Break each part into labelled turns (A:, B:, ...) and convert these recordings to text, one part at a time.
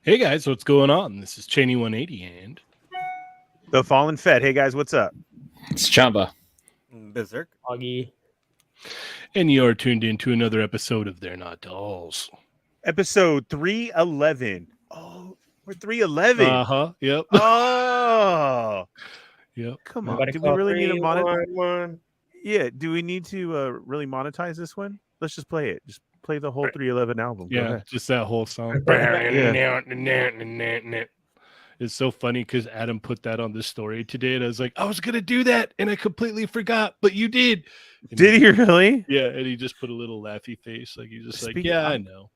A: Hey guys, what's going on? This is Cheynee180 and
B: the Fallen Fett. Hey guys, what's up?
C: It's Chamba.
D: Berserk.
E: Augie.
A: And you're tuned in to another episode of They're Not Dolls.
B: Episode 311. Oh, we're 311.
A: Uh-huh. Yep.
B: Oh.
A: Yep.
B: Come on. Do we really need to monetize? Yeah, do we need to really monetize this one? Let's just play it. Just play the whole 311 album.
A: Yeah, just that whole song. It's so funny because Adam put that on the story today, and I was like, I was gonna do that, and I completely forgot, but you did. And
B: did he really?
A: Yeah, and he just put a little laughy face, like he's just yeah, I know.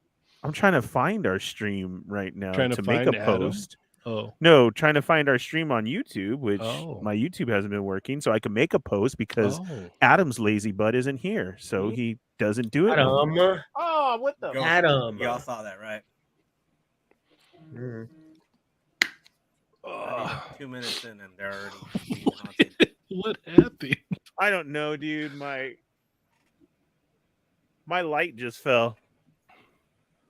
B: I'm trying to find our stream right now
A: to
B: make a
A: Adam?
B: post.
A: Oh
B: no, trying to find our stream on YouTube, which my YouTube hasn't been working, so I can make a post because Adam's lazy butt isn't here, so he doesn't do it.
E: Adam.
B: Oh, what the
E: Adam?
D: Y'all saw that, right? 2 minutes in, and they're already haunted.
A: What happened?
B: I don't know, dude. My light just fell.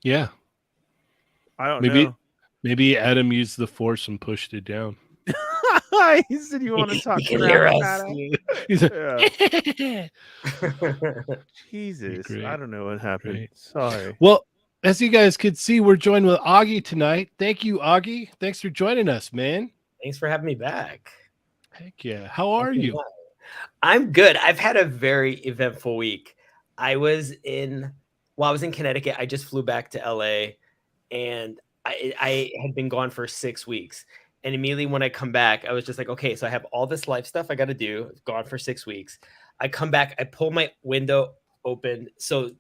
A: Yeah,
B: I don't know.
A: Maybe Adam used the force and pushed it down.
B: He said, "You want to talk
E: to us?"
A: He's like,
B: Jesus,
A: Great.
B: I don't know what happened.
A: Great.
B: Sorry.
A: Well, as you guys could see, we're joined with Augie tonight. Thank you, Augie. Thanks for joining us, man.
E: Thanks for having me back.
A: Heck yeah. How are you?
E: I'm good. I've had a very eventful week. I was in Connecticut. I just flew back to LA, and I had been gone for 6 weeks. And immediately when I come back, I was just like, okay, so I have all this life stuff I got to do. Gone for 6 weeks. I come back, I pull my window open. So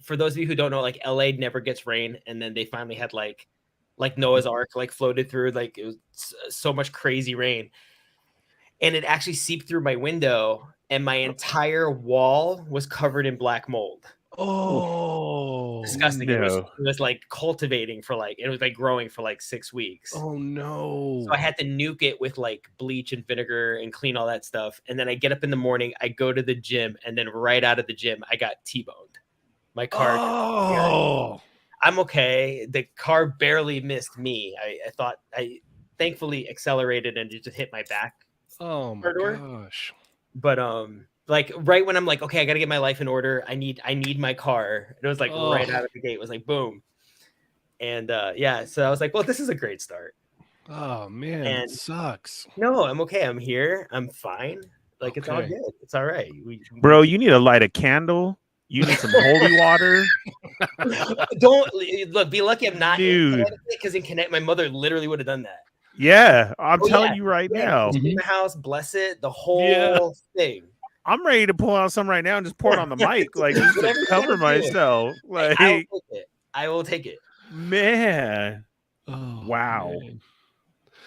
E: for those of you who don't know, like LA never gets rain. And then they finally had like Noah's Ark, like floated through, like it was so much crazy rain. And it actually seeped through my window, and my entire wall was covered in black mold.
A: Oh,
E: disgusting.
B: No.
E: It was like cultivating for it was like growing for like 6 weeks.
A: Oh no.
E: So I had to nuke it with like bleach and vinegar and clean all that stuff. And then I get up in the morning, I go to the gym, and then right out of the gym, I got T-boned. My car.
A: Oh.
E: I'm okay. The car barely missed me. I thought I thankfully accelerated and it just hit my back.
A: Oh my gosh.
E: But like right when I'm like, okay, I gotta get my life in order. I need my car. It was like right out of the gate. It was like boom. And yeah, so I was like, well, this is a great start.
A: Oh man, it sucks.
E: No, I'm okay. I'm here. I'm fine. Like it's all good. It's all right.
B: Bro, you need to light a candle. You need some holy water.
E: Don't look. Be lucky I'm not
B: dude.
E: Because in Connecticut, my mother literally would have done that.
B: Yeah, I'm telling you right now.
E: In the house, bless it, the whole thing.
B: I'm ready to pull out some right now and just pour it on the mic, like just to cover myself. Like
E: I will take it. I will take it.
B: Man.
A: Oh,
B: wow.
A: Man.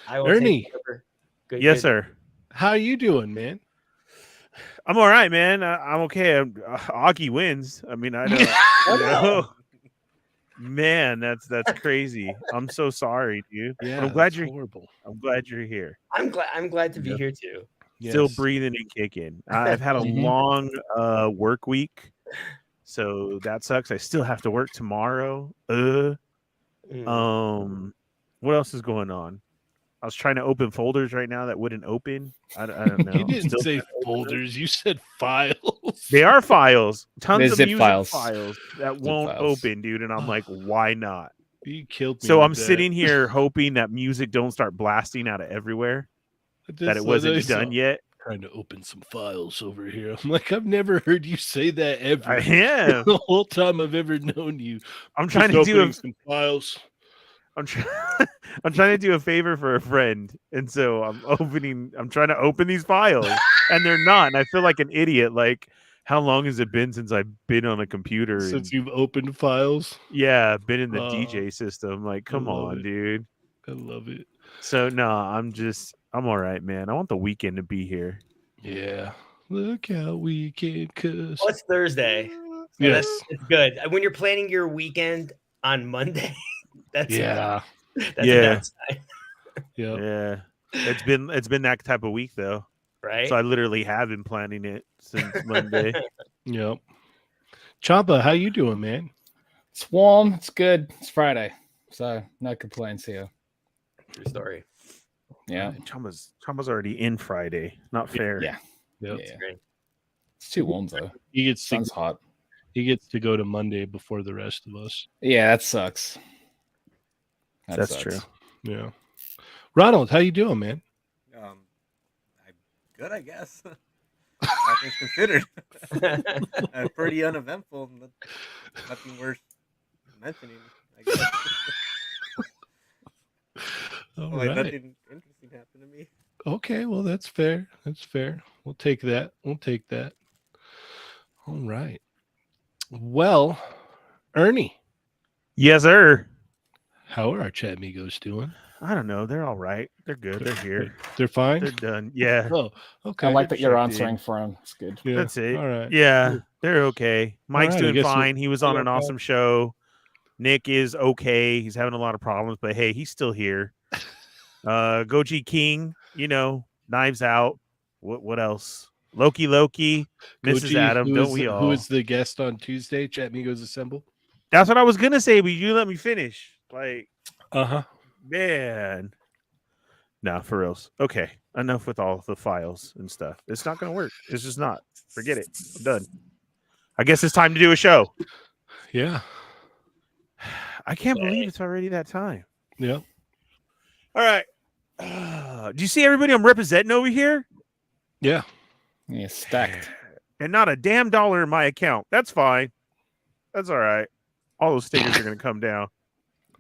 E: I will
A: Ernie.
E: take it. Good,
B: yes, sir.
A: How you doing, man?
B: I'm all right, man. I'm okay. Augie wins. I mean, I don't. You know? Man, that's crazy. I'm so sorry, dude.
A: Yeah,
B: but I'm glad you're
A: horrible.
B: I'm glad you're here.
E: I'm glad to be here too.
B: Still breathing and kicking. I've had a long work week, so that sucks. I still have to work tomorrow. What else is going on? I was trying to open folders right now that wouldn't open. I don't know.
A: You didn't say folders. You said files.
B: They are files. Tons of
C: zip
B: music
C: files
B: that won't open, dude. And I'm like, why not?
A: You killed me.
B: So I'm sitting here hoping that music don't start blasting out of everywhere. That it wasn't done yet.
A: Trying to open some files over here. I'm like, I've never heard you say that ever.
B: I am.
A: The whole time I've ever known you.
B: I'm trying to do
A: some files.
B: I'm trying to do a favor for a friend, and so I'm trying to open these files, and they're not. And I feel like an idiot. Like, how long has it been since I've been on a computer?
A: Since you've opened files?
B: Yeah, I've been in the DJ system. Like, come on, dude.
A: I love it.
B: So no, I'm all right, man. I want the weekend to be here.
A: Yeah. Look how we can cuss.
E: Well, it's Thursday. So
A: yes.
E: It's good. When you're planning your weekend on Monday, that's
A: yeah.
E: Yeah.
B: It's been that type of week though.
E: Right.
B: So I literally have been planning it since Monday.
A: Yep. Chamba, how you doing, man?
C: It's warm. It's good. It's Friday, so no complaints here.
E: True story.
C: Yeah.
B: Chamba's already in Friday. Not fair.
C: Yeah.
A: Yep.
E: It's great.
C: It's too warm though.
A: He gets
C: Sun's hot.
A: He gets to go to Monday before the rest of us.
C: Yeah, that sucks.
B: That's true.
A: Yeah. Ronald, how you doing, man?
D: I'm good, I guess. All things considered. Pretty uneventful. Nothing worth mentioning, I guess. Nothing interesting happened to me.
A: Okay, well, that's fair. That's fair. We'll take that. All right. Well, Ernie.
B: Yes, sir.
A: How are our chat amigos doing?
B: I don't know. They're all right. They're good. They're here.
A: They're fine?
B: They're done. Yeah.
A: Oh, okay.
C: I like that you're answering for him. It's good.
A: Yeah.
B: That's it.
A: All right.
B: Yeah, they're okay. Mike's doing fine. He was on an
A: okay.
B: awesome show. Nick is okay. He's having a lot of problems, but hey, he's still here. Goji King, Knives Out. What else? Loki, Mrs. Adam. Don't we all?
A: Who is the guest on Tuesday? Chat amigos assemble.
B: That's what I was gonna say, but you let me finish. Like, man. Nah, for reals. Okay, enough with all the files and stuff. It's not gonna work. It's just not. Forget it. I'm done. I guess it's time to do a show.
A: Yeah.
B: I can't believe it's already that time.
A: Yeah.
B: All right. Do you see everybody I'm representing over here?
A: Yeah.
C: Yeah, stacked.
B: And not a damn dollar in my account. That's fine. That's all right. All those stickers are going to come down.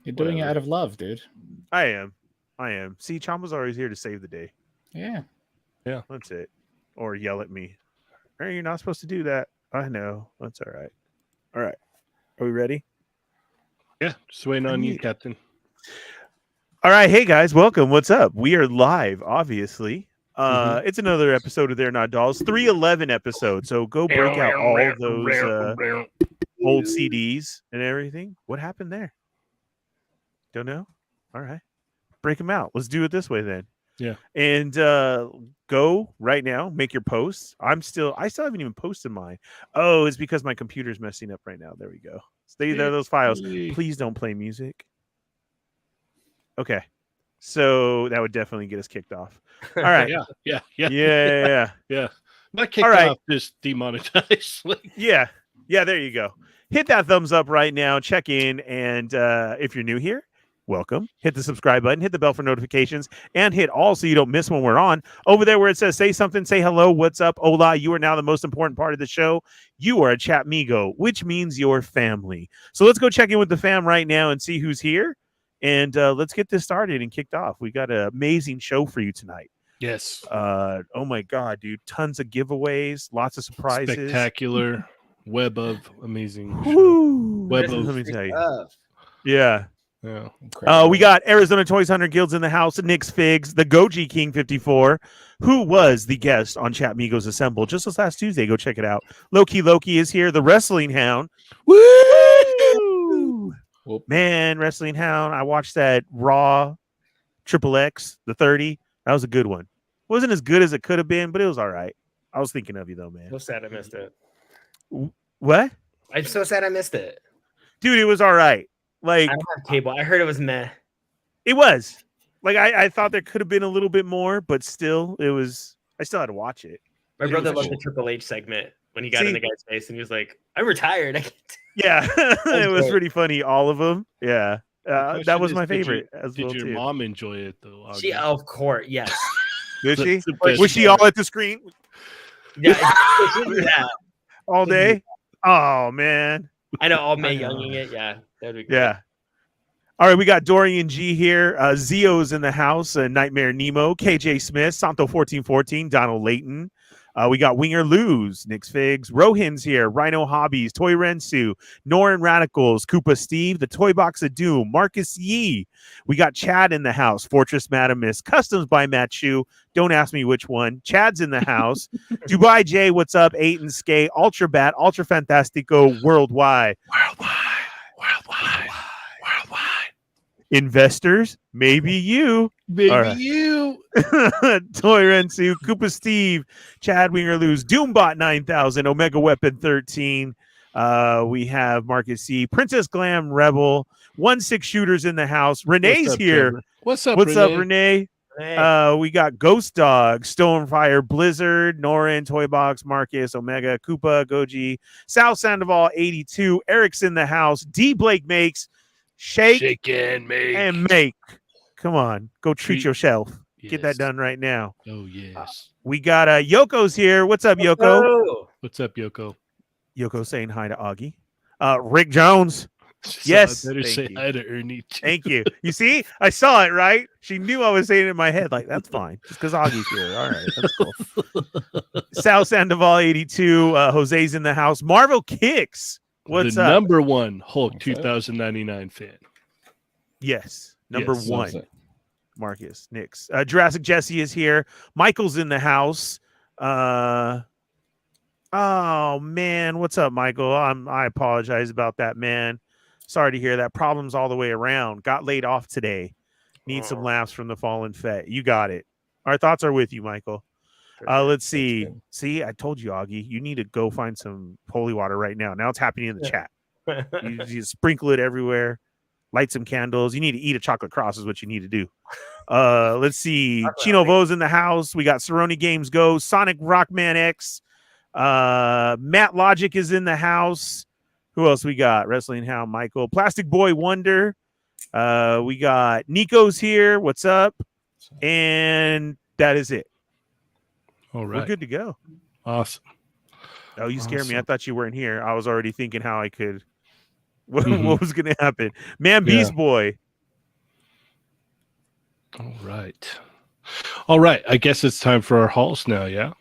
C: You're doing it out of love, dude.
B: I am. See, Chamba's always here to save the day.
C: Yeah.
A: Yeah.
B: That's it. Or yell at me. Hey, you're not supposed to do that. I know. That's all right. All right. Are we ready?
A: Yeah. Just waiting on you, Captain.
B: All right. Hey, guys. Welcome. What's up? We are live, obviously. It's another episode of They're Not Dolls, 311 episode. So go break out all those old CDs and everything. What happened there? Don't know. All right, break them out. Let's do it this way then.
A: Yeah.
B: And go right now. Make your posts. I still haven't even posted mine. Oh, it's because my computer's messing up right now. There we go. Stay there. Those files. Please don't play music. Okay. So that would definitely get us kicked off. All right.
A: Yeah. Not kicked off, just demonetized.
B: Yeah. There you go. Hit that thumbs up right now. Check in, and if you're new here, welcome. Hit the subscribe button. Hit the bell for notifications, and hit all so you don't miss when we're on. Over there where it says "Say something," say hello. What's up? Hola. You are now the most important part of the show. You are a chat migo, which means your family. So let's go check in with the fam right now and see who's here. And let's get this started and kicked off. We got an amazing show for you tonight.
A: Yes.
B: Oh my God, dude. Tons of giveaways, lots of surprises.
A: Spectacular web of amazing
B: Woo!
A: Web
B: Let
A: of
B: me tell you.
E: Stuff.
B: Yeah.
A: yeah.
B: We got Arizona Toys Hunter Guilds in the house, Nick's Figs, the Goji King 54, who was the guest on Chat Migos Assemble just this last Tuesday. Go check it out. Loki is here, the Wrestling Hound. Woo! Man, Wrestling Hound. I watched that Raw Triple X, the 30. That was a good one. Wasn't as good as it could have been, but it was all right. I was thinking of you though, man.
E: So sad I missed it.
B: What?
E: I'm so sad I missed it.
B: Dude, it was all right. Like,
E: I don't have cable. I heard it was meh.
B: it was. Like, I thought there could have been a little bit more, but still, it was. I still had to watch it.
E: My
B: It
E: brother
B: was
E: loved
B: cool.
E: the Triple H segment when he got in the guy's face and he was like, "I'm retired." I can't.
B: Yeah, it was
E: great.
B: pretty funny. All of them. Yeah,
A: The
B: that was
A: question
B: my
A: is,
B: favorite as
A: Did
B: well
A: your
B: too.
A: mom enjoy it though? Augie?
E: She, of course, yes.
B: Did she?
A: That's the best
B: Was she
A: part.
B: all at the screen
E: Yeah, she did that.
B: all day? Oh man.
E: I know, all May Younging it. Yeah, that'd be great.
B: Yeah. All right, we got Dorian G here. Zio's in the house. Nightmare Nemo, KJ Smith, Santo 1414, Donald Layton. We got Winger Luz, Nick's Figs, Rohin's here, Rhino Hobbies, Toy Rensu, Norin Radicals, Koopa Steve, the Toy Box of Doom, Marcus Yee. We got Chad in the house, Fortress Madamus, Customs by Matt Chu. Don't ask me which one. Chad's in the house. Dubai J, what's up? Aiden Skate, Ultra Bat, Ultra Fantastico, Worldwide. Worldwide. Investors, maybe you.
A: Baby,
B: All right.
A: you.
B: Toy Rensu, Koopa Steve, Chad Winger Lose, Doombot 9000, Omega Weapon 13. We have Marcus C, Princess Glam Rebel, 1-6 shooters in the house. Renee's
A: What's up,
B: here.
A: Trevor? What's up,
B: What's
A: Renee?
B: up, Renee?
E: Hey.
B: We got Ghost Dog, Stonefire, Blizzard, Norin, Toybox, Marcus, Omega, Koopa, Goji, Sal Sandoval 82, Eric's in the house, D Blake makes, Shake
A: and make.
B: and make. Come on, go treat yourself. Get that
A: Yes.
B: done right now.
A: Oh yes.
B: We got Yoko's here. What's up, Yoko?
E: Oh,
A: What's up, Yoko?
B: Yoko saying hi to Augie. Rick Jones.
A: So
B: Yes,
A: I better
B: thank
A: say
B: you.
A: hi to Ernie. Too.
B: Thank you. You see, I saw it, right? She knew I was saying it in my head. Like, that's fine. Just because Augie's here. All right, that's cool. Sal Sandoval 82. Jose's in the house. Marvel Kicks. What's
A: the
B: up?
A: number one Hulk
C: What's up?
A: 2099 fan.
B: Yes, number
A: Yes.
B: one. Marcus Nix. Jurassic Jesse is here. Michael's in the house. Oh man, what's up, Michael? I apologize about that, man. Sorry to hear that. Problems all the way around. Got laid off today. Need some laughs from the Fallen Fett. You got it. Our thoughts are with you, Michael. Let's see.
C: good.
B: See, I told you, Augie. You need to go find some holy water right now. Now it's happening in the chat. You sprinkle it everywhere. Light some candles. You need to eat a chocolate cross is what you need to do. Let's see. Chino Vo's in the house. We got Cerrone Games Go. Sonic Rockman X. Matt Logic is in the house. Who else we got? Wrestling Hound Michael. Plastic Boy Wonder. We got Nico's here. What's up? And that is it.
A: All
B: We're
A: right.
B: good to go.
A: Awesome.
B: Oh, you scared me. I
A: Awesome.
B: thought you weren't here. I was already thinking how I could. What
A: Mhm.
B: was going to happen? Man,
A: Yeah.
B: Beast Boy.
A: All right. All right. I guess it's time for our hauls now. Yeah.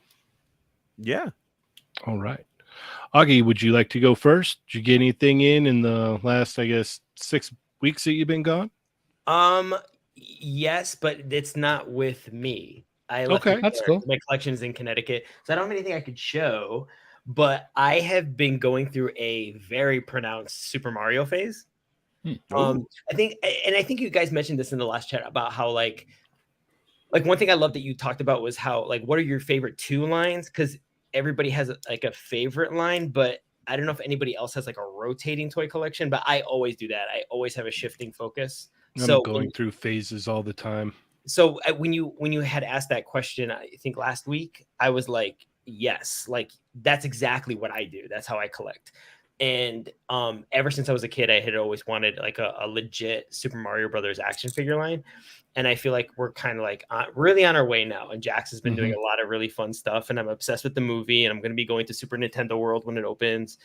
B: Yeah.
A: All right. Augie, would you like to go first? Did you get anything in the last, I guess, 6 weeks that you've been gone?
E: Yes, but it's not with me. I left
A: Okay.
E: it
C: That's
E: there.
C: cool.
E: My collection's in Connecticut, so I don't have anything I could show. But I have been going through a very pronounced Super Mario phase. I think you guys mentioned this in the last chat about how like one thing I love that you talked about was how like what are your favorite two lines? Because everybody has like a favorite line, but I don't know if anybody else has like a rotating toy collection. But I always do that. I always have a shifting focus.
A: I'm going through phases all the time.
E: So when you had asked that question, I think last week, I was like, yes, like that's exactly what I do. That's how I collect. And ever since I was a kid, I had always wanted like a legit Super Mario Brothers action figure line. And I feel like we're kind of like really on our way now. And Jax has been doing a lot of really fun stuff. And I'm obsessed with the movie. And I'm going to be going to Super Nintendo World when it opens.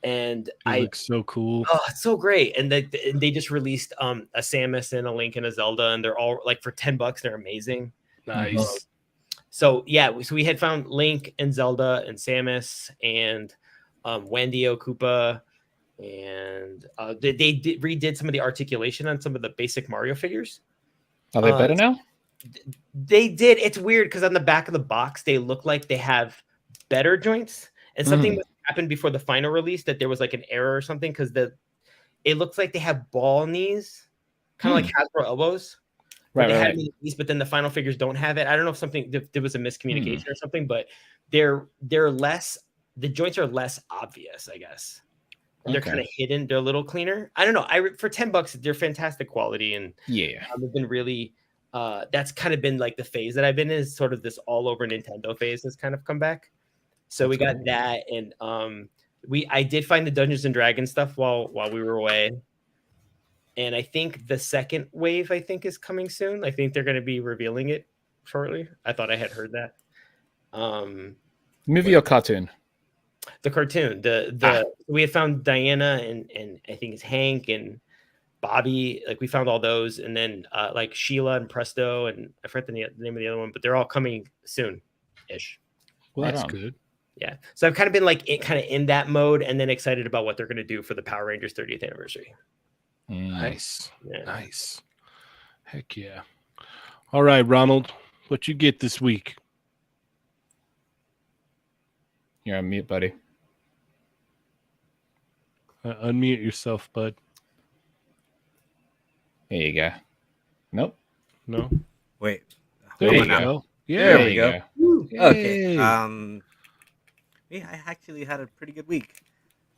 E: and
A: It looks so cool.
E: oh, it's so great. And they just released a Samus and a Link and a Zelda, and they're all like for $10. They're amazing.
A: Nice.
E: So yeah, so we had found Link and Zelda and Samus and Wendy Koopa, and they redid some of the articulation on some of the basic Mario figures.
C: Are they better now?
E: They did. It's weird because on the back of the box they look like they have better joints, and something happened before the final release that there was like an error or something because it looks like they have ball knees, kind of like Hasbro elbows. Right, right. But then the final figures don't have it. I don't know if there was a miscommunication or something, but they're less. The joints are less obvious, I guess. And they're kind of hidden. They're a little cleaner. I don't know. For $10, they're fantastic quality, and they've been really. That's kind of been like the phase that I've been in, is sort of this all over Nintendo phase has kind of come back. So we got that, and I did find the Dungeons and Dragons stuff while we were away. And I think the second wave, is coming soon. I think they're going to be revealing it shortly. I thought I had heard that.
C: Movie or cartoon?
E: The cartoon. We had found Diana and I think it's Hank and Bobby. Like we found all those, and then like Sheila and Presto, and I forget the name of the other one, but they're all coming soon-ish.
A: Well, that's good.
E: Yeah. So I've kind of been like in that mode, and then excited about what they're going to do for the Power Rangers 30th anniversary.
A: Nice. Nice. Heck yeah. All right, Ronald, what you get this week?
C: You're on mute, buddy.
A: Unmute yourself, bud.
C: There you go. Nope.
A: No.
D: Wait.
A: There you go.
D: Yeah, there we go. Okay.
A: Yeah,
D: I actually had a pretty good week.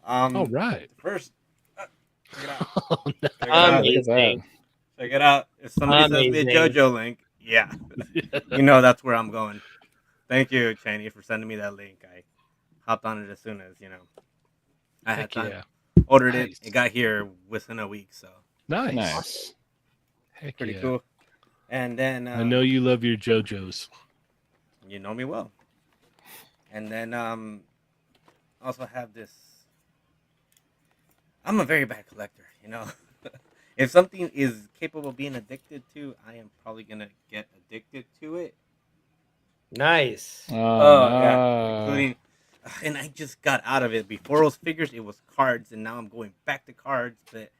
A: All right.
D: First, check it out.
A: Oh, no.
E: Amazing.
D: Check it out. If somebody sends me a JoJo link, you know that's where I'm going. Thank you, Cheney, for sending me that link. I hopped on it as soon as I had time.
A: Yeah.
D: Ordered it. It got here within a week. So
A: nice. Heck
D: pretty
A: yeah.
D: cool. And then
A: I know you love your JoJos.
D: You know me well. And then also have this. I'm a very bad collector, If something is capable of being addicted to, I am probably gonna get addicted to it.
E: Nice.
D: Yeah. Including, and I just got out of it. Before it was figures, it was cards, and now I'm going back to cards. But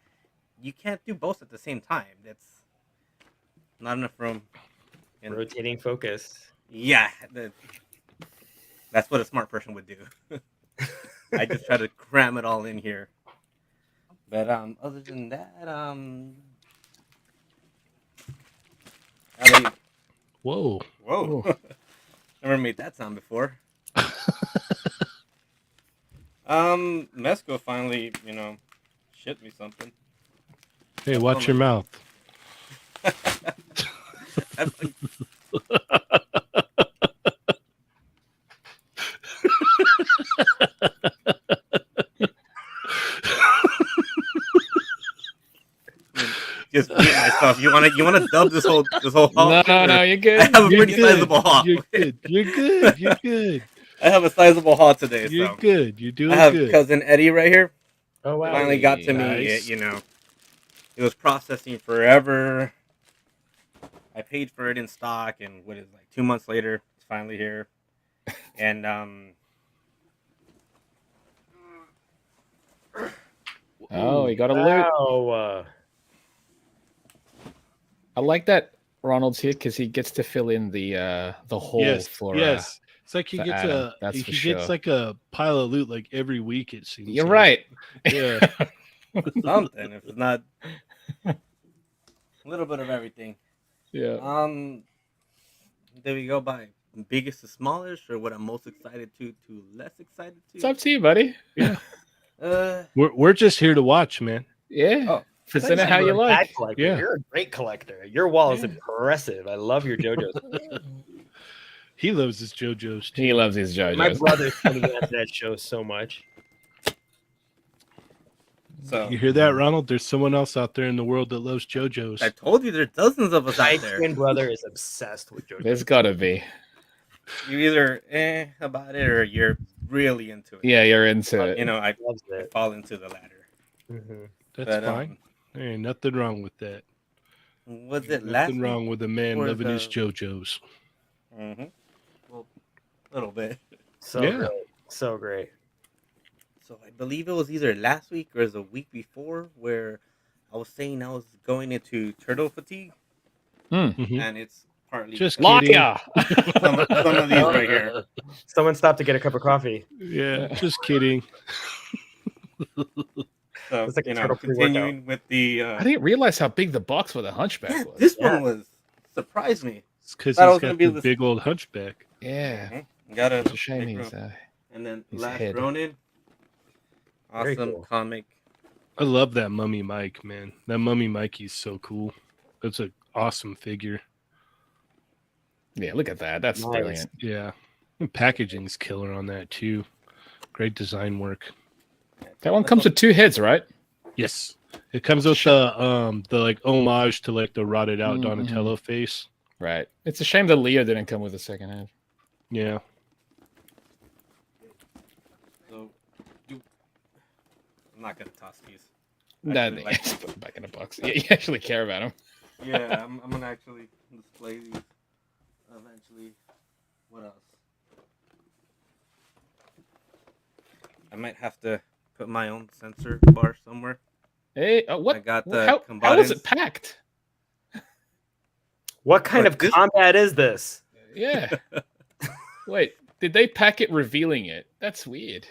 D: you can't do both at the same time. That's not enough room.
E: And rotating focus.
D: Yeah, that's what a smart person would do. I just try to cram it all in here. But other than that,
A: Whoa.
D: Never made that sound before. Mezco finally, shit me something.
A: Hey, watch your mouth.
D: Just eat myself. You wanna dub this whole haul?
C: No, you're good.
D: I have a pretty sizable haul.
A: You're good.
D: I have a sizable haul today.
A: You're good. You're doing
D: good. I have
A: good.
D: cousin Eddie right here.
E: Oh wow!
D: Finally got to me. It was processing forever. I paid for it in stock, and 2 months later, it's finally here. And
C: oh, you got a loot.
E: Wow.
C: I like that Ronald's here because he gets to fill in the hole for.
A: Yes, it's like he gets
C: Adam. That's for sure.
A: gets like a pile of loot like every week. It seems.
C: You're right.
A: Yeah.
D: something. If it's not a little bit of everything.
C: Yeah.
D: There we go by biggest to smallest, or what I'm most excited to less excited to.
C: It's up to you, buddy.
A: Yeah. We're just here to watch, man.
C: Yeah.
D: Oh.
C: Present it how you like.
E: Yeah. You're a great collector. Your wall is impressive. I love your JoJo's.
A: He loves his JoJo's too.
C: He loves his JoJo's.
E: My brother's coming out to that show so much.
D: So
A: you hear that, Ronald? There's someone else out there in the world that loves JoJo's.
D: I told you there's dozens of us
E: My
D: out there.
E: twin brother is obsessed with JoJo's.
C: There's gotta be.
D: You either about it or you're really into it.
C: Yeah, you're into it.
D: You know, I
E: Loves it.
D: fall into the latter.
E: Mm-hmm.
A: That's
D: But,
A: fine. There ain't nothing wrong with that.
D: Was
A: Ain't
D: it last
A: nothing wrong
D: week?
A: with a man
D: or
A: loving his
D: the-
A: JoJo's.
D: Mm-hmm. Well, a little bit.
E: So
A: Yeah.
E: great. So great.
D: So I believe it was either last week or the week before where I was saying I was going into turtle fatigue,
A: Mhm.
D: and it's partly
A: Just
D: because
A: kidding.
C: Liar.
D: some of these right here.
E: Someone stopped to get a cup of coffee.
A: Yeah, just kidding.
D: So,
E: It's like a
D: you know,
E: turtle pre-workout.
D: continuing with the.
C: I didn't realize how big the box for the Hunchback
D: Yeah,
C: was.
D: this
E: Yeah.
D: one was surprised me.
A: It's because
D: Thought I
A: he's
D: was gonna
A: got
D: be
A: the
D: able to-
A: big old hunchback.
C: Yeah.
D: Mhm. Got
C: It's
D: a
C: a shame
D: big
C: he's
D: room. And then
C: he's
D: Last
C: ahead.
D: Ronin.
E: Very
D: Awesome
E: cool.
D: comic.
A: I love that Mummy Mike, man. That Mummy Mikey's so cool. That's an awesome figure.
C: Yeah, look at that. That's
E: Nice.
C: brilliant.
A: Yeah. And packaging's killer on that too. Great design work.
C: That one comes with 2 heads, right?
A: Yes. It comes with the like homage to like the rotted out
C: Mhm.
A: Donatello face.
C: Right. It's a shame that Leo didn't come with a second head.
A: Yeah.
D: So, I'm not gonna toss these.
C: That
D: Actually, like-
C: put them back in the box. Yeah, you actually care about him.
D: Yeah, I'm gonna actually display these eventually. What else? I might have to put my own sensor bar somewhere.
C: Hey, what?
D: I got the
C: how was
D: combatants.
C: it packed?
E: What kind
D: But
E: of
D: this-
E: combat is this?
C: Yeah. Wait, did they pack it revealing it? That's weird.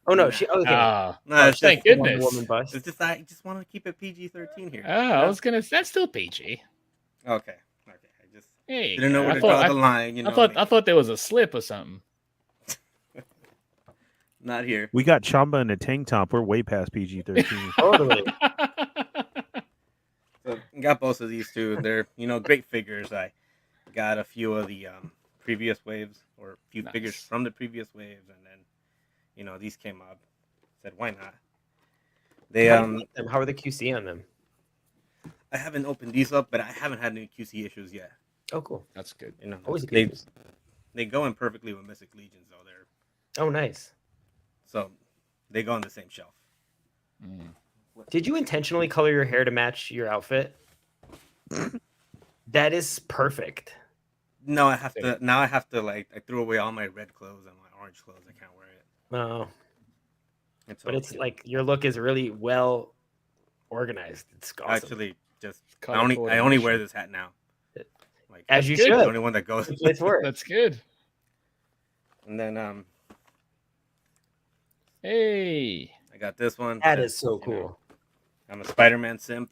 E: Oh no,
D: Yeah.
E: she. Okay.
C: Ah,
D: No, it's
C: thank
D: just,
E: Wonder
C: goodness.
E: Woman bust.
D: it's just I just want to keep it PG-13 here.
C: I was gonna. That's still PG.
D: Okay. I just
C: Hey,
D: didn't know where
C: I
D: to
C: thought,
D: draw
C: I,
D: the line. You know,
C: I thought there was a slip or something.
D: not here.
B: We got Chamba and a tank top. We're way past PG-13.
E: Totally.
D: So got both of these two. They're great figures. I got a few of the previous waves or a few figures
C: Nice.
D: from the previous waves, and then these came up. Said why not? They
E: How do you like them? How are the QC on them?
D: I haven't opened these up, but I haven't had any QC issues yet.
E: Oh, cool.
C: That's good.
E: Always a good
D: they
E: news.
D: they go in perfectly with Mystic Legions though.
E: Oh, nice.
D: So they go on the same shelf.
C: Mm.
E: Did you intentionally color your hair to match your outfit? That is perfect.
D: No, I have to now. I have to I threw away all my red clothes and my orange clothes. I can't wear it.
E: No,
D: And so,
E: but it's like your look is really well organized. It's awesome.
D: actually just
C: Color
D: I only
C: coordination.
D: wear this hat now. Like
E: As you
C: good.
D: the
E: should.
D: only one that goes.
E: It's work.
C: That's good.
D: And then
C: Hey,
D: I got this one.
E: That is so
D: you know,
E: cool.
D: I'm a Spider-Man simp.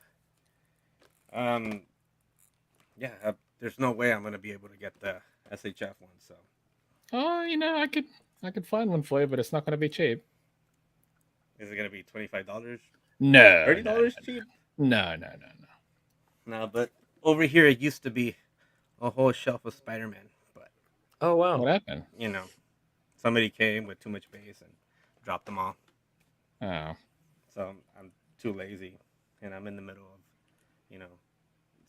D: There's no way I'm gonna be able to get the SHF one. So
C: oh, I could find one for you, but it's not gonna be cheap.
D: is it gonna be $25?
C: No,
D: $30 cheap?
C: No.
D: No, but over here it used to be a whole shelf of Spider-Man, but
E: Oh wow.
C: What happened?
D: somebody came with too much space and dropped them all.
C: Oh,
D: So I'm too lazy, and I'm in the middle of,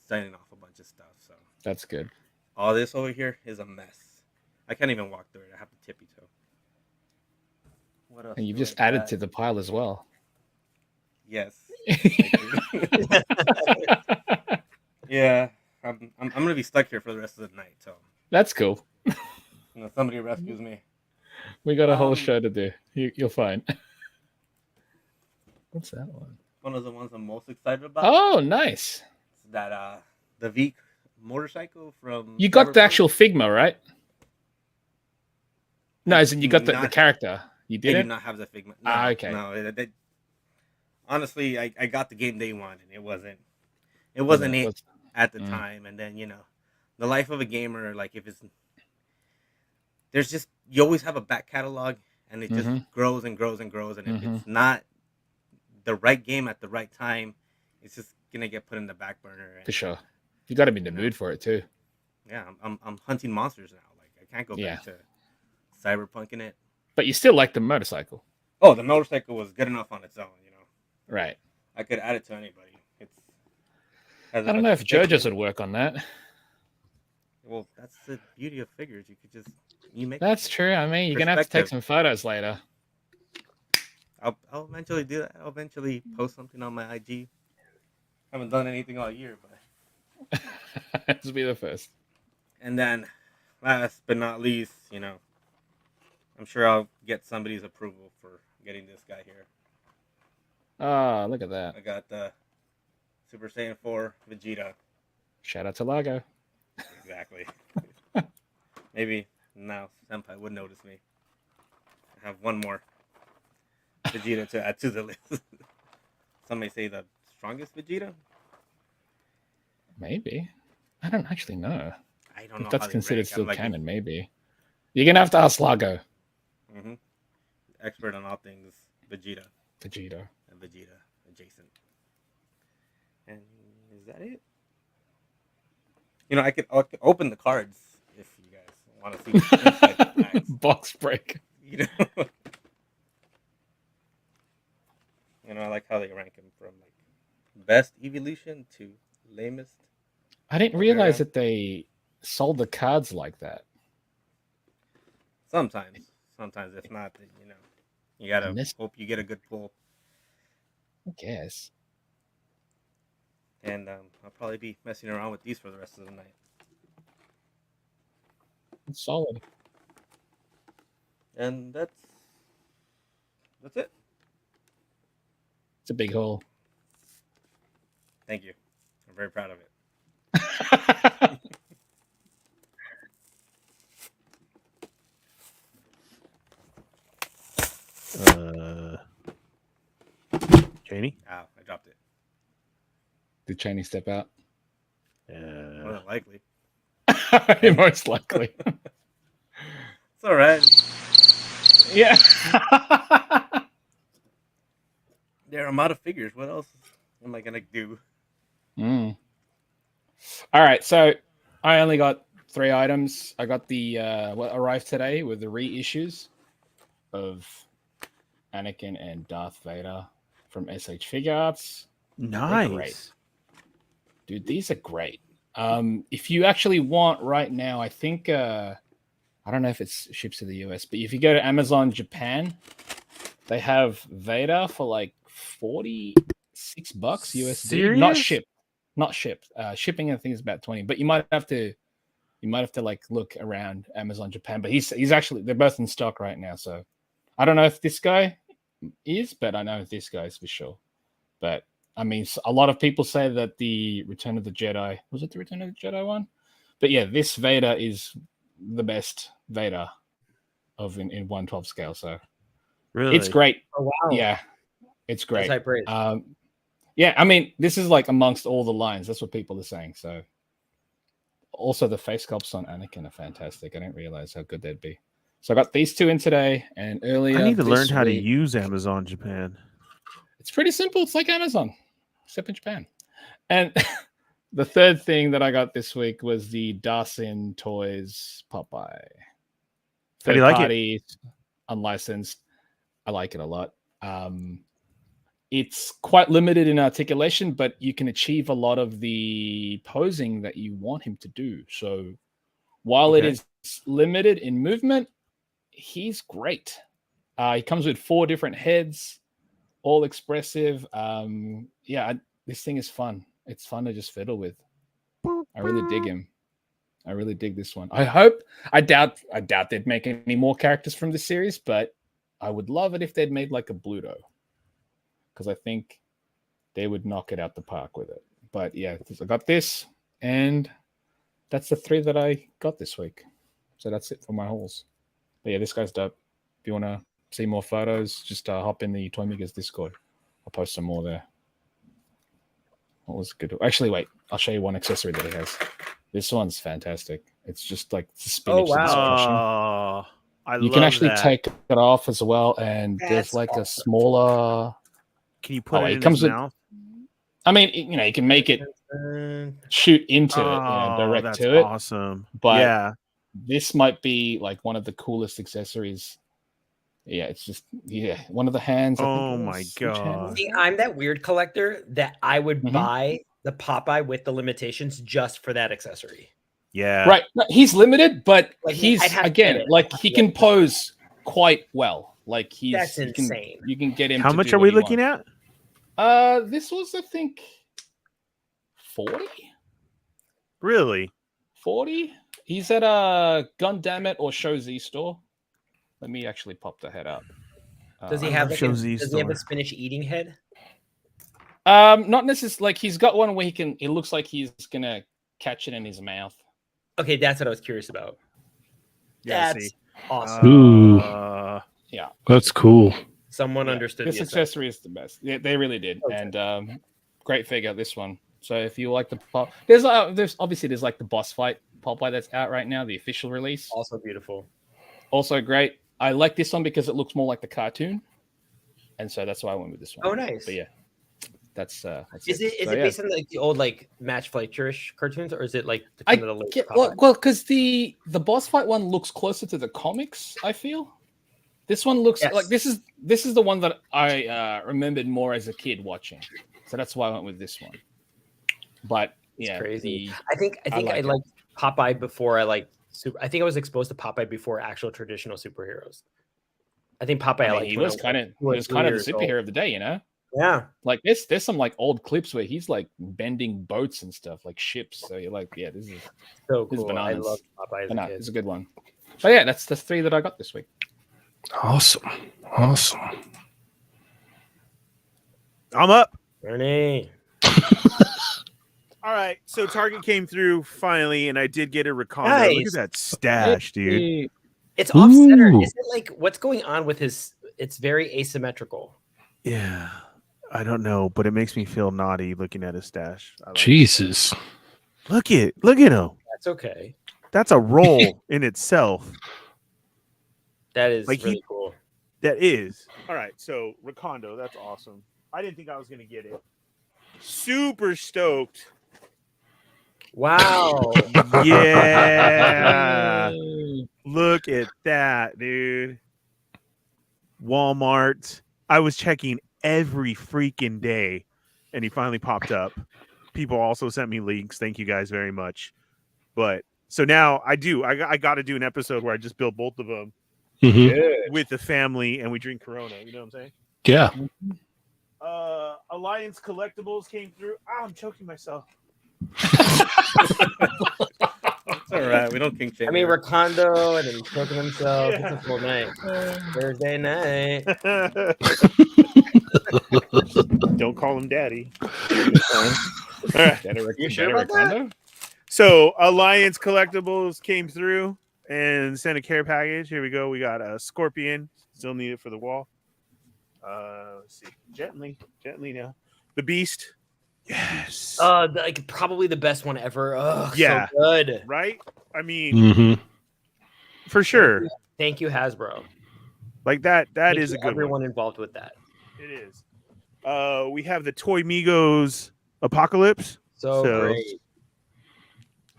D: signing off a bunch of stuff. So
C: that's good.
D: all this over here is a mess. I can't even walk through it. I have to tippy toe. What else?
C: And you've
D: do I
C: just added
D: got?
C: to the pile as well.
D: Yes. Yeah, I'm gonna be stuck here for the rest of the night. So
C: That's cool.
D: somebody rescues me.
C: We got a whole
D: Um,
C: show to do. You'll find. What's that one?
D: One of the ones I'm most excited about.
C: Oh, nice.
D: Is that the V motorcycle from.
C: You got the
D: Cyberpunk.
C: actual Figma, right? No, as in you got the
D: Not-
C: character. You
D: I do
C: didn't?
D: not have the Figma.
C: Ah, okay.
D: No, honestly, I got the game day one, and it wasn't it
C: Let's-
D: at the
C: Mm.
D: time. And then the life of a gamer, like if it's there's just you always have a back catalog, and it just
C: Mhm.
D: grows and grows and grows. And if
C: Mhm.
D: it's not the right game at the right time, it's just gonna get put in the back burner. And,
C: For sure. You got to be in the mood for it too.
D: yeah, I'm hunting monsters now. Like I can't go back to cyberpunking it.
C: But you still like the motorcycle.
D: Oh, the motorcycle was good enough on its own.
C: Right.
D: I could add it to anybody.
C: I don't know if JoJo's would work on that.
D: Well, that's the beauty of figures. You could just You make
C: That's true. I mean, you're gonna have to take
D: Perspective.
C: some photos later.
D: I'll eventually do that. I'll eventually post something on my IG. Haven't done anything all year, but
C: This will be the first.
D: and then last but not least, I'm sure I'll get somebody's approval for getting this guy here.
C: Oh, look at that.
D: I got the Super Saiyan 4 Vegeta.
C: Shout out to Lago.
D: Exactly. Maybe now Senpai would notice me. I have one more Vegeta to add to the list. Some may say the strongest Vegeta.
C: Maybe. I don't actually know.
D: I don't know.
C: If that's
D: how they
C: considered
D: rank.
C: still
D: I'm like
C: canon, maybe. You're gonna have to ask Lago.
D: expert on all things Vegeta
C: Vegeta.
D: and Vegeta adjacent. And is that it? I could open the cards if you guys want to see the inside the packs.
C: Box break.
D: I like how they rank him from like best evolution to lamest.
C: I didn't realize that they sold the cards like that.
D: Sometimes if not, then, you gotta
C: And this-
D: hope you get a good pull.
C: I guess.
D: And I'll probably be messing around with these for the rest of the night.
C: It's solid.
D: And that's it.
C: It's a big haul.
D: Thank you. I'm very proud of it.
B: Cheney?
D: Ow, I dropped it.
C: Did Cheney step out?
D: More than likely.
C: Most likely.
D: It's all right.
C: Yeah.
D: I'm out of figures. What else am I gonna do?
C: All right, so I only got 3 items. I got the what arrived today with the reissues of Anakin and Darth Vader from SH Figure Arts.
B: Nice.
C: Great. Dude, these are great. If you actually want right now, I think I don't know if it ships to the US, but if you go to Amazon Japan, they have Vader for like $46 USD.
B: Serious?
C: Not shipped. Shipping I think is about 20, but you might have to like look around Amazon Japan. But he's actually, they're both in stock right now. So I don't know if this guy is, but I know this guy is for sure. But I mean, a lot of people say that the Return of the Jedi, was it the Return of the Jedi one? But yeah, this Vader is the best Vader of in 1/12 scale. So
B: Really?
C: it's great.
E: Oh wow!
C: Yeah, it's great.
E: That's high praise.
C: Yeah, I mean, this is like amongst all the lines. That's what people are saying. So also the face sculpts on Anakin are fantastic. I didn't realize how good they'd be. So I got these 2 in today, and earlier
B: I need to
C: this
B: learn how to
C: week-
B: use Amazon Japan.
C: It's pretty simple. It's like Amazon, except in Japan. And the third thing that I got this week was the Darsin Toys Popeye.
B: How do you like it?
C: Party, unlicensed. I like it a lot. It's quite limited in articulation, but you can achieve a lot of the posing that you want him to do. So while it
B: Okay.
C: is limited in movement, he's great. He comes with 4 different heads, all expressive. This thing is fun. It's fun to just fiddle with. I really dig him. I really dig this one. I doubt they'd make any more characters from this series, but I would love it if they'd made like a Bluto, because I think they would knock it out the park with it. But yeah, I got this, and that's the 3 that I got this week. So that's it for my hauls. But yeah, this guy's dope. If you want to see more photos, just hop in the Toy Migos Discord. I'll post some more there. What was good? Actually, wait. I'll show you one accessory that he has. This one's fantastic. It's just like spinach.
E: Oh, wow.
C: Suppression.
B: Oh, I
C: You
B: love
C: can actually
B: that.
C: take it off as well, and there's
E: That's
C: like a
E: awesome.
C: smaller.
B: Can you put
C: Oh,
B: it
C: it
B: in
C: comes
B: his
C: with-
B: mouth?
C: I mean, you can make it shoot into it, direct
B: that's
C: to it.
B: awesome.
C: But
B: yeah,
C: this might be like one of the coolest accessories. Yeah, it's just one of the hands. I think
B: Oh
C: it
B: my
C: was. Which hand was
B: God.
E: See, I'm that weird collector that I would
C: Mhm.
E: buy the Popeye with the limitations just for that accessory.
B: Yeah.
C: Right. No, he's limited, but
E: Like,
C: he's
E: I'd have to
C: again
E: get it.
C: like he can pose quite well. Like
E: That's
C: you can
E: insane.
C: you can get him.
B: How
C: to
B: much
C: do
B: are
C: what
B: we
C: he
B: looking
C: wants.
B: at?
C: This was I think 40.
B: Really?
C: 40. He's at Gundamit or Show Z store. Let me actually pop the head up.
E: Does he
B: I
E: have
B: love
E: like
B: Show Z
E: does he have
B: store.
E: a spinach eating head?
C: Not necessarily. Like he's got one where he can. It looks like he's gonna catch it in his mouth.
E: Okay, that's what I was curious about.
B: Yeah,
E: That's
B: see.
E: awesome.
A: Ooh.
C: Yeah,
A: That's cool.
E: Someone
C: yeah.
E: understood
C: This
E: the aesthetic.
C: accessory is the best. Yeah, they really did,
E: Okay.
C: and great figure. This one. So if you like the pop, there's obviously there's like the boss fight Popeye that's out right now, the official release.
E: Also beautiful.
C: Also great. I like this one because it looks more like the cartoon, and so that's why I went with this one.
E: Oh, nice.
C: But yeah, that's
E: Is it
C: So,
E: it
C: yeah.
E: based on like the old like Match Fletcherish cartoons, or is it like
C: I
E: kind of the late
C: get
E: Popeye?
C: well, because the boss fight one looks closer to the comics. I feel this one looks
E: Yes.
C: like this is the one that I remembered more as a kid watching, so that's why I went with this one. But
E: It's
C: yeah,
E: crazy. I think I
C: like it.
E: liked Popeye before I liked super. I think I was exposed to Popeye before actual traditional superheroes. I think Popeye.
C: I mean,
E: liked
C: he
E: when
C: was
E: I
C: kind of
E: two or three
C: the
E: years old.
C: superhero of the day, you know.
E: Yeah,
C: Like there's some like old clips where he's like bending boats and stuff, like ships. So you're like, yeah, this is
E: so
C: This is
E: cool. I
C: bananas.
E: loved Popeye as a
C: no,
E: kid.
C: it's a good one. But yeah, that's the 3 that I got this week.
A: Awesome.
B: I'm up.
E: Ernie.
B: All right. So Target came through finally, and I did get a Recondo. Look
E: Nice.
B: at that stash, dude.
C: Hey,
E: It's off center.
A: Ooh.
E: Is it like what's going on with his? It's very asymmetrical.
B: Yeah. I don't know, but it makes me feel naughty looking at his stash. I like it.
A: Jesus.
B: Look at him.
E: That's okay.
B: That's a roll in itself.
E: That is
B: Like,
E: really cool.
B: That is. All right. So Recondo, that's awesome. I didn't think I was gonna get it. Super stoked.
E: Wow.
B: Yeah.
C: hey.
B: Look at that, dude. Walmart. I was checking every freaking day, and he finally popped up. People also sent me links. Thank you guys very much. But so now I do. I got to do an episode where I just build both of them
A: Mhm.
E: Good.
B: with the family, and we drink Corona. You know what I'm saying?
A: Yeah.
B: Alliance Collectibles came through. I'm choking myself.
D: It's all right. We don't kink shame.
E: I mean,
D: here.
E: Recondo and then choking himself.
B: Yeah.
E: It's a full night. Thursday night.
B: Don't call him daddy. All right.
E: You sure about that?
C: Recondo?
B: So Alliance Collectibles came through and sent a care package. Here we go. We got a Scorpion. Still need it for the wall. Let's see. Gently now. The Beast. Yes.
E: Like probably the best one ever. Oh,
B: Yeah.
E: so good.
B: Right? I mean,
A: Mhm.
B: for sure.
E: Thank you, Hasbro.
B: Like that
E: Thank
B: is
E: you
B: a good
E: everyone
B: one.
E: involved with that.
B: It is. We have the Toy Migos Apocalypse.
E: So,
B: So,
E: great.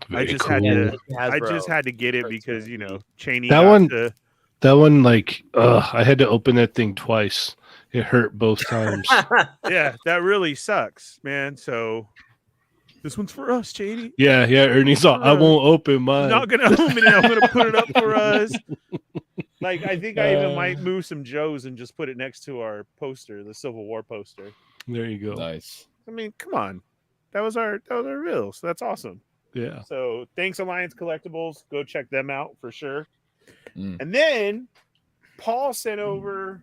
A: Very
B: just
A: cool.
B: had to-
E: Thank you,
B: I
E: Hasbro.
B: just had to get it
E: for
B: because, you know, Cheney
A: That
B: got
A: one-
B: to-
A: That one, like, I had to open that thing twice. It hurt both times.
B: yeah, that really sucks, man. So this one's for us, Cheney.
A: Yeah, Ernie's all, I won't open
B: I'm
A: mine.
B: not gonna open it. I'm gonna put it up for us. Like, I think I even might move some Joes and just put it next to our poster, the Civil War poster.
A: There you go.
C: Nice.
B: I mean, come on, that was our reveal, so that's awesome.
A: Yeah.
B: So thanks, Alliance Collectibles. Go check them out for sure.
C: Mm.
B: And then Paul sent over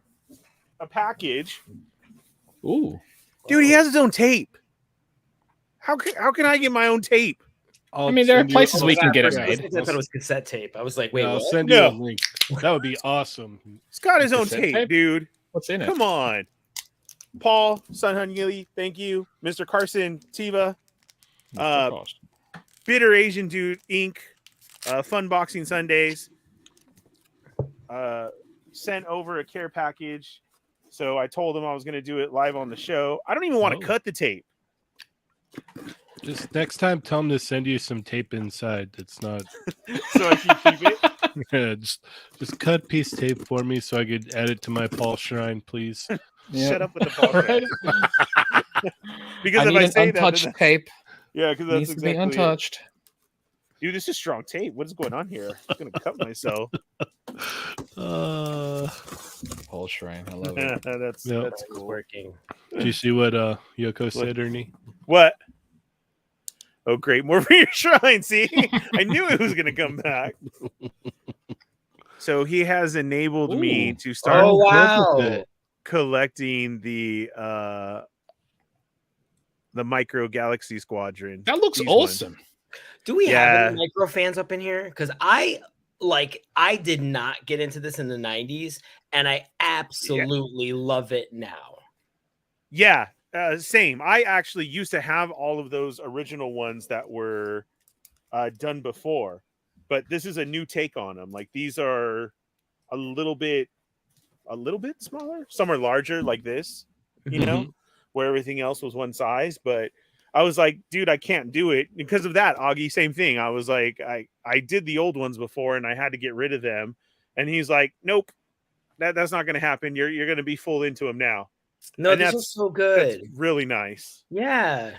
B: a package.
C: Ooh.
B: Dude, he has his own tape. How can I get my own tape?
C: I mean, there are places we can get it
E: I
C: made.
E: thought it was cassette tape. I was like, wait,
A: I'll
E: what?
A: send you
B: No.
A: a link. That would be awesome.
B: He's got his own
C: Cassette
B: tape,
C: tape?
B: dude.
C: What's in it?
B: Come on. Paul, Sunhun Yili, thank you. Mr. Carson, Tiva,
C: Gosh.
B: Bitter Asian Dude, Inc., Fun Boxing Sundays, sent over a care package. So I told him I was going to do it live on the show. I don't even want to cut the tape.
A: Just next time, tell him to send you some tape inside. That's not.
B: So I can keep it.
A: Yeah, just cut piece tape for me so I could add it to my Paul shrine, please.
C: Yeah.
B: Shut up with the Paul.
C: Right?
B: Because
C: I
B: if
C: need
B: I
C: an
B: say
C: untouched
B: that,
C: tape.
B: yeah, because that's
C: Needs to be
B: exactly it.
C: untouched.
B: Dude, this is strong tape. What is going on here? I'm gonna cut myself.
C: Whole shrine. I love it.
B: That's
E: It's
B: cool.
E: working.
A: Did you see what Yoko said, Ernie?
B: What? Oh, great! More for your shrine. See, I knew it was gonna come back. So he has enabled me to start
E: Oh wow!
B: collecting the Micro Galaxy Squadron.
C: That looks
B: These
C: awesome.
B: ones.
E: Do we
B: Yeah.
E: have any micro fans up in here? Because I did not get into this in the 90s, and I absolutely love it now.
B: Yeah, same. I actually used to have all of those original ones that were done before, but this is a new take on them. Like these are a little bit smaller. Some are larger, like this, you know, where everything else was one size. But I was like, dude, I can't do it because of that. Augie, same thing. I was like, I did the old ones before, and I had to get rid of them. And he's like, nope, that's not going to happen. You're going to be full into them now.
E: No,
B: And
E: this is so good.
B: That's really nice.
E: Yeah.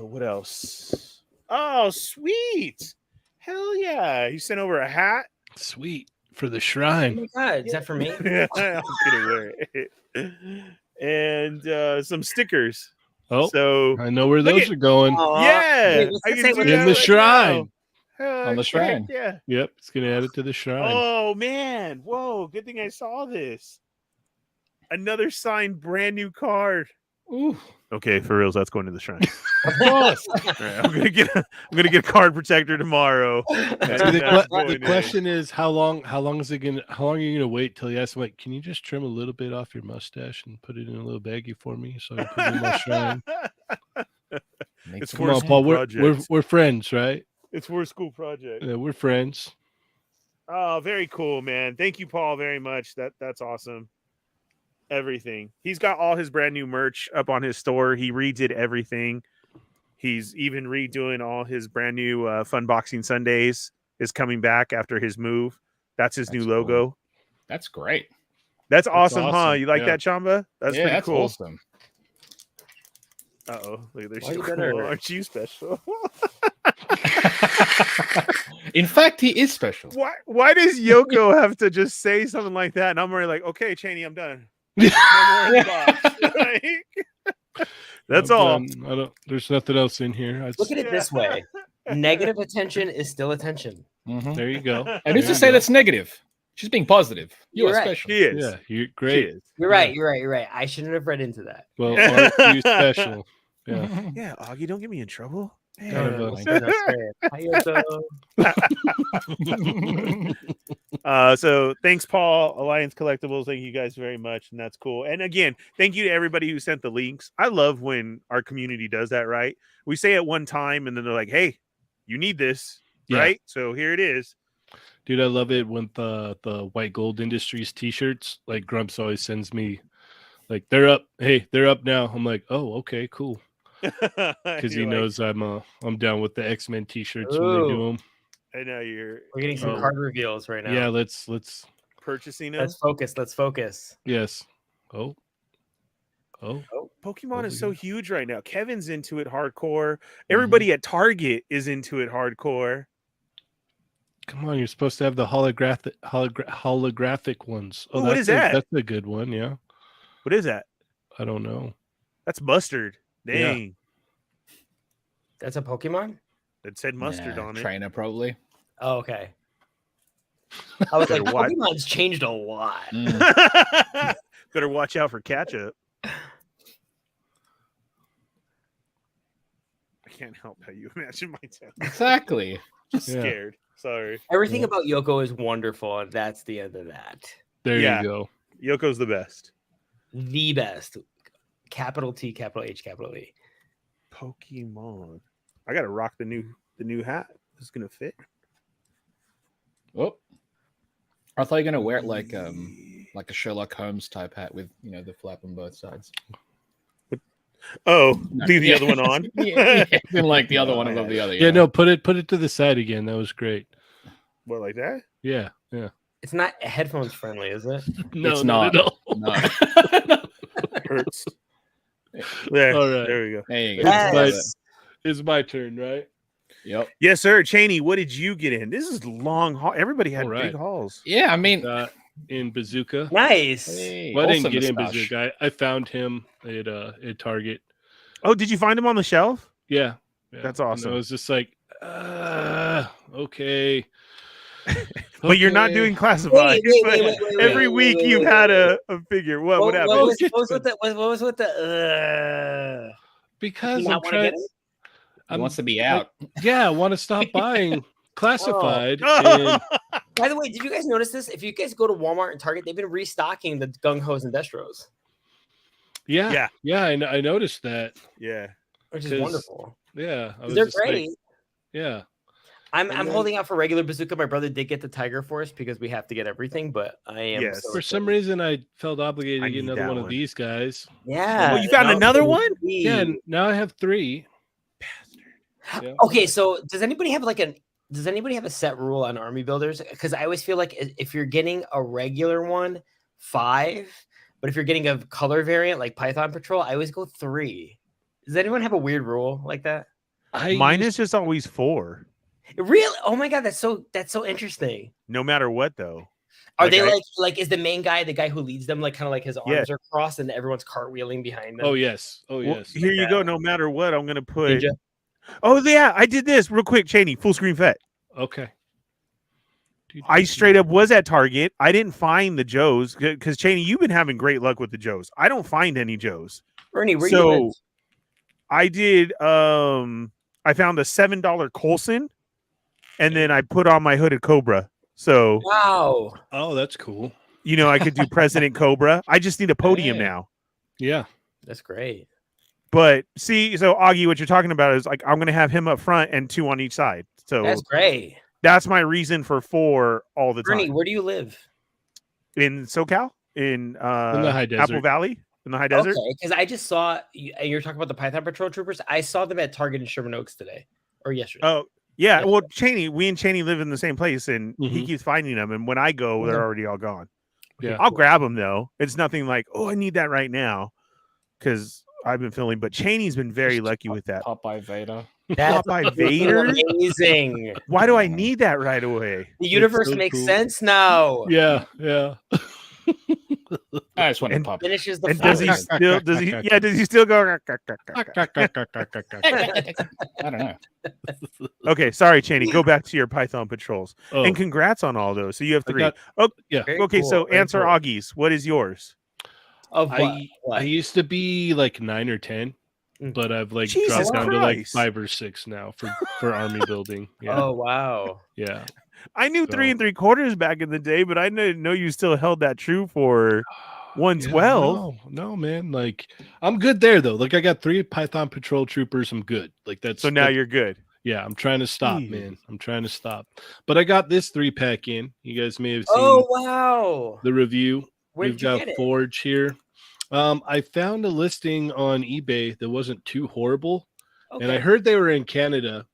B: What else? Oh, sweet. Hell yeah. He sent over a hat.
A: Sweet for the
E: Oh
A: shrine.
E: my god, is that for me?
B: I'm gonna wear it. And some stickers.
A: Oh,
B: So
A: I know where
B: Look
A: those
B: at-
A: are going.
B: yeah,
E: Wait, what's
B: I
E: it
B: can
E: say
B: do
E: with
B: that
A: In the
B: right
A: shrine.
B: now.
C: On the shrine.
B: Yeah.
A: Yep, it's gonna add it to the shrine.
B: Oh man. Whoa, good thing I saw this. Another signed brand new card.
C: Ooh,
B: Okay, for reals, that's going to the shrine.
C: of course.
B: All right, I'm gonna get a card protector tomorrow.
A: See, the question is how long are you gonna wait till you ask him, like, can you just trim a little bit off your mustache and put it in a little baggie for me so I can put it in my shrine?
B: It's
A: Come
B: for a
A: on,
B: school
A: Paul.
B: project.
A: We're friends, right?
B: It's for a school project.
A: Yeah, we're friends.
B: Oh, very cool, man. Thank you, Paul, very much. That's awesome. Everything. He's got all his brand new merch up on his store. He redid everything. He's even redoing all his brand new Fun Boxing Sundays is coming back after his move. That's his new logo.
C: Cool. That's great.
B: That's awesome, huh?
A: awesome.
B: You like
A: Yeah.
B: that, Chamba? That's pretty
C: that's
B: cool.
C: awesome.
B: Uh-oh. Look, they're
E: Why
B: so
E: you
B: cool.
E: better-
B: Aren't you special?
C: In fact, he is special.
B: Why does Yoko have to just say something like that? And I'm already like, okay, Cheney, I'm done. No more in the box. Like, that's
A: I'm
B: all.
A: done. There's nothing else in here.
E: Look at it this way. Negative attention is still attention.
C: Mhm.
A: There you go.
C: And who's
A: There
C: to say
A: you go.
C: that's negative? She's being positive. You
E: You're
C: are
E: right.
C: special.
B: She is.
A: Yeah, you're
B: She
A: great.
B: is.
E: You're right. You're right. I shouldn't have read into that.
A: Well, aren't you special? Yeah.
B: Yeah, Augie, don't get me in trouble.
A: Kind of a-
C: Like,
E: That's fair.
B: So thanks, Paul, Alliance Collectibles. Thank you guys very much, and that's cool. And again, thank you to everybody who sent the links. I love when our community does that. Right? We say it one time, and then they're like, "Hey, you need this,
A: Yeah.
B: right?" So here it is.
A: Dude, I love it when the White Gold Industries t-shirts, like Grumps always sends me, like, they're up. Hey, they're up now. I'm like, oh, okay, cool. Because he
B: You're like,
A: knows I'm down with the X-Men t-shirts when they do
E: Ooh.
A: them.
B: I know you're
E: We're getting some
A: Oh.
E: card reveals right now.
A: Yeah, let's
B: purchasing them.
E: Let's focus. Let's focus.
A: yes. Oh.
B: Pokemon is
A: Over
B: so
A: here.
B: huge right now. Kevin's into it hardcore. Everybody at Target is into it hardcore.
A: Come on, you're supposed to have the holographic ones.
B: Ooh, what is that?
A: That's a good one, yeah.
B: What is that?
A: I don't know.
B: That's mustard.
A: Yeah.
B: Dang.
E: That's a Pokemon?
B: It said mustard on it.
C: Trainer, probably.
E: Oh, okay. I was like,
B: Better watch.
E: Pokemon's changed a lot.
C: Mm.
B: Better watch out for ketchup. I can't help how you imagine my town.
C: Exactly.
B: Just
A: Yeah.
B: scared. Sorry.
E: Everything
A: Yeah.
E: about Yoko is wonderful, and that's the end of that.
A: There
B: Yeah.
A: you go.
B: Yoko's the best.
E: The best. Capital T, capital H, capital E.
B: Pokemon. I gotta rock the new hat. It's gonna fit.
C: Oh. I thought you were gonna wear it like a Sherlock Holmes type hat with the flap on both sides.
B: Oh,
C: No.
B: leave the other one on.
C: yeah. Then like the other one above the other.
A: Yeah, no, put it to the side again. That was great.
B: What, like that?
A: Yeah.
E: It's not headphones friendly, is it?
A: No,
C: It's
A: not
C: not.
A: at all.
C: No.
B: Hurts. There.
A: All right.
B: There we go.
C: There you go.
A: Yes.
E: Yes.
A: It's my turn, right?
C: Yep.
B: Yes, sir. Cheney, what did you get in? This is long haul. Everybody had
A: All right.
B: big hauls.
C: Yeah, I mean,
A: In Bazooka.
E: Nice.
C: hey,
A: Well, I didn't
C: awesome
A: get in
C: moustache.
A: Bazooka. I found him at Target.
B: Oh, did you find him on the shelf?
A: Yeah.
B: That's
A: And
B: awesome.
A: I was just like, okay.
B: But you're not
A: Okay.
B: doing classified.
E: Wait,
B: Every week you've had a figure. What happened?
E: What was with the
A: Because
E: you
A: I'm
E: not want to
A: trying.
E: get it?
C: He wants to be out.
A: Yeah, I want to stop buying classified.
B: Oh.
A: And
E: By the way, did you guys notice this? If you guys go to Walmart and Target, they've been restocking the gung hos and destros,
A: yeah, I noticed that.
B: Yeah.
E: which is
A: 'Cause
E: wonderful.
A: Yeah, I was
E: They're
A: just like,
E: great.
A: yeah.
E: I'm
A: And then-
E: holding out for regular bazooka. My brother did get the Tiger Force because we have to get everything, but I am
B: Yes.
E: so
A: For some
E: excited.
A: reason, I felt obligated
B: I
A: to get
B: need
A: another
B: that
A: one
B: one.
A: of these guys.
E: Yeah.
B: Oh, you got another one?
A: Yeah, and now I have 3. Yeah.
E: Okay, so does anybody have a set rule on army builders? Because I always feel like if you're getting a regular one, 5, but if you're getting a color variant like Python Patrol, I always go 3. Does anyone have a weird rule like that?
B: Mine is just always 4.
E: Really? Oh my god, that's so interesting.
B: No matter what, though.
E: Are
B: Like,
E: they like is the main guy the guy who leads them, like kind of like his arms
B: Yeah.
E: are crossed and everyone's cartwheeling behind them?
A: Oh yes. Oh
B: Well,
A: yes.
B: here you go. No matter what, I'm gonna put.
E: Ninja?
B: Oh yeah, I did this real quick, Cheney. Full screen Fett.
A: Okay.
B: I straight up was at Target. I didn't find the Joes because Cheney, you've been having great luck with the Joes. I don't find any Joes.
E: Ernie, where
B: So-
E: you live?
B: I did. I found a $7 Coulson, and then I put on my hooded Cobra. So
E: Wow.
A: Oh, that's cool.
B: I could do President Cobra. I just need a podium
C: Hey.
B: now.
A: Yeah.
E: That's great.
B: But see, so Augie, what you're talking about is like I'm gonna have him up front and 2 on each side. So
E: That's great.
B: that's my reason for 4 all the time.
E: Ernie, where do you live?
B: In SoCal, in
A: the high
B: Apple
A: desert.
B: Valley, in the high desert.
E: Okay, because I just saw and you're talking about the Python Patrol troopers. I saw them at Target in Sherman Oaks today or yesterday.
B: Oh yeah, well Cheney, we and Cheney live in the same place, and he
A: Mhm.
B: keeps finding them. And when I go,
E: Okay.
B: they're already all gone.
A: Yeah.
B: I'll grab them though. It's nothing like, oh, I need that right now, because I've been feeling. But Cheney's been very
C: Just
B: lucky with that.
C: Popeye Vader.
E: That's
B: Popeye Vader?
E: amazing.
B: Why do I need that right away?
E: The universe
A: so
E: makes
A: cool.
E: sense now.
A: Yeah. Yeah.
C: I just want
B: And-
C: to pop.
E: Finishes the
B: And does he
E: force.
B: still? Does he? Yeah. Does he still go?
C: I don't know.
B: Okay, sorry, Cheney. Go back to your Python patrols.
A: Oh,
B: And congrats on all those. So you have
A: I
B: 3.
A: got-
E: Very
B: Okay,
E: cool,
B: so
E: very
B: answer
E: cool.
B: Augie's. What is yours?
E: Of what?
A: I
E: What?
A: used to be like 9 or 10,
E: Mm.
A: but I've like
B: Jesus
A: dropped down to like
B: Christ.
A: 5 or 6 now for army building. Yeah.
E: Oh wow.
A: Yeah.
B: I knew 3
A: So-
B: 3/4 back in the day, but I didn't know you still held that true for 112.
A: No, man. Like I'm good there though. Like I got 3 Python Patrol troopers. I'm good. Like that's
B: So now
A: that-
B: you're good.
A: yeah. I'm trying to stop,
B: Jeez.
A: man. I'm trying to stop. But I got this 3-pack in. You guys may have seen
E: Oh wow.
A: the review.
E: Where
A: We've
E: did you
A: got
E: get it?
A: Forge here. I found a listing on eBay that wasn't too horrible, and I
E: Okay.
A: heard they were in Canada.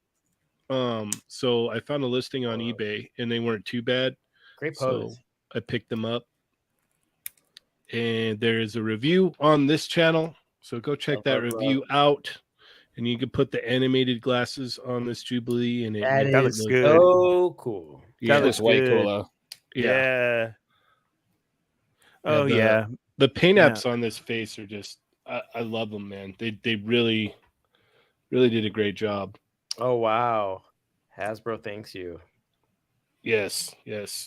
A: So I found a listing on eBay, and they weren't too bad.
E: Great
A: So
E: pose.
A: I picked them up, and there is a review on this channel. So go check that
E: Love.
A: review out, and you can put the animated glasses on this Jubilee, and
E: That
B: that
E: is
B: looks
A: really
B: good.
E: so cool.
A: Yeah,
C: That looks way
B: good.
C: cooler.
B: Yeah. Oh
A: the-
B: yeah.
A: The paint
B: Yeah.
A: apps on this face are just I love them, man. They really did a great job.
E: Oh wow. Hasbro thanks you.
A: Yes.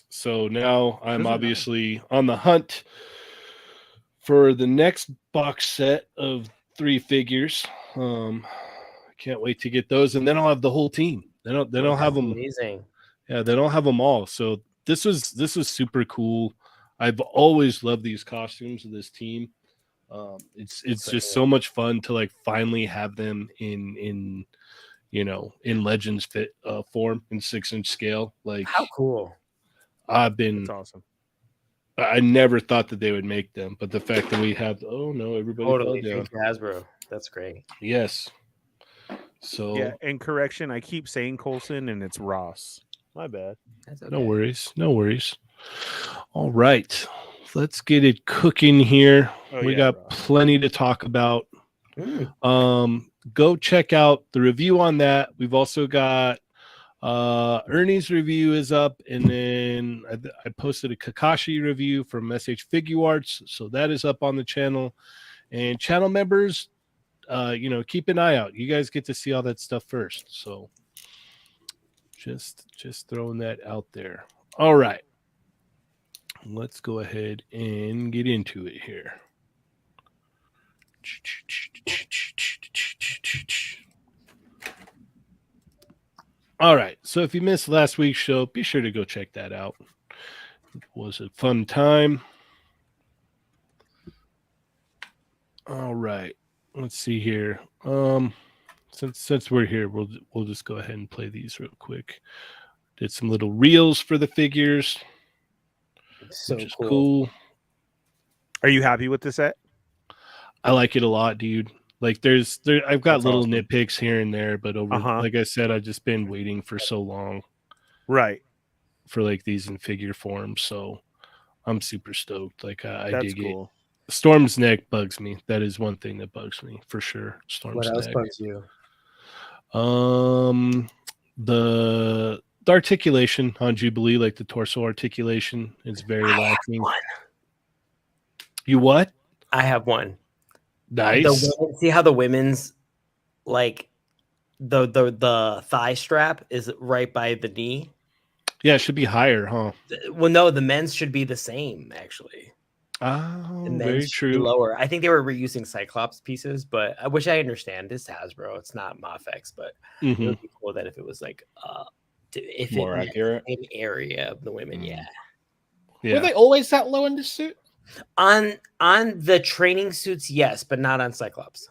A: So now I'm
B: Those are
A: obviously on the hunt for the next box set of 3 figures. I can't wait to get those, and then I'll have the whole team. They don't have them.
E: Amazing.
A: Yeah, they don't have them all. So this was super cool. I've always loved these costumes of this team. It's just so much fun to like finally have them in Legends fit form in 6-inch scale. Like
E: How cool.
A: I've been,
B: That's awesome.
A: I never thought that they would make them, but the fact that we have, oh no, everybody
E: Totally.
A: fell down.
E: Thank you, Hasbro. That's great.
A: Yes. So
B: Yeah, and correction, I keep saying Coulson and it's Ross. My bad.
E: That's okay.
A: no worries. All right, let's get it cooking here.
B: Oh,
A: We
B: yeah,
A: got
B: Ross.
A: plenty to talk about.
E: Mm.
A: go check out the review on that. We've also got Ernie's review is up, and then I posted a Kakashi review from SH Figure Arts, so that is up on the channel. And channel members, keep an eye out. You guys get to see all that stuff first. So just throwing that out there. All right. Let's go ahead and get into it here. All right. So if you missed last week's show, be sure to go check that out. It was a fun time. All right. Let's see here. Since we're here, we'll just go ahead and play these real quick. Did some little reels for the figures.
C: So
A: which is
C: cool.
A: cool.
B: Are you happy with this set?
A: I like it a lot, dude. Like I've got
B: That's
A: little
B: awesome.
A: nitpicks here and there, but like I said, I've just been waiting for so long.
B: Right.
A: For like these in figure form, so I'm super stoked. Like I
B: That's
A: dig
B: cool.
A: it. Storm's neck bugs me. That is one thing that bugs me for sure. Storm's
E: What else
A: neck.
E: bugs you?
A: The articulation on Jubilee, like the torso articulation, is very lacking. You what?
E: I have one.
A: Nice.
E: See how the women's like the thigh strap is right by the knee?
A: Yeah, it should be higher, huh?
E: Well, no, the men's should be the same actually.
A: Oh,
E: The men's
A: very
E: should be
A: true.
E: lower. I think they were reusing Cyclops pieces, but which I understand. It's Hasbro, it's not Mafex, but it would be cool that if it was like if
C: More
E: it
C: accurate.
E: same area of the women,
A: Yeah.
C: Were they always that low in this suit?
E: On the training suits, yes, but not on Cyclops.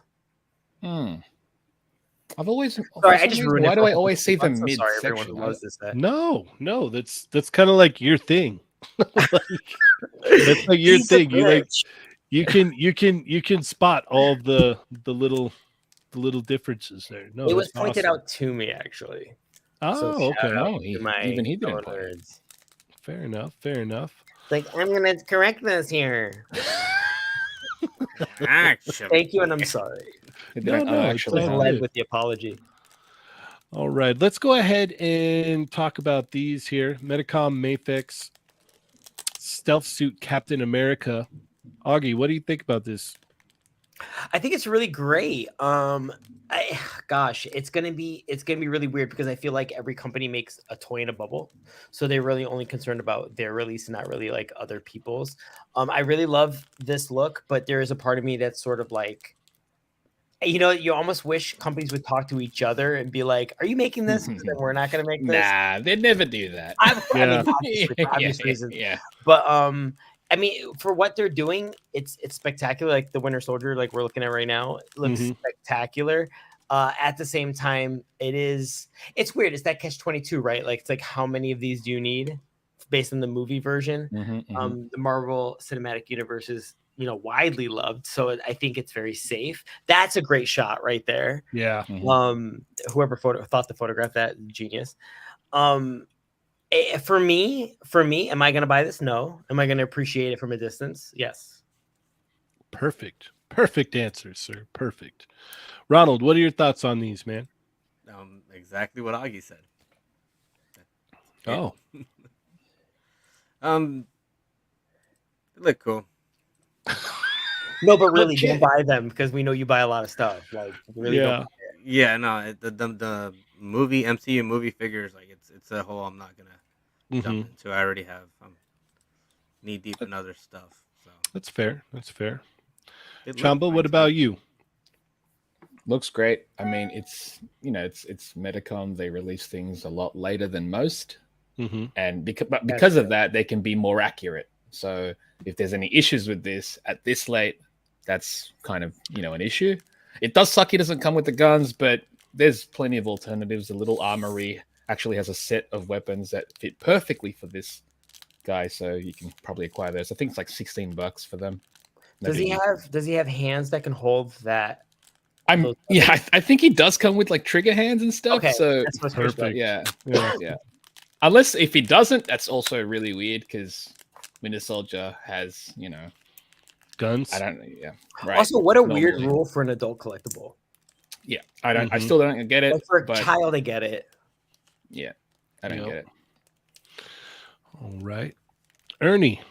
C: I've always
E: Sorry, I just ruined it.
C: Why do I always see
E: I'm
C: them
E: so
C: mid
E: sorry, everyone
C: section?
E: who loves this set.
A: No, that's kind of like your thing. That's like your
E: He's a
A: thing. You can spot all the little differences there. No,
E: it was
A: that's
E: pointed
A: awesome.
E: out to me actually.
A: Oh,
E: So shout
A: okay.
E: out
C: Oh,
E: to my
C: even he didn't
E: fellow
C: point it.
E: nerds.
A: Fair enough.
E: Like, I'm gonna correct this here.
D: Actually,
E: Thank you, and I'm sorry.
A: No,
C: I
A: no, it's
C: actually
A: all
E: I
C: have.
A: good.
E: led with the apology.
A: All right, let's go ahead and talk about these here. Medicom Mafex Stealth Suit Captain America. Augie, what do you think about this?
E: I think it's really great. It's gonna be really weird because I feel like every company makes a toy in a bubble, so they're really only concerned about their release and not really like other people's. I really love this look, but there is a part of me that's sort of like, you almost wish companies would talk to each other and be like, "Are you making this? Then we're not gonna make this."
C: Nah, they'd never do that.
E: I mean, obviously, for obvious reasons.
C: Yeah.
E: But I mean, for what they're doing, it's spectacular. Like the Winter Soldier, like we're looking at right now, it looks spectacular. At the same time, it's weird. It's that catch-22, right? Like it's like, how many of these do you need based on the movie version? The Marvel Cinematic Universe is widely loved, so I think it's very safe. That's a great shot right there.
A: Yeah.
E: Whoever thought to photograph that, genius. For me, am I going to buy this? No. Am I going to appreciate it from a distance? Yes.
A: Perfect answer, sir. Perfect. Ronald, what are your thoughts on these, man?
D: Exactly what Augie said.
A: Oh.
D: They look cool.
E: No, but really, don't buy them because we know you buy a lot of stuff. Like, really,
A: Yeah.
D: Yeah, no, the movie MCU movie figures, like it's a hole I'm not gonna jump into. I already have. I'm knee deep in other stuff. So
A: That's fair.
D: it
A: Chamba,
D: looks
A: what
D: fine
A: about
D: to me.
A: you?
C: Looks great. I mean, it's Medicom. They release things a lot later than most, and because of that, they can be more accurate. So if there's any issues with this at this late, that's kind of an issue. It does suck he doesn't come with the guns, but there's plenty of alternatives. The little armory actually has a set of weapons that fit perfectly for this guy, so you can probably acquire those. I think it's like $16 for them.
E: Does he have hands that can hold that?
C: I think he does come with like trigger hands and stuff.
E: Okay,
C: so
E: that's what's
A: perfect.
C: Yeah.
A: Yeah.
C: Unless if he doesn't, that's also really weird because Winter Soldier has
A: Guns.
C: I don't know. Yeah. Right.
E: Also, what a
C: Normally.
E: weird rule for an adult collectible.
C: Yeah, I don't. I
A: Mhm.
C: still don't get it.
E: But for a
C: but
E: child, I get it.
C: yeah, I don't
A: Yep.
C: get it.
A: All right, Ernie.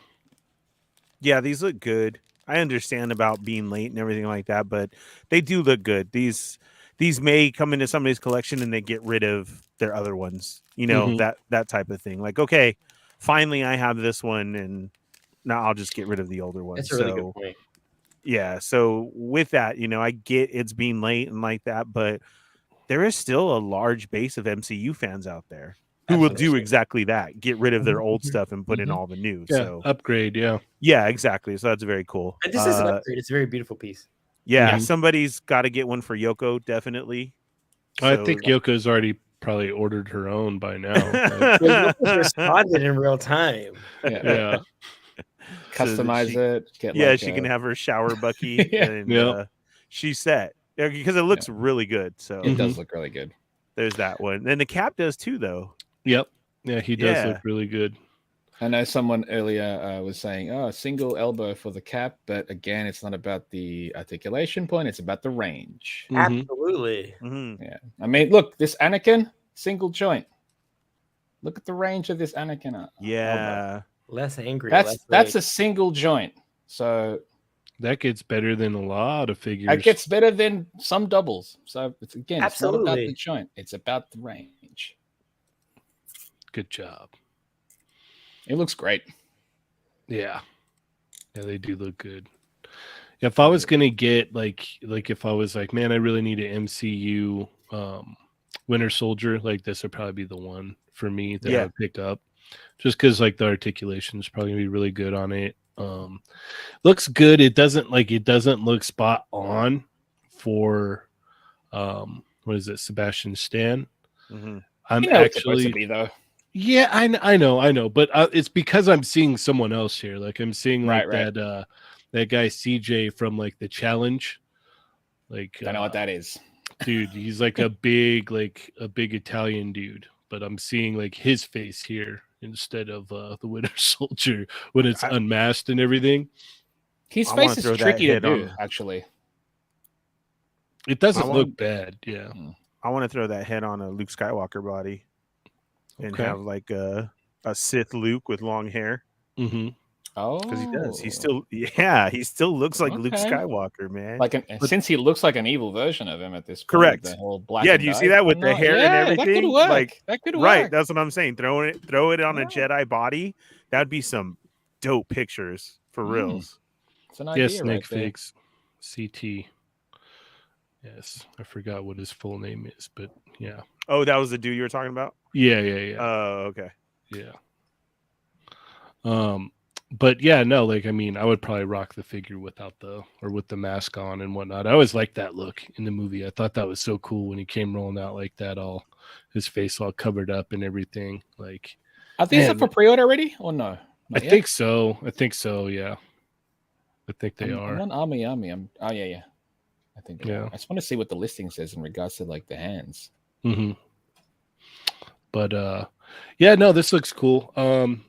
B: Yeah, these look good. I understand about being late and everything like that, but they do look good. These may come into somebody's collection and they get rid of their other ones. You know,
A: Mhm.
B: that type of thing. Like, okay, finally I have this one and now I'll just get rid of the older one.
E: That's a really good
B: So
E: point.
B: yeah, so with that, you know, I get it's being late and like that, but there is still a large base of MCU fans out there who will do
E: Absolutely.
B: exactly that. Get rid of their old
A: Mhm.
B: stuff and put in
C: Mhm.
B: all the new.
A: Yeah,
B: So
A: upgrade. Yeah.
B: yeah, exactly. So that's very cool.
E: And this is an upgrade. It's a very beautiful piece.
B: Yeah,
A: Mhm.
B: somebody's got to get one for Yoko, definitely.
A: I
B: So-
A: think Yoko's already probably ordered her own by now. Like,
E: Well, Yoko's responded in real time.
C: Yeah,
A: yeah.
B: So that
C: customize
B: she-
C: it. Get
B: yeah,
C: like
B: she can have her shower bucky,
C: Yeah.
B: and
A: Yep.
B: she's set. Yeah, because it looks really good. So
C: It does look really good.
B: there's that one. And the cap does too, though.
A: Yep. Yeah, he does
B: Yeah.
A: look really good.
C: I know someone earlier was saying, "Oh, single elbow for the cap," but again, it's not about the articulation point; it's about the range.
A: Mhm.
E: Absolutely.
B: Mhm.
C: Yeah, I mean, look, this Anakin single joint. Look at the range of this Anakin. Elbow.
B: Yeah.
E: Less angry.
C: That's
E: less
C: a single joint. So
A: That gets better than a lot of figures.
C: that gets better than some doubles. So it's it's not about
E: Absolutely.
C: the joint; it's about the range.
A: Good job.
C: It looks great.
A: Yeah. Yeah, they do look good. If I was gonna get like if I was like, man, I really need an MCU Winter Soldier, like this would probably be the one for me that I
B: Yeah.
A: would pick up. Just because like the articulation is probably gonna be really good on it. Looks good. It doesn't look spot on for what is it, Sebastian Stan.
B: Mhm.
A: I'm
C: You know, it's supposed to
A: actually
C: be though.
A: yeah, I know, but it's because I'm seeing someone else here. Like I'm seeing like
C: Right.
A: that guy CJ from like the challenge. Like
C: I know what that is.
A: dude, he's like a big Italian dude, but I'm seeing like his face here instead of the Winter Soldier when it's unmasked and everything.
C: His
B: I wanna
C: face is
B: throw that
C: tricky to
B: head
C: do,
B: on-
C: actually.
A: It doesn't
B: I
A: look
B: want-
A: bad, yeah.
B: I want to throw that head on a Luke Skywalker body and
A: Okay.
B: have like a Sith Luke with long hair.
A: Mm-hmm.
C: Oh,
B: Because he does. He still looks like Luke
C: Okay.
B: Skywalker, man.
C: like since he looks like an evil version of him at this point.
B: Correct.
C: The whole black.
B: Yeah,
C: and
B: do you see
C: dyed
B: that with the
C: whatnot.
B: hair and
C: Yeah, That
B: everything?
C: could work.
B: Like,
C: that could
B: Right,
C: work.
B: that's what I'm saying. Throw it on a
C: Yeah.
B: Jedi body. That'd be some dope pictures for reals.
C: It's an idea
A: Yes, snake
C: right there.
A: fakes. CT. Yes, I forgot what his full name is, but yeah.
B: Oh, that was the dude you were talking about?
A: Yeah.
B: Oh, okay.
A: Yeah. But yeah, no, like I mean, I would probably rock the figure with the mask on and whatnot. I always liked that look in the movie. I thought that was so cool when he came rolling out like that, all his face all covered up and everything. Like,
C: Are these
A: Man,
C: up for pre-order already or no?
A: I think so. Yeah. I think they
C: I'm
A: are.
C: on Army. Oh yeah. I think.
A: Yeah.
C: I just want to see what the listing says in regards to like the hands.
A: Mm-hmm. But yeah, no, this looks cool.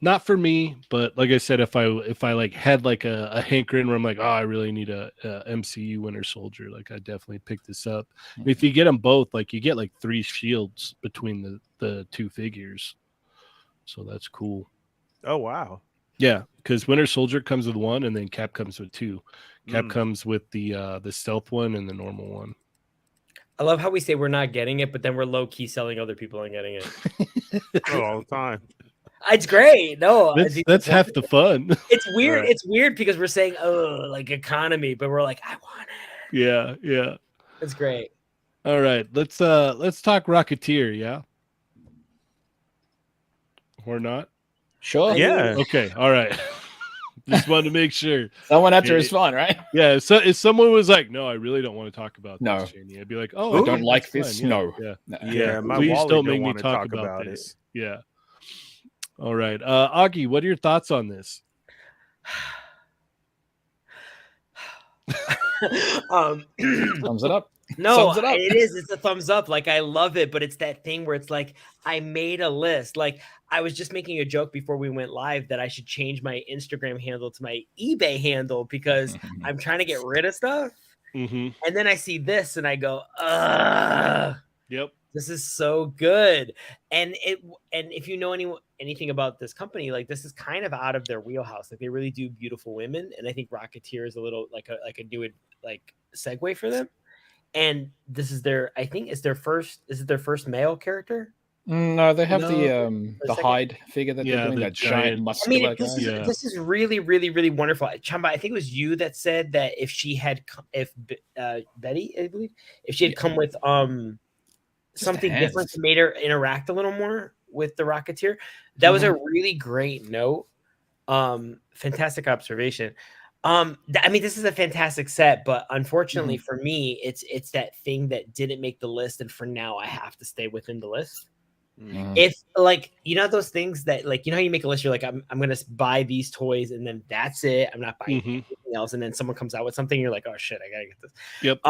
A: Not for me, but like I said, if I like had like a hankering where I'm like, oh, I really need a MCU Winter Soldier, like I definitely pick this up. And if you get them both, like you get like 3 shields between the 2 figures, so that's cool.
B: Oh, wow.
A: Yeah, because Winter Soldier comes with 1, and then Cap comes with 2. Cap comes with the stealth one and the normal one.
E: I love how we say we're not getting it, but then we're low key selling other people on getting it.
B: Oh, all the time.
E: It's great. No,
A: That's half the fun.
E: It's weird.
B: Right.
E: It's weird because we're saying, oh, like economy, but we're like, I want it.
A: Yeah.
E: It's great.
A: All right, let's talk Rocketeer, yeah? Or not?
C: Sure.
B: Yeah.
A: Okay, all right. Just wanted to make sure.
C: Someone had to respond, right?
A: Yeah, so if someone was like, "No, I really don't want to talk about
C: No.
A: this," Cheney, I'd be like, "Oh,
C: I
A: okay,
C: don't like
A: that's
C: this.
A: fine,
C: No.
A: yeah,
B: Yeah, my
A: please
B: Wally
A: don't
B: don't
A: make me
B: wanna
A: talk
B: talk
A: about
B: about
A: this." Yeah. All right, Augie, what are your thoughts on this?
C: Thumbs it up.
E: No,
C: Sums it up.
E: it is. It's a thumbs up. Like, I love it, but it's that thing where it's like, I made a list. Like, I was just making a joke before we went live that I should change my Instagram handle to my eBay handle because I'm trying to get rid of stuff.
A: Mm-hmm.
E: And then I see this and I go, ugh.
A: Yep.
E: This is so good. And if you know anything about this company, like this is kind of out of their wheelhouse. Like they really do beautiful women. And I think Rocketeer is a little like a new like segue for them. And this is I think is it their first male character?
C: No, they have the
E: second-
C: hide figure that
A: Yeah,
C: they're doing,
A: the
C: that giant
A: giant-
C: muscular
E: I mean,
C: guy.
E: this is really, really, really wonderful. Chamba, I think it was you that said that if she had, Betty, I believe, if she had come with something different that made her interact a little more with the Rocketeer, that was a really great note. Fantastic observation. I mean, this is a fantastic set, but unfortunately for me, it's that thing that didn't make the list, and for now, I have to stay within the list. If like those things that like how you make a list, you're like I'm gonna buy these toys and then that's it. I'm not buying anything else, and then someone comes out with something, you're like, oh shit, I gotta get this.
A: Yep.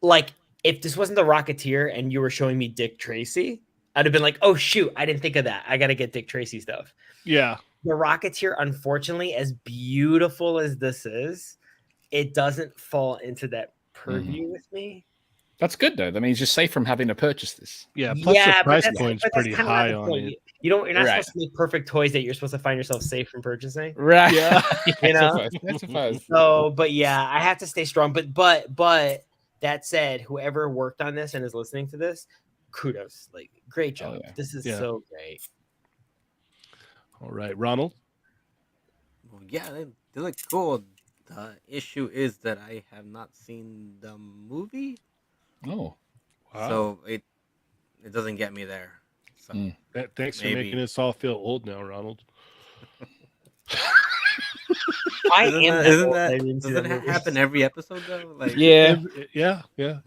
E: Like if this wasn't the Rocketeer and you were showing me Dick Tracy, I'd have been like, oh shoot, I didn't think of that. I gotta get Dick Tracy stuff.
A: Yeah.
E: The Rocketeer, unfortunately, as beautiful as this is, it doesn't fall into that purview with me.
C: That's good though. That means you're safe from having to purchase this.
A: Yeah. Plus the price point's pretty high on it.
E: You're not supposed to make perfect toys that you're supposed to find yourself safe from purchasing.
C: Right.
A: Yeah.
C: I suppose.
E: So, but yeah, I have to stay strong. But that said, whoever worked on this and is listening to this, kudos. Like, great job.
C: yeah.
E: This is so great.
A: All right, Ronald.
D: Well, yeah, they look cool. The issue is that I have not seen the movie.
C: Oh,
A: Wow.
D: So it doesn't get me there. So
A: Thanks for making us all feel old now, Ronald.
D: Doesn't that happen every episode though? Like
C: yeah.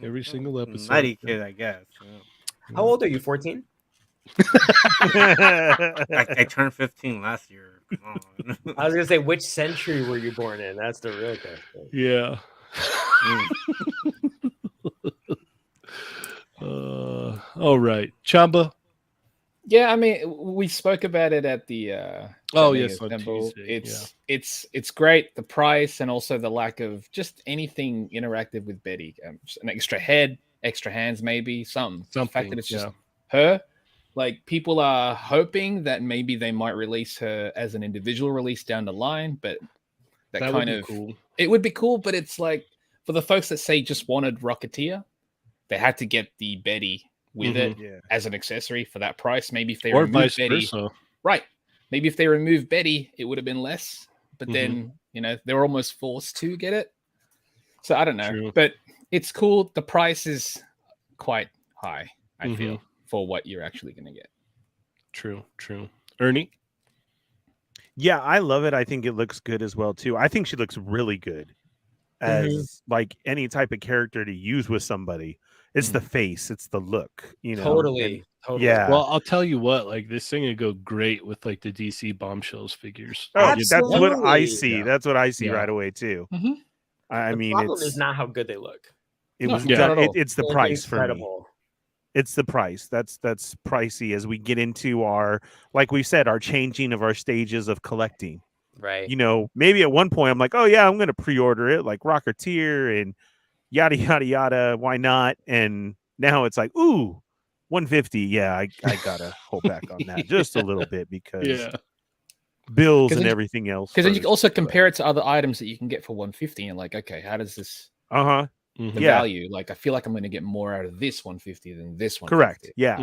A: Every single episode.
D: Mighty kid, I guess.
E: How old are you? 14?
D: I turned 15 last year. Come on.
E: I was gonna say, which century were you born in? That's the real question.
A: Yeah. All right, Chamba.
C: Yeah, I mean, we spoke about it at the
A: yes, on
C: Assemble.
A: Tuesday,
C: It's great, the price and also the lack of just anything interactive with Betty. Just an extra head, extra hands, maybe something. The fact that it's just her. Like people are hoping that maybe they might release her as an individual release down the line, but that kind
A: would be
C: of
A: cool.
C: It would be cool, but it's like for the folks that say just wanted Rocketeer, they had to get the Betty with it as an accessory for that price. Maybe if they
A: or
C: remove
A: vice
C: Betty,
A: versa.
C: right? Maybe if they remove Betty, it would have been less. But then they were almost forced to get it. So I don't know, but it's cool. The price is quite high, I feel, for what you're actually going to get.
A: True. Ernie?
B: Yeah, I love it. I think it looks good as well, too. I think she looks really good as like any type of character to use with somebody. It's the face. It's the look,
E: Totally.
B: Yeah.
A: Well, I'll tell you what, like this thing would go great with like the DC Bombshells figures.
B: That's what I see.
A: Yeah.
B: That's what I see right away, too. I mean,
E: problem is not how good they look.
B: It's the price for me.
E: Incredible.
B: It's the price. That's pricey as we get into our, like we said, our changing of our stages of collecting.
E: Right.
B: Maybe at one point I'm like, oh yeah, I'm going to pre-order it like Rocketeer and yada, yada, yada. Why not? And now it's like, ooh, 150. Yeah, I got to hold back on that just a little bit because bills and everything else.
C: Because then you can also compare it to other items that you can get for 150 and like, okay, how does this the value? Like, I feel like I'm going to get more out of this 150 than this one.
B: Correct. Yeah.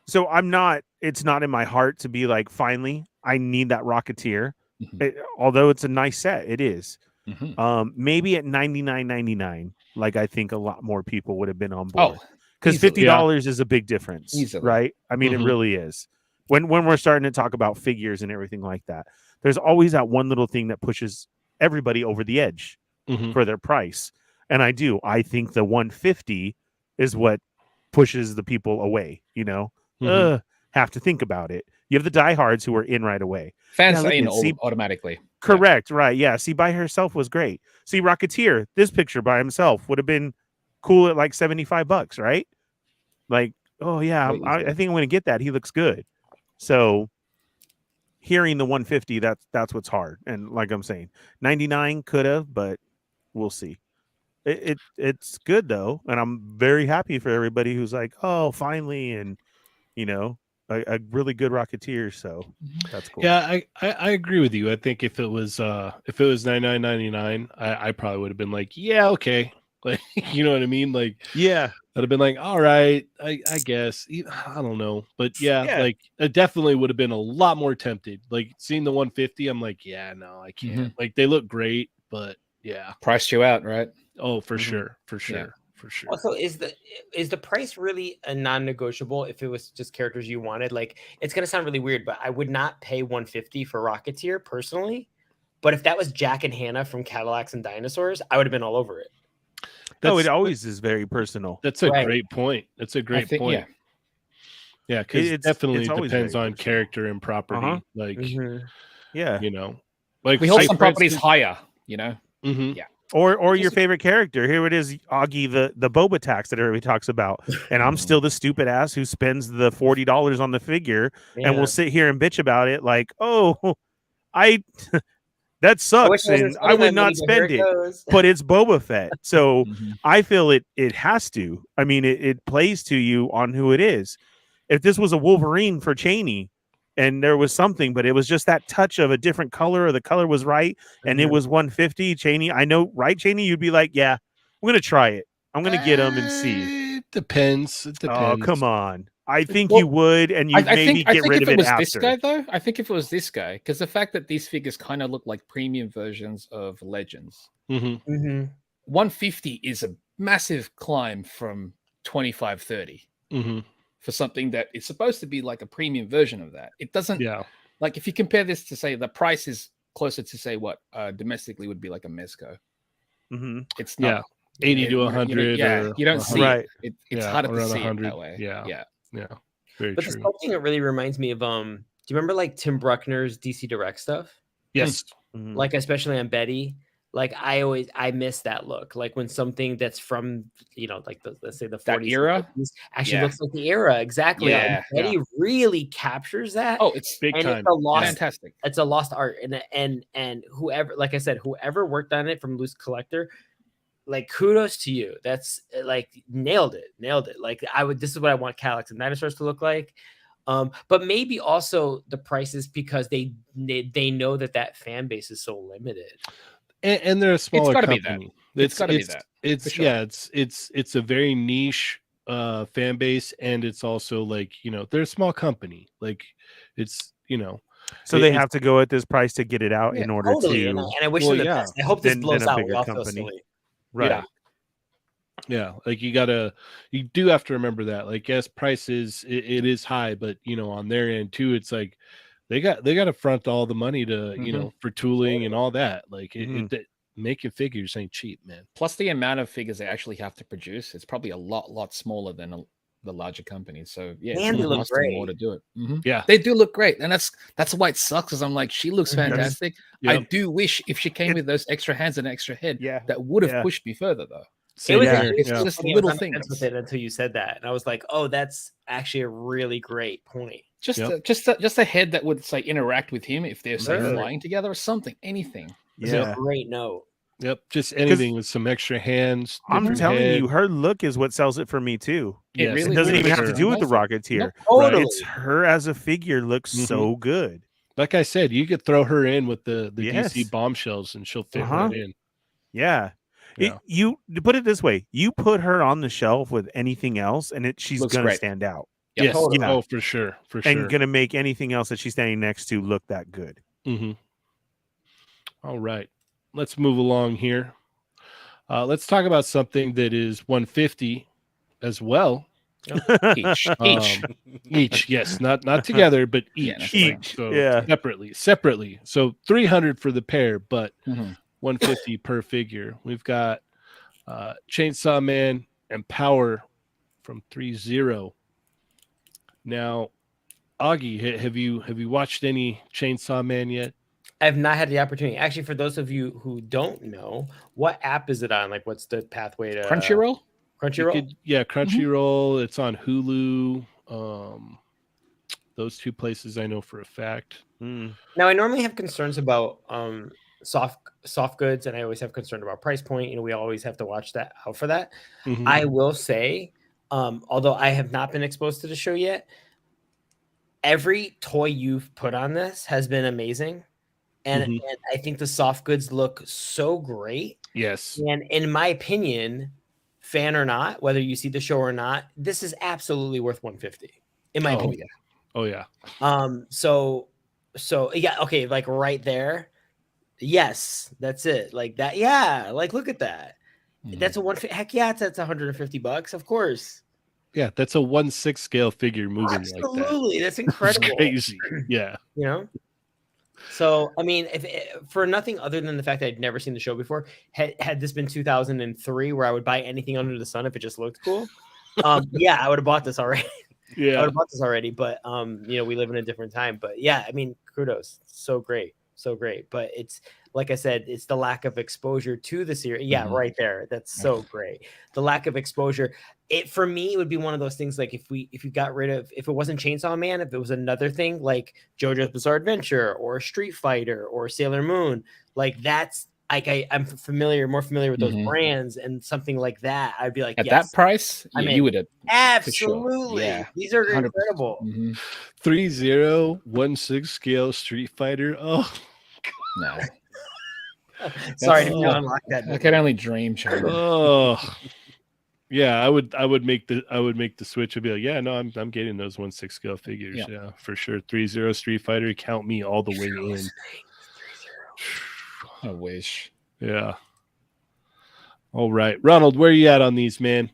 B: So it's not in my heart to be like, finally, I need that Rocketeer. Although it's a nice set, it is. Maybe at $99.99, like I think a lot more people would have been on board. Because $50 is a big difference, right? I mean, it really is. When we're starting to talk about figures and everything like that, there's always that one little thing that pushes everybody over the edge for their price. And I think the 150 is what pushes the people away, have to think about it. You have the diehards who are in right away.
C: Fans are in automatically.
B: Correct. Yeah. Right. Yeah. See, by herself was great. See, Rocketeer, this picture by himself would have been cool at like $75, right? Like, oh yeah, I think I'm going to get that. He looks good. So hearing the 150, that's what's hard. And like I'm saying, 99 could have, but we'll see. It's good though, and I'm very happy for everybody who's like, oh, finally, and a really good Rocketeer. So that's cool.
A: Yeah, I agree with you. I think if it was $99.99, I probably would have been like, yeah, okay. Like, you know what I mean? Like,
B: Yeah.
A: I'd have been like, all right, I guess. I don't know. But yeah, like I definitely would have been a lot more tempted. Like seeing the 150, I'm like, yeah, no, I can't. Like they look great, but yeah.
C: Priced you out, right?
A: Oh, for sure. For sure.
C: Yeah.
A: For sure.
E: Also, is the price really a non-negotiable if it was just characters you wanted? Like, it's gonna sound really weird, but I would not pay 150 for Rocketeer personally. But if that was Jack and Hannah from Cadillacs and Dinosaurs, I would have been all over it.
B: It always is very personal.
A: That's a great point. That's a great point. Yeah, because it definitely depends on character and property. Like,
B: yeah,
A: like
C: we hold some properties higher. Yeah.
B: Or your favorite character. Here it is, Augie, the Boba tax that everybody talks about. And I'm still the stupid ass who spends the $40 on the figure and will sit here and bitch about it like, oh, that sucks, and I would not spend it. But it's Boba Fett. So I feel it has to. I mean, it plays to you on who it is. If this was a Wolverine for Cheney, and there was something, but it was just that touch of a different color, or the color was right, and it was 150. Cheney, I know, right, Cheney? You'd be like, yeah, I'm gonna try it. I'm gonna get them and see.
A: It depends.
B: Oh, come on. I think you would, and you maybe get rid of it after.
C: This guy, though, I think if it was this guy, because the fact that these figures kind of look like premium versions of Legends, 150 is a massive climb from 25, 30. For something that is supposed to be like a premium version of that. It doesn't, like if you compare this to say the price is closer to say what domestically would be like a Mezco. It's not
A: 80 to 100.
C: You don't see
B: right.
C: It's harder to see
A: 100.
C: it that way.
A: Yeah. Very
E: but
A: true.
E: the sculpting, it really reminds me of do you remember like Tim Bruckner's DC Direct stuff?
A: Yes.
E: Like especially on Betty. Like I miss that look. Like when something that's from like let's say the 40s
C: era
E: actually looks like the era exactly.
C: Yeah,
E: Betty really captures that.
C: Oh, it's
A: big time.
E: It's a lost,
C: fantastic.
E: It's a lost art, and whoever, like I said, whoever worked on it from Loose Collector, like kudos to you. That's like nailed it. Like this is what I want Cadillacs and Dinosaurs to look like. But maybe also the prices because they know that fan base is so limited.
A: And they're a smaller company.
C: It's got to be that.
A: It's a very niche fan base, and it's also like they're a small company. Like it's
B: so they have to go at this price to get it out in order to.
E: And I wish them the best. I hope this blows out.
B: Right.
A: Yeah, like you do have to remember that. Like, yes, prices it is high, but on their end too, it's like. They got to front all the money to for tooling and all that. Like making figures ain't cheap, man.
C: Plus the amount of figures they actually have to produce, it's probably a lot smaller than the larger companies. So yeah,
E: and they look great.
C: More to do it.
A: Yeah,
C: they do look great, and that's why it sucks. Because I'm like, she looks fantastic. I do wish if she came with those extra hands and extra head, that would have pushed me further though.
E: It's
C: just little things
E: with it until you said that, and I was like, oh, that's actually a really great point.
C: Just a head that would say interact with him if they're flying together or something, anything.
E: Yeah, great note.
A: Yep, just anything with some extra hands.
B: I'm telling you, her look is what sells it for me too.
A: Yes.
B: It doesn't even have to do with the Rocketeer.
E: Totally.
B: It's her as a figure looks so good.
A: Like I said, you could throw her in with the DC bombshells and she'll fit right in.
B: Yeah. You put it this way: you put her on the shelf with anything else, and she's gonna stand out.
A: Yes. Totally. Oh, for sure.
B: And gonna make anything else that she's standing next to look that good.
A: All right, let's move along here. Let's talk about something that is 150 as well. Each. Yes, not together, but each. So separately. So 300 for the pair, but 150 per figure. We've got Chainsaw Man and Power from 3-0. Now, Augie, have you watched any Chainsaw Man yet?
E: I've not had the opportunity. Actually, for those of you who don't know, what app is it on? Like, what's the pathway to
C: Crunchyroll?
A: Crunchyroll. It's on Hulu. Those two places I know for a fact.
E: Now, I normally have concerns about soft goods, and I always have concern about price point. You know, we always have to watch that out for that.
A: Mhm.
E: I will say, although I have not been exposed to the show yet, every toy you've put on this has been amazing. And,
A: Mhm.
E: and I think the soft goods look so great.
A: Yes.
E: And in my opinion, fan or not, whether you see the show or not, this is absolutely worth 150. In my opinion.
A: Oh yeah.
E: So yeah, okay, like right there. Yes, that's it. Like that. Yeah, like look at that. That's a heck yeah, that's $150, of course.
A: Yeah, that's a 1/6 scale figure moving
E: Absolutely,
A: like that.
E: that's incredible.
A: It's crazy. Yeah.
E: You know. So I mean, if for nothing other than the fact that I'd never seen the show before, had this been 2003, where I would buy anything under the sun if it just looked cool, yeah, I would have bought this already.
A: Yeah.
E: I would have bought this already, but you know, we live in a different time. But yeah, I mean, kudos, so great. But it's like I said, it's the lack of exposure to the series. Yeah, right there. That's so great. The lack of exposure. It for me, it would be one of those things like if you got rid of, if it wasn't Chainsaw Man, if it was another thing like JoJo's Bizarre Adventure or Street Fighter or Sailor Moon, like that's like I'm more familiar with those brands, and something like that, I'd be like,
C: At
E: yes,
C: that price,
E: I mean,
C: you would have
E: absolutely.
C: Yeah,
E: These are
C: 100%.
E: incredible.
A: 3-0-1/6 scale Street Fighter. Oh
C: No,
E: Sorry to unlock that.
C: I can only dream, China.
A: Oh. Yeah, I would make the switch. I'd be like, yeah, no, I'm getting those 1/6 scale figures. Yeah, for sure. 3-0 Street Fighter, count me all the way in.
C: I wish.
A: Yeah. All right, Ronald, where are you at on these, man?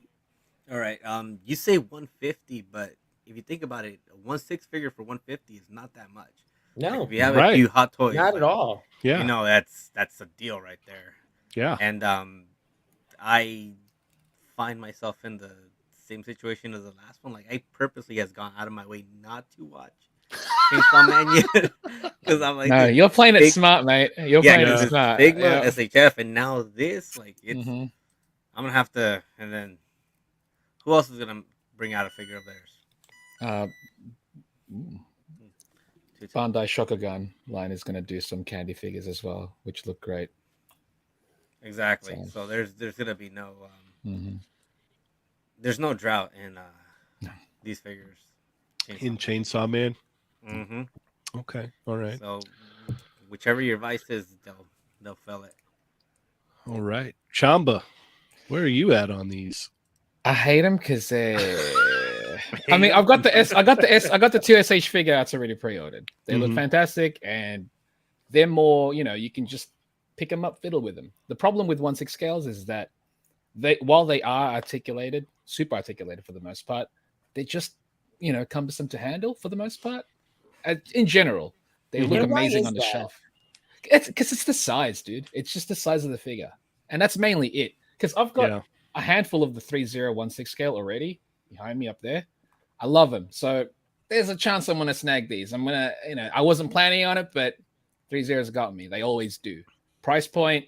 D: All right. You say 150, but if you think about it, a 1/6 figure for 150 is not that much.
E: No,
D: Like, if you have a few hot toys,
E: not at all.
A: Yeah,
D: you know, that's a deal right there.
A: Yeah.
D: And I find myself in the same situation as the last one. Like, I purposely has gone out of my way not to watch Chainsaw Man yet, because I'm like,
C: No, you're playing it smart, mate. You're playing it smart.
D: Figma, SHF, and now this, like, it's.
C: Mhm.
D: I'm gonna have to, and then who else is gonna bring out a figure of theirs?
C: Bandai Shokugan line is going to do some candy figures as well, which look great.
D: Exactly. So there's gonna be no
C: Mhm.
D: there's no drought in these figures.
A: Chainsaw Man.
D: Mm-hmm.
A: Okay. All right.
D: So whichever your vice is, they'll fill it.
A: All right. Chamba, where are you at on these?
C: I hate them because I mean, I've got the S. I got the 2SH figure outs already pre-ordered. They look fantastic, and they're more. You know, you can just pick them up, fiddle with them. The problem with 1/6 scales is that while they are articulated, super articulated for the most part, they're just cumbersome to handle for the most part. In general, they look amazing on the shelf. It's because it's the size, dude. It's just the size of the figure, and that's mainly it. Because I've got a handful of the 3-0-1/6 scale already behind me up there. I love them. So there's a chance I'm going to snag these. I'm going to, I wasn't planning on it, but 3-0's got me. They always do. Price point,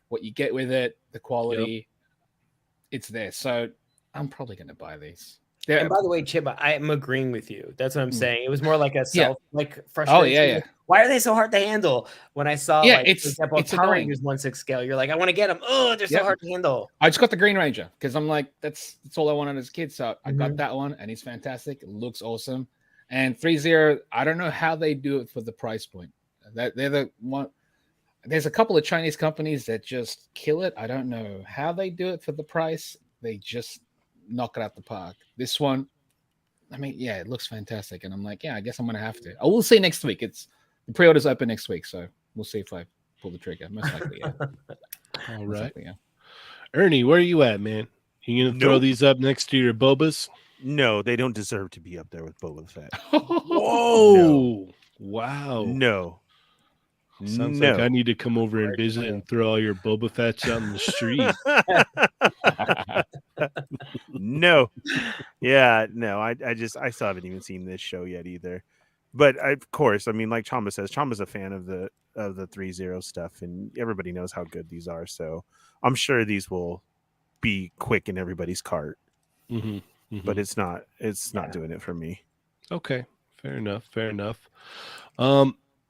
C: what you get with it, the quality, it's there. So I'm probably going to buy these.
E: And by the way, Chiba, I'm agreeing with you. That's what I'm saying. It was more like a frustration.
C: Oh, yeah.
E: Why are they so hard to handle? When I saw, for example,
C: it's
E: Power
C: annoying.
E: Rangers 1/6 scale, you're like, I want to get them. Oh, they're so hard to handle.
C: I just got the Green Ranger because I'm like, that's all I wanted as a kid. So I got that one, and he's fantastic. It looks awesome. And 3-0, I don't know how they do it for the price point. They're the one. There's a couple of Chinese companies that just kill it. I don't know how they do it for the price. They just knock it out the park. This one, I mean, it looks fantastic, and I'm like, I guess I'm gonna have to. I will see next week. The pre-orders open next week, so we'll see if I pull the trigger. Most likely, yeah.
A: All right, Ernie, where are you at, man? You gonna throw these up next to your Bobas?
B: No, they don't deserve to be up there with Boba Fett.
A: Whoa! No. Wow!
B: No.
A: Sounds like I need to come over and visit and throw all your Boba Fetts out in the street.
B: No. Yeah, no. I still haven't even seen this show yet either. But of course, I mean, like Chamba says, Chamba's a fan of the 3-0 stuff, and everybody knows how good these are. So I'm sure these will be quick in everybody's cart. But it's not doing it for me.
A: Okay, fair enough.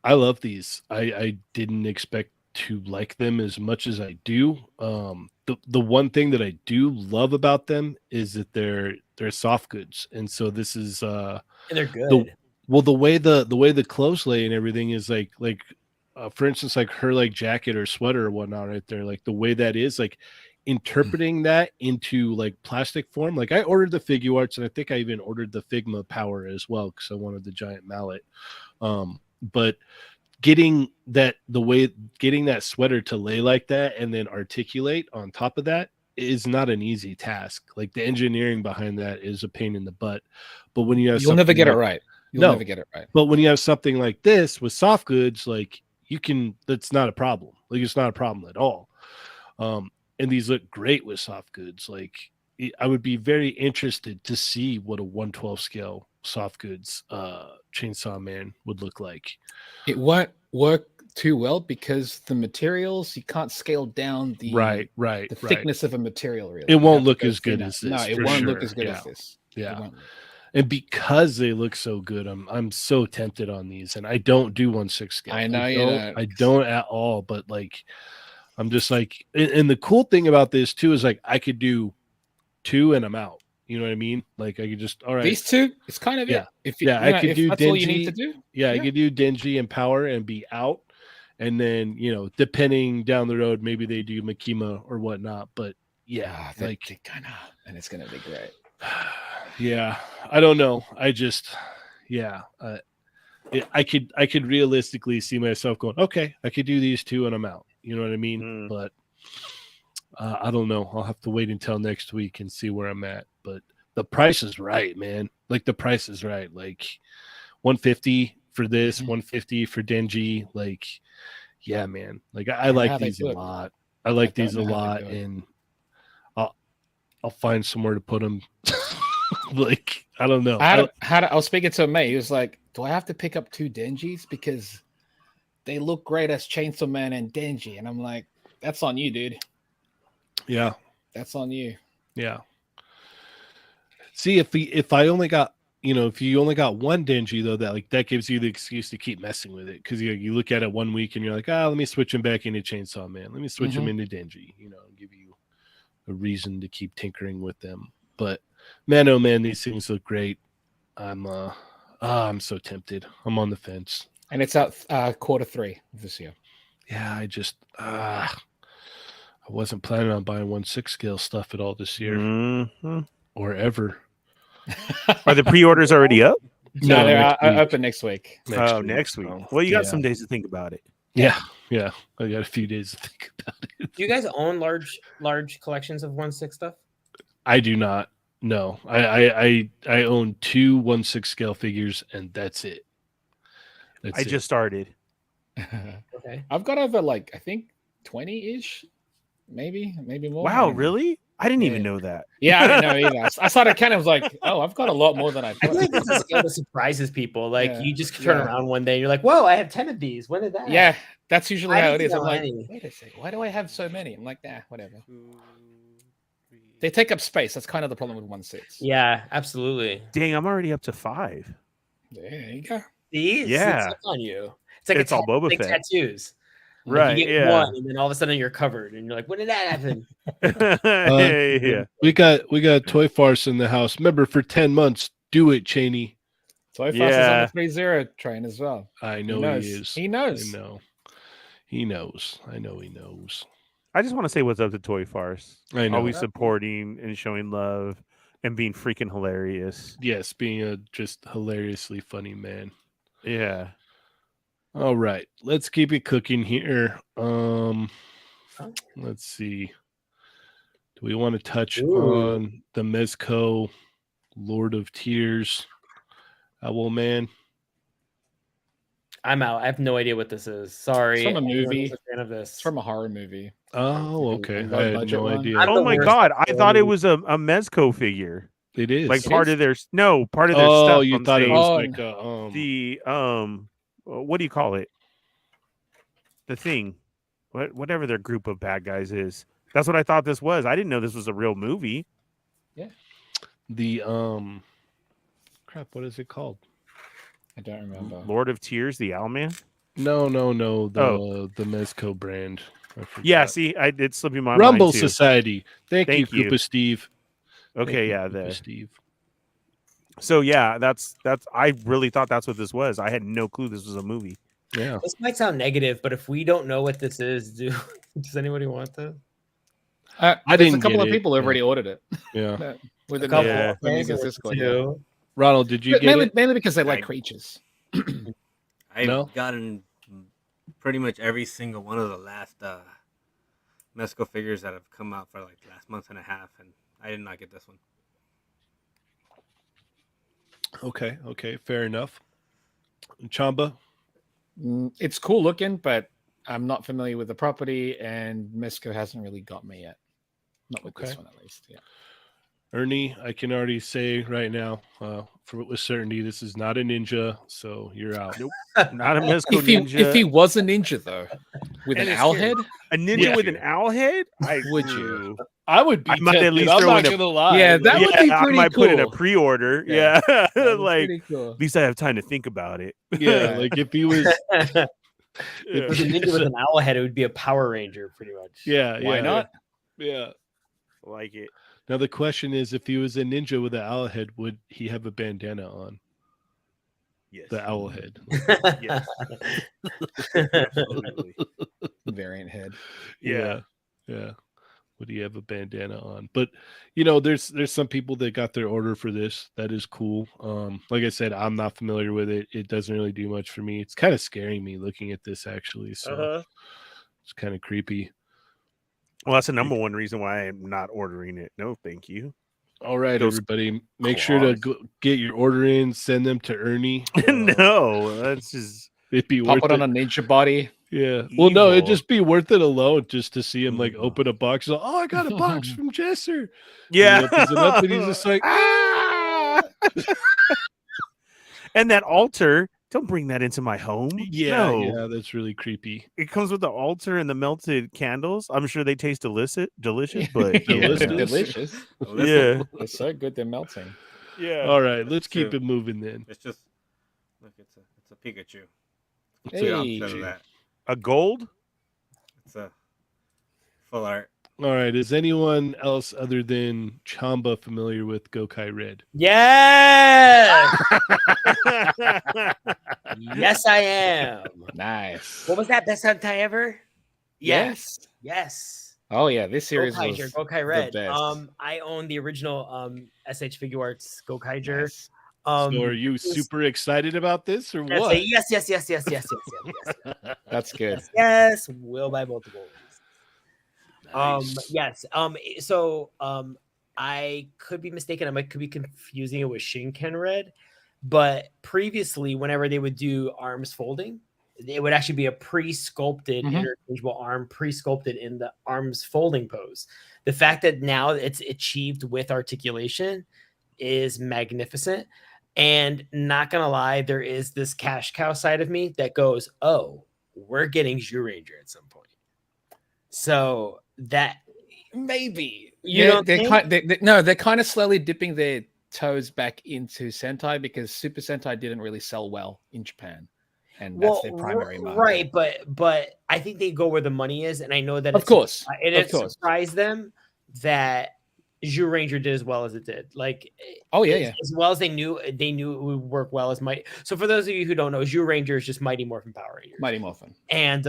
A: I love these. I didn't expect to like them as much as I do. The one thing that I do love about them is that they're soft goods, and so this is
E: And they're good.
A: the way the clothes lay and everything is like for instance, like her like jacket or sweater or whatnot right there, like the way that is like interpreting that into like plastic form. Like I ordered the figure arts, and I think I even ordered the Figma power as well because I wanted the giant mallet. But getting that sweater to lay like that and then articulate on top of that is not an easy task. Like the engineering behind that is a pain in the butt. But when you have
C: You'll never get it
A: like,
C: right. You'll
A: No.
C: never get it right.
A: but when you have something like this with soft goods, like you can, that's not a problem. Like it's not a problem at all. And these look great with soft goods. Like I would be very interested to see what a 1/12 scale soft goods Chainsaw Man would look like.
C: It won't work too well because the materials, you can't scale down the
A: Right.
C: the thickness of a material. Really,
A: It
C: You
A: won't
C: have to
A: look
C: go
A: as good
C: thinner.
A: as this,
C: No, it
A: for
C: won't look
A: sure.
C: as good
A: Yeah.
C: as this.
A: Yeah.
C: It won't.
A: And because they look so good, I'm so tempted on these, and I don't do 1/6 scale.
C: I know you don't.
A: I don't at all. But like, I'm just like, and the cool thing about this too is like I could do 2 and I'm out. You know what I mean? Like I could just
C: These two, it's kind of
A: Yeah.
C: it. If you,
A: Yeah,
C: you
A: I
C: know,
A: could
C: if
A: do
C: that's all you need to
A: dingy.
C: do.
A: Yeah, I
C: Yeah.
A: could do Denji and Power and be out. And then, depending down the road, maybe they do Makima or whatnot. But yeah,
C: They kind of, and it's gonna be great.
A: yeah, I don't know. I just, yeah, I could realistically see myself going, okay, I could do these 2 and I'm out. You know what I mean? But I don't know. I'll have to wait until next week and see where I'm at. But the price is right, man. Like the price is right. Like 150 for this, 150 for Denji. Like, yeah, man. Like I
C: know
A: like
C: how they
A: these a
C: do it.
A: lot. I like
C: don't
A: these a
C: know how they
A: lot,
C: do it.
A: and I'll find somewhere to put them. Like I don't know.
C: I was speaking to a mate. He was like, "Do I have to pick up 2 Denjis because they look great as Chainsaw Man and Denji?" And I'm like, "That's on you, dude.
A: Yeah,
C: That's on you."
A: yeah. See, if I only got, if you only got 1 Denji though, that gives you the excuse to keep messing with it because you look at it 1 week and you're like, let me switch him back into Chainsaw Man. Let me switch him into Denji. Give you a reason to keep tinkering with them. But man, oh man, these things look great. I'm so tempted. I'm on the fence.
C: And it's out Q3 of this year.
A: Yeah, I just I wasn't planning on buying 1/6 scale stuff at all this year or ever.
B: Are the pre-orders already up?
C: No, they're
A: next week.
C: open next week.
B: Next week.
A: So,
B: Well, you got some days to think about it.
A: Yeah. I got a few days to think about it.
E: Do you guys own large collections of 1/6 stuff?
A: I do not. No, I own 2 1/6 scale figures, and that's it.
B: I just started.
E: Okay.
C: I've got over I think 20-ish, maybe more.
B: Wow, really? I didn't even
C: Yeah.
B: know that.
C: Yeah, I didn't know either. I started kind of like, oh, I've got a lot more than I
E: I
C: thought.
E: feel like this is a scale that surprises people. Like
C: Yeah.
E: you just turn
C: Yeah.
E: around one day and you're like, whoa, I have 10 of these. When did that
C: Yeah,
E: happen?
C: that's usually
E: I
C: how
E: didn't
C: it is. I'm
E: know
C: like,
E: any.
C: wait a second, why do I have so many? I'm like, whatever.
D: 2, 3.
C: They take up space. That's kind of the problem with 1/6.
E: Yeah, absolutely.
B: Dang, I'm already up to 5.
C: There you go.
E: These,
B: Yeah.
E: it's on you. It's like
B: It's all Boba
E: like
B: Fett.
E: tattoos. Like
B: Right,
E: you get
B: yeah.
E: one, and then all of a sudden you're covered, and you're like, when did that happen?
B: Yeah.
A: We got Toy Farce in the house. Remember, for 10 months, do it, Cheney.
C: Toy Fast is
B: Yeah.
C: on the 3-0 train as well.
A: I
C: He
A: know
C: knows.
A: he is.
C: He knows.
A: I know. He knows. I know he knows.
B: I just want to say what's up to Toy Farce.
A: I know.
B: Always supporting and showing love and being freaking hilarious.
A: Yes, being a just hilariously funny man.
B: Yeah.
A: All right, let's keep it cooking here. Let's see. Do we want to touch on the Mezco Lord of Tears Owl Man?
E: I'm out. I have no idea what this is. Sorry.
C: It's from a
E: Anyone
C: movie.
E: who's a fan of this.
C: It's from a horror movie.
A: Oh, okay.
C: Low
A: I had
C: budget
A: no
C: one.
A: idea.
E: I'm
B: Oh
E: the
B: my
E: worst
B: god, I
E: at
B: thought it
E: horror
B: was a Mezco figure.
A: It is.
B: Like
C: It
B: part
C: is?
B: of their part of their
A: Oh,
B: stuff.
A: you
B: I'm
A: thought it
B: saying.
A: was
C: Oh,
A: like
B: The what do you call it? The thing. Whatever their group of bad guys is. That's what I thought this was. I didn't know this was a real movie.
A: the crap. What is it called?
C: I don't remember.
B: Lord of Tears, the Owlman.
A: No. The Mezco brand. I forgot.
B: Yeah, see, I did slip in my
A: Rumble
B: mind too.
A: Society. Thank you,
B: Thank you.
A: Koopa Steve.
B: Okay,
A: Thank you,
B: yeah,
A: Koopa
B: there.
A: Steve.
B: So yeah, that's. I really thought that's what this was. I had no clue this was a movie.
A: Yeah.
E: This might sound negative, but if we don't know what this is, does anybody want this?
A: I
C: There's
A: didn't
C: a couple
A: get
C: of
A: it.
C: people who already ordered it.
A: Yeah.
C: With
E: A couple.
B: Yeah.
E: Okay, so
C: Amigos
E: it's
C: Discord,
E: two.
A: Ronald, did you get it?
C: Mainly because they like
D: I-
C: creatures.
D: I've
A: No?
D: gotten pretty much every single one of the last Mezco figures that have come out for like the last month and a half, and I did not get this one.
A: Okay, fair enough. Chamba?
C: It's cool looking, but I'm not familiar with the property, and Mezco hasn't really got me yet. Not with this
A: Okay.
C: one, at least. Yeah.
A: Ernie, I can already say right now, with certainty, this is not a ninja, so you're out.
B: Nope. Not a Mezco
C: If he
B: ninja.
C: was a ninja though, with
B: And
C: an
B: it's
C: owl
B: scary.
C: head,
B: A ninja
A: Yeah.
B: with an owl head?
C: Would you?
B: Ooh.
A: I would be
B: I might at
A: tempted,
B: least
A: I'm
B: throw
A: not
B: in a-
A: gonna lie.
C: Yeah, that would be
B: I
C: pretty
B: might put in a
C: cool.
B: pre-order.
C: Yeah.
B: Yeah,
C: That'd be
B: like
C: pretty cool.
B: at least I have time to think about it.
A: Yeah, like if he was
E: If
B: Yeah.
E: it was a ninja with an owl head, it would be a Power Ranger, pretty much.
A: Yeah,
C: Why
A: yeah.
C: not?
A: Yeah.
B: Like it.
A: Now the question is, if he was a ninja with an owl head, would he have a bandana on?
B: Yes.
A: The owl head.
B: Yes. Absolutely.
C: Variant head.
B: Yeah.
A: Yeah. Would he have a bandana on? But there's some people that got their order for this. That is cool. Like I said, I'm not familiar with it. It doesn't really do much for me. It's kind of scaring me looking at this actually. So it's kind of creepy.
B: Well, that's the number one reason why I'm not ordering it. No, thank you.
A: All right,
B: Those
A: everybody, make sure to get your order in. Send them to Ernie.
B: No, that's just
A: It'd be
C: Pop
A: worth
C: it on a ninja body.
A: Yeah. Well, no, it'd
B: Evil.
A: just be worth it alone just to see him like
B: Evil.
A: open a box. Like, oh, I got a box from Jesser.
B: yeah.
A: And he opens it up and he's just like,
B: ah! And that altar, don't bring that into my home.
A: yeah,
B: No.
A: yeah, that's really creepy.
B: It comes with the altar and the melted candles. I'm sure they taste delicious, but
A: Delicious.
B: yeah.
C: Delicious.
D: Well, this
B: Yeah.
D: one,
C: It's so good they're melting.
B: Yeah.
A: All right, let's keep
D: True.
A: it moving then.
D: it's just look. It's a Pikachu.
A: It's
D: The
A: a
C: Hey.
D: opposite of
A: Pikachu.
D: that.
B: A gold?
D: It's a full art.
A: All right, is anyone else other than Chamba familiar with Gokai Red?
E: Yes. Yes, I am.
C: Nice.
E: What was that best Sentai ever?
C: Yes.
E: Yes.
C: Oh yeah, this series was
E: Gokai Red.
C: best.
E: I own the original SH Figure Arts Gokaiger.
C: nice.
A: So are you super excited about this or what?
E: Yes.
C: That's good.
E: Yes, will buy multiple.
A: Nice.
E: Yes. So I could be mistaken. Could be confusing it with Shinken Red, but previously, whenever they would do arms folding, it would actually be a pre-sculpted
C: Mhm.
E: interchangeable arm, pre-sculpted in the arms folding pose. The fact that now it's achieved with articulation is magnificent. And not gonna lie, there is this cash cow side of me that goes, "Oh, we're getting Zyuranger at some point." So that
C: Maybe
E: You don't think?
C: they're kind of slowly dipping their toes back into Sentai because Super Sentai didn't really sell well in Japan, and that's their primary market.
E: right? But I think they go where the money is, and I know that
C: Of course,
E: it
C: of course.
E: surprised them that Zyuranger did as well as it did. Like,
C: Oh yeah.
E: as well as they knew it would work well as Mighty. So for those of you who don't know, Zyuranger is just Mighty Morphin Power Rangers.
C: Mighty Morphin.
E: And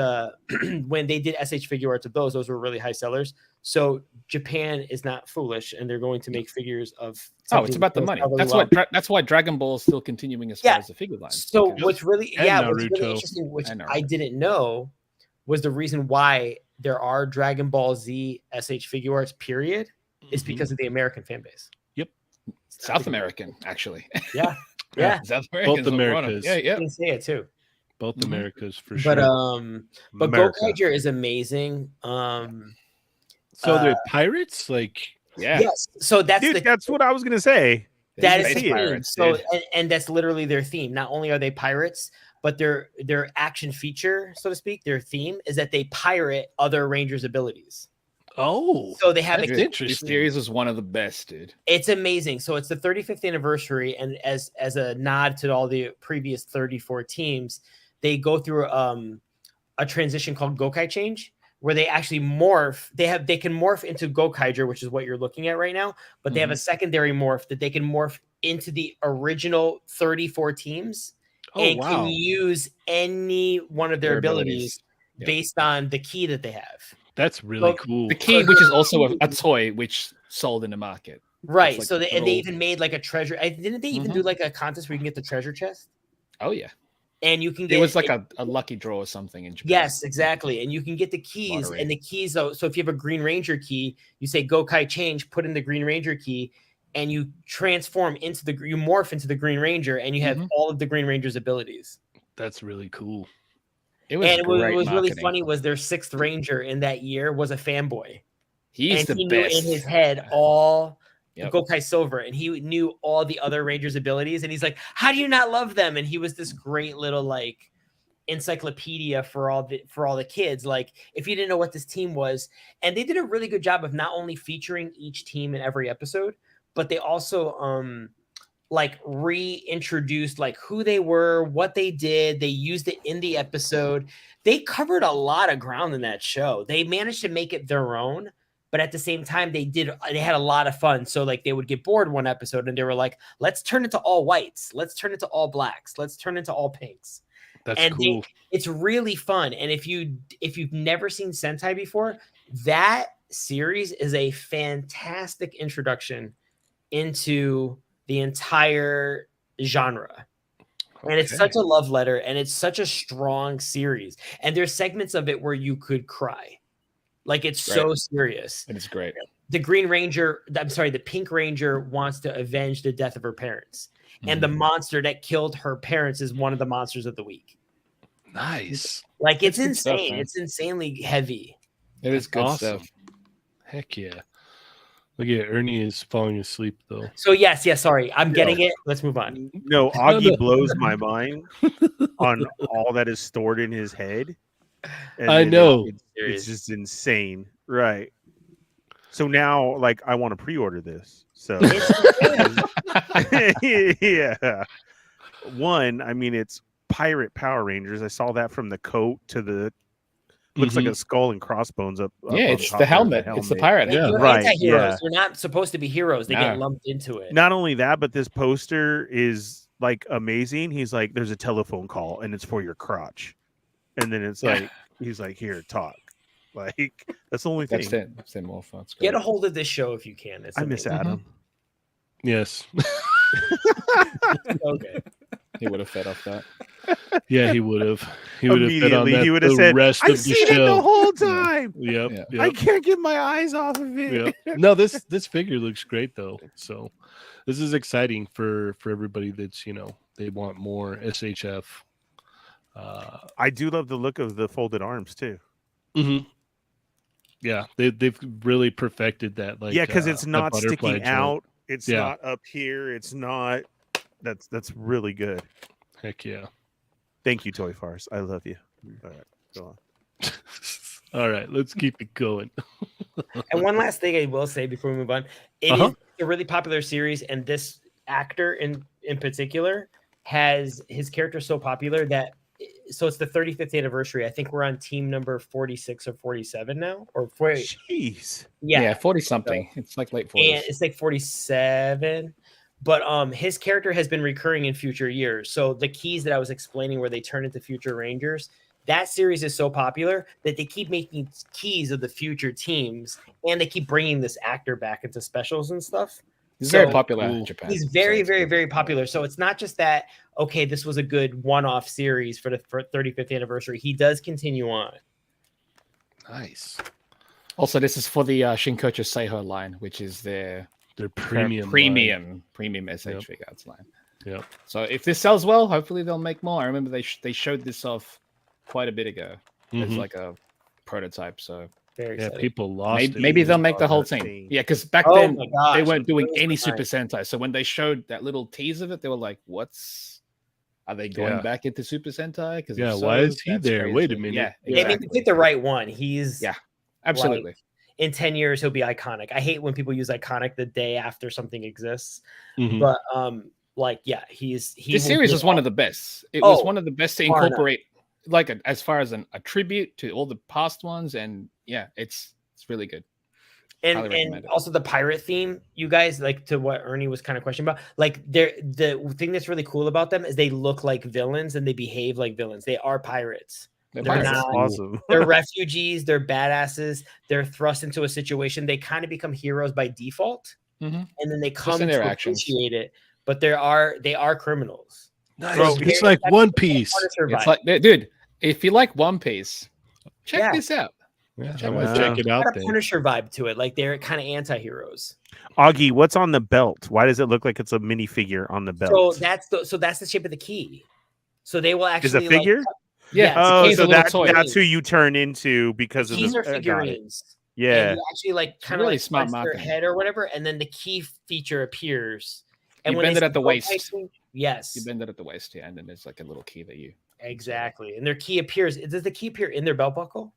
E: when they did SH Figure Arts of those were really high sellers. So Japan is not foolish, and they're going to make figures of.
C: Oh, it's
E: something
C: about the
E: that
C: money.
E: sells
C: That's
E: well.
C: that's why Dragon Ball is still continuing as far
E: Yeah.
C: as the figure line.
E: So
C: because-
E: what's really
A: And
E: what's really
A: Naruto.
E: interesting, which
C: And
E: I
C: Naruto.
E: didn't know, was the reason why there are Dragon Ball Z SH Figure Arts period is
A: Mhm.
E: because of the American fan base.
C: South American, actually.
E: Yeah, yeah.
C: South
A: Both
C: Americans. will run 'em.
A: Americas.
C: Yeah,
E: You
C: yeah.
E: can say it too.
A: Both
C: Mhm.
A: Americas for sure.
E: But
A: America.
E: Gokaiger is amazing.
A: So they're pirates, like
C: Yeah.
E: Yes. So that's
B: Dude,
E: the
B: that's what I was gonna say.
E: that is
C: Space
E: the theme.
C: pirates,
E: So
C: dude.
E: and that's literally their theme. Not only are they pirates, but their action feature, so to speak, their theme is that they pirate other Rangers' abilities.
A: oh,
E: So they have
A: That's
E: a
C: Dude,
A: interesting.
C: This series was one of the best, dude.
E: It's amazing. So it's the 35th anniversary, and as a nod to all the previous 34 teams, they go through a transition called Gokai change, where they actually morph. They can morph into Gokaiger, which is what you're looking at right now, but they have a secondary morph that they can morph into the original 34 teams and can use any one of their abilities based on the key that they have.
A: That's really cool.
C: The key, which is also a toy which sold in the market.
E: Right. Like so they even made like a treasure. Didn't they even do like a contest where you can get the treasure chest?
C: Oh yeah.
E: And you can get
C: it was like a lucky draw or something in Japan.
E: Yes, exactly. And you can get the keys lottery. And the keys. So if you have a Green Ranger key, you say Gokai change, put in the Green Ranger key, and you transform into you morph into the Green Ranger, and you have all of the Green Ranger's abilities.
A: That's really cool.
C: It was
E: really funny was their 6th Ranger in that year was a fanboy.
C: He
E: best.
C: Knew
E: in his head all Gokai Silver, and he knew all the other Rangers' abilities, and he's like, how do you not love them? And he was this great little like encyclopedia for all the kids, like if you didn't know what this team was. And they did a really good job of not only featuring each team in every episode, but they also like reintroduced like who they were, what they did. They used it in the episode. They covered a lot of ground in that show. They managed to make it their own, but at the same time they had a lot of fun. So like they would get bored one episode and they were like, let's turn it to all whites, let's turn it to all blacks, let's turn it to all pinks.
A: That's cool.
E: It's really fun. And if you've never seen Sentai before, that series is a fantastic introduction into the entire genre. And it's such a love letter, and it's such a strong series. And there's segments of it where you could cry. Like it's so serious.
C: And it's great.
E: The Pink Ranger wants to avenge the death of her parents. And the monster that killed her parents is one of the monsters of the week.
A: Nice.
E: Like it's insane.
C: Stuff,
E: it's insanely heavy.
C: It is good
A: awesome
C: stuff.
A: Heck yeah. Look at Ernie is falling asleep though.
E: So yes, sorry. I'm getting it. Let's move on.
B: No, Augie blows my mind on all that is stored in his head. And
A: I know.
B: It's just insane. Right. So now like I want to pre-order this. So yeah. One, I mean it's pirate Power Rangers. I saw that from the coat to the looks like a skull and crossbones up.
C: Yeah, it's the helmet. It's the pirate.
E: Yeah,
B: right.
E: Anti-heroes. They're not supposed to be heroes. They get lumped into it.
B: Not only that, but this poster is like amazing. He's like, there's a telephone call and it's for your crotch. And then it's like, he's like, here, talk. Like, that's the only thing.
C: That's more fun.
E: Get a hold of this show if you can.
B: I miss Adam.
A: Yes.
E: Okay.
C: He would have fed off that.
A: Yeah, he would have. He would have fed on that.
B: He would have said,
A: rest
B: I've
A: of the
B: seen
A: show.
B: it the whole time.
A: Yep.
B: I can't get my eyes off of it.
A: Yep. No, this figure looks great though. So this is exciting for everybody that's they want more SHF.
B: I do love the look of the folded arms too.
A: Mm-hmm. Yeah, they've really perfected that. Like
B: because it's not sticking
A: joint.
B: out. It's not up here. It's not. That's really good.
A: Heck yeah.
B: Thank you, Toy Farce. I love you. All right, go on.
A: All right, let's keep it going.
E: And one last thing I will say before we move on. It is a really popular series, and this actor in particular has his character so popular that so it's the 35th anniversary. I think we're on team number 46 or 47 now, or 40.
B: Jeez.
C: Yeah, 40 something. So, it's like late 40s.
E: And it's like 47. But his character has been recurring in future years. So the keys that I was explaining where they turn into future Rangers, that series is so popular that they keep making keys of the future teams, and they keep bringing this actor back into specials and stuff.
C: He's very popular in Japan.
E: He's very, very, very popular. So it's not just that, okay, this was a good one-off series for the 35th anniversary. He does continue on.
A: Nice.
C: Also, this is for the Shinkocho Seiho line, which is their premium SH figures line.
A: Yeah.
C: So if this sells well, hopefully they'll make more. I remember they showed this off quite a bit ago. It's like a prototype. So
E: very exciting.
A: People lost it.
C: Maybe they'll make the whole thing. Yeah, because back then they weren't doing any Super Sentai. So when they showed that little tease of it, they were like, are they going back into Super Sentai? Because
A: why is he there?
C: crazy.
A: Wait a minute.
C: Yeah,
E: exactly. They picked the right one. He's
C: absolutely.
E: Like, in 10 years, he'll be iconic. I hate when people use iconic the day after something exists. But
C: this series was one of the best. It was one of the best to incorporate like as far as a tribute to all the past ones, and yeah, it's really good. Highly
E: And
C: recommend it.
E: also the pirate theme, you guys, like to what Ernie was kind of questioning about. Like the thing that's really cool about them is they look like villains and they behave like villains. They are pirates.
C: They're
E: They're
C: pirates.
E: not-
B: awesome.
E: They're refugees. They're badasses. They're thrust into a situation. They kind of become heroes by default,
C: Mhm.
E: and then they come
C: in
E: to
C: their actions.
E: appreciate it. But they are criminals.
A: Nice.
B: Bro,
A: It's like One Piece.
C: It's like, dude, if you like One Piece, check
E: Yeah.
C: this out.
A: Yeah,
C: Check
A: I'm
C: it
A: gonna
C: out.
A: check it out.
E: Got a
A: Then.
E: Punisher vibe to it. Like they're kind of anti-heroes.
B: Augie, what's on the belt? Why does it look like it's a minifigure on the belt?
E: So that's the shape of the key. So they will actually
B: Is a figure?
C: Yeah.
B: Oh,
C: Key's a
B: so
C: little toy.
B: that's who you turn into because of
E: keys
B: the
E: are
B: got it.
E: figurines.
B: Yeah.
E: And you actually like kind of
C: really
E: like
C: smart
E: press their
C: marketing.
E: head or whatever, and then the key feature appears. And
C: You
E: when
C: bend
E: they
C: it at the
E: go
C: waist.
E: fighting- yes,
C: You bend it at the waist, yeah, and then there's like a little key that you.
E: exactly. And their key appears. Does the key appear in their belt buckle?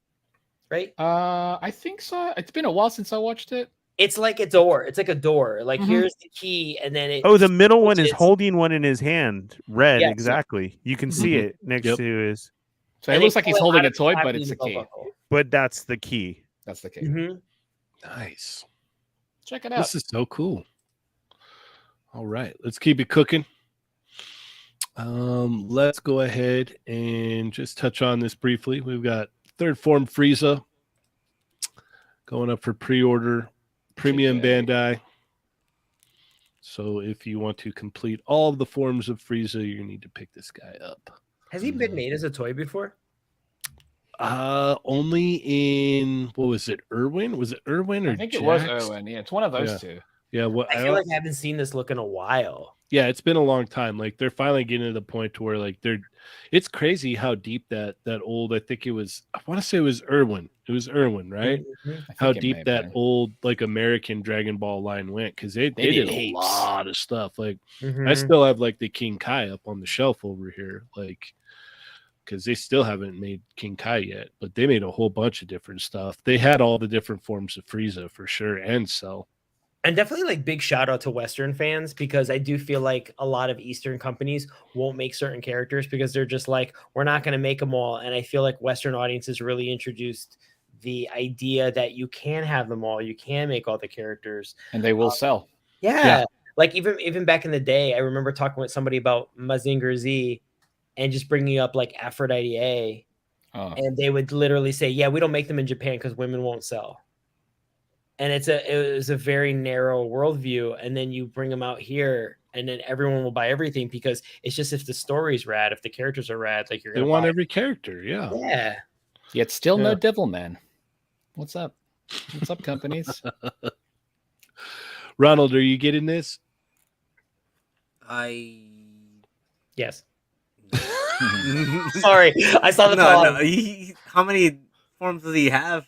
E: Right.
C: I think so. It's been a while since I watched it.
E: It's like a door. It's like a door. Like
C: Mhm.
E: here's the key, and then it.
B: Oh, the middle one is
E: switches.
B: holding one in his hand. Red,
E: Yes.
B: exactly. You can see
C: Mhm.
B: it next
A: Yep.
B: to his,
C: So
E: And
C: it
E: they
C: looks like
E: pull
C: he's
E: it
C: holding
E: out
C: a
E: of
C: toy,
E: the
C: but it's a
E: belt
C: key.
E: buckle.
B: but that's the key.
C: That's the key.
E: Mhm.
A: Nice.
C: Check it out.
A: This is so cool. All right, let's keep it cooking. Let's go ahead and just touch on this briefly. We've got third form Frieza going up for pre-order, premium
C: Okay.
A: Bandai. So if you want to complete all of the forms of Frieza, you need to pick this guy up.
E: Has he been made as a toy before?
A: Only in what was it, Irwin? Was it Irwin or
C: I think it was
A: Jax?
C: Owen. Yeah, it's one of those
A: Yeah.
C: two.
A: Yeah, what
E: I feel like I haven't seen this look in a while.
A: yeah, it's been a long time. Like they're finally getting to the point to where like it's crazy how deep that old, I think it was, I want to say it was Irwin. It was Irwin, right?
E: Mhm.
C: I
A: How
C: think it may
A: deep
C: have
A: that
C: been.
A: old like American Dragon Ball line went, because they
C: They
A: did
C: did
A: a
C: heaps.
A: lot of stuff. Like I
E: Mhm.
A: still have like the King Kai up on the shelf over here, like because they still haven't made King Kai yet, but they made a whole bunch of different stuff. They had all the different forms of Frieza for sure, and Cell.
E: And definitely like big shout out to Western fans, because I do feel like a lot of Eastern companies won't make certain characters because they're just like, we're not going to make them all. And I feel like Western audiences really introduced the idea that you can have them all. You can make all the characters.
C: And they will sell.
E: Yeah. Like even back in the day, I remember talking with somebody about Mazinger Z and just bringing up like Aphrodite A.
C: Oh.
E: And they would literally say, yeah, we don't make them in Japan because women won't sell. And it was a very narrow worldview. And then you bring them out here and then everyone will buy everything because it's just, if the story's rad, if the characters are rad, like you're
A: They
E: going to
A: want
E: buy
A: every character, yeah.
E: it. Yeah.
C: Yet still no
A: Yeah.
C: Devil Man. What's up? What's up, companies?
A: Ronald, are you getting this?
E: Yes. Sorry. I saw the thought.
D: How many forms does he have?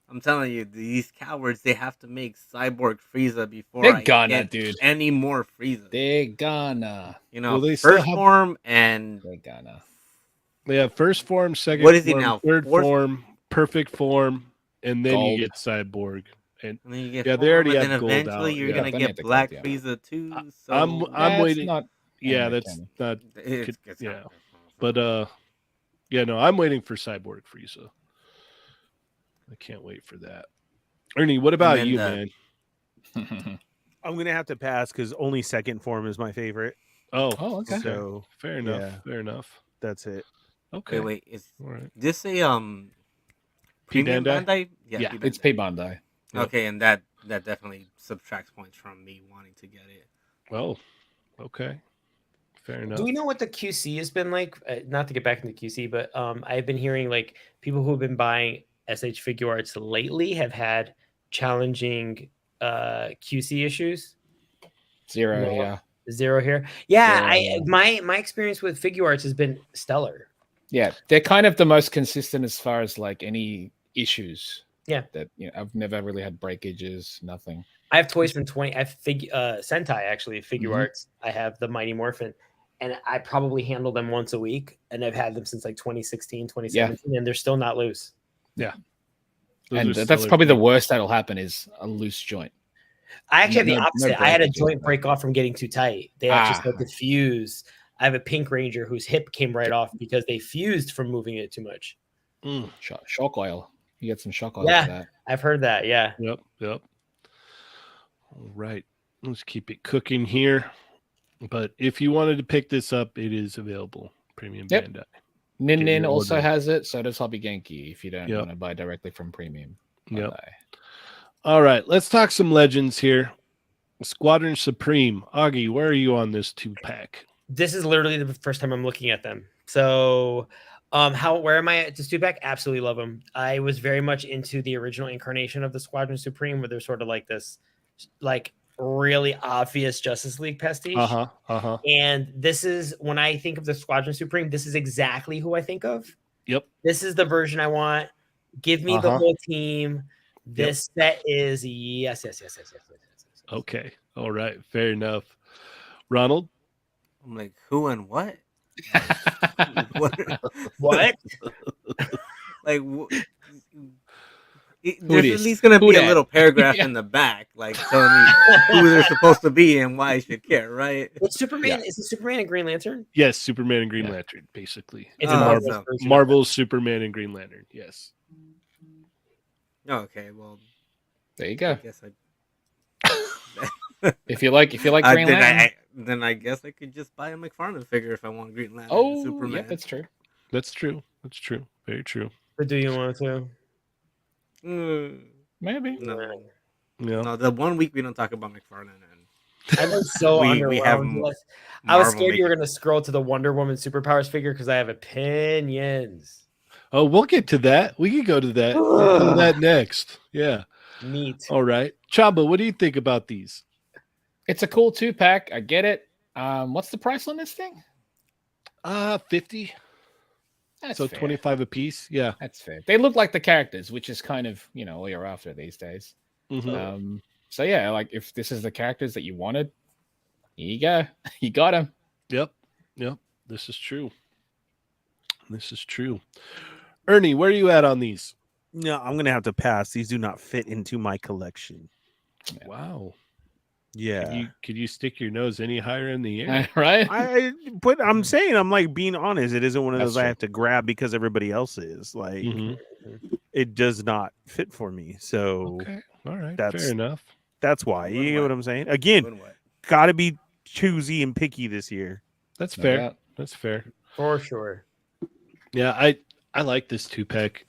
D: I'm telling you, these cowards, they have to make Cyborg Frieza before
C: They're
D: I
C: gonna,
D: get
C: dude.
D: any more Frieza.
C: They're gonna.
D: You know,
A: Well, they still
D: first
A: have-
D: form and
C: They're gonna.
A: Yeah, first form, second
D: What is he
A: form,
D: now?
A: third
D: Fourth?
A: form, perfect form, and then
C: Gold.
A: you get Cyborg. And
D: then you get
A: Yeah, they
D: form,
A: already
D: and
A: have
D: then
A: gold
D: eventually
A: out,
D: you're
A: yeah.
D: gonna
C: Then you
D: get
C: have the
D: Black
C: gold, yeah.
D: Frieza too. So
A: I'm
C: That's
A: waiting.
C: not
A: Yeah,
C: anime
A: that's
C: canon.
A: not.
D: it's
A: yeah.
D: not-
A: But yeah, no, I'm waiting for Cyborg Frieza. I can't wait for that. Ernie, what about
D: then
A: you,
D: the-
A: man?
B: I'm gonna have to pass because only second form is my favorite.
A: Oh,
C: Oh, okay.
B: So
A: fair enough.
B: yeah.
A: Fair enough.
B: that's it.
A: Okay.
D: Wait, is
A: All right.
D: this a
A: P
D: premium
A: Bandai?
D: Bandai?
C: Yeah,
D: P
C: it's
D: Bandai.
C: Pay Bandai.
A: Yep.
D: Okay, and that definitely subtracts points from me wanting to get it.
A: Oh, okay. Fair enough.
E: Do we know what the QC has been like? Not to get back into QC, but I've been hearing like people who have been buying SH Figure Arts lately have had challenging QC issues.
C: Zero,
E: No.
C: yeah.
E: Zero here. Yeah,
C: Yeah.
E: my experience with Figure Arts has been stellar.
C: Yeah, they're kind of the most consistent as far as like any issues.
E: Yeah.
C: That I've never really had breakages, nothing.
E: I have toys from 20. I have Sentai actually Figure
C: Mhm.
E: Arts. I have the Mighty Morphin, and I probably handle them once a week, and I've had them since like 2016, 2017, and they're still not loose.
A: Those
C: And
A: are
C: that's
A: stellar
C: probably the
A: things.
C: worst that'll happen is a loose joint.
E: I actually have the
C: No
E: opposite. I had a
C: breakages,
E: joint
C: no.
E: break off from getting too tight. They actually
C: Ah.
E: start to fuse. I have a Pink Ranger whose hip came right off because they fused from moving it too much.
C: Shock oil. You get some shock oil
E: Yeah.
C: for that.
E: I've heard that. Yeah.
A: Yep. All right. Let's keep it cooking here. But if you wanted to pick this up, it is available. Premium
C: Yep.
A: Bandai.
C: Nin
A: Get your
C: also
A: order.
C: has it. So does Hobby Genki if you don't
A: Yep.
C: want to buy directly from Premium.
A: Yep.
C: Bandai.
A: All right. Let's talk some legends here. Squadron Supreme. Augie, where are you on this 2-pack?
E: This is literally the first time I'm looking at them. So, where am I at this 2-pack? Absolutely love them. I was very much into the original incarnation of the Squadron Supreme, where they're sort of like this, like really obvious Justice League pastiche. And this is when I think of the Squadron Supreme, this is exactly who I think of.
A: Yep.
E: This is the version I want. Give me the whole team. This set is yes.
A: Okay. All right. Fair enough. Ronald?
D: I'm like, who and what?
E: What?
D: Like, there's at least gonna be a little paragraph in the back, like telling me who they're supposed to be and why I should care, right?
E: It's Superman. Is it Superman and Green Lantern?
A: Yes, Superman and Green Lantern, basically.
E: It's
A: Marvel's Superman and Green Lantern. Yes.
D: Okay, well,
C: there you go.
D: I guess
C: if you like Green Lantern,
D: then I guess I could just buy a McFarlane figure if I want Green Lantern.
C: Oh,
D: Superman.
C: yeah, that's true.
A: That's true. Very true.
E: But do you want to?
C: Maybe.
D: No.
A: Yeah.
D: No, the 1 week we don't talk about McFarlane.
E: I've been so
D: we have
E: underwhelmed. I was scared you were going to scroll to the Wonder Woman superpowers figure because I have opinions.
A: Oh, we'll get to that. We can go to that. We'll do that next. Yeah.
E: Neat.
A: All right. Chamba, what do you think about these?
C: It's a cool 2-pack. I get it. What's the price on this thing?
A: 50.
C: That's
A: so
C: fair.
A: 25 a piece. Yeah.
C: That's fair. They look like the characters, which is kind of, all you're after these days.
A: Mm-hmm.
C: So yeah, like if this is the characters that you wanted, here you go. You got them.
A: Yep. This is true. Ernie, where are you at on these?
B: No, I'm gonna have to pass. These do not fit into my collection.
A: Wow.
B: Yeah.
A: Could you stick your nose any higher in the air?
C: Right?
B: But I'm saying, I'm like being honest. It isn't one of
C: That's
B: those I
C: true.
B: have to grab because everybody else is. Like, it does not fit for me. So
A: Okay. All right.
B: That's-
A: Fair enough.
B: that's why. You know what I'm saying? Again,
D: Doing what?
B: gotta be choosy and picky this year.
A: That's
C: No
A: fair.
C: doubt.
A: That's fair.
E: For sure.
A: Yeah, I like this 2-pack.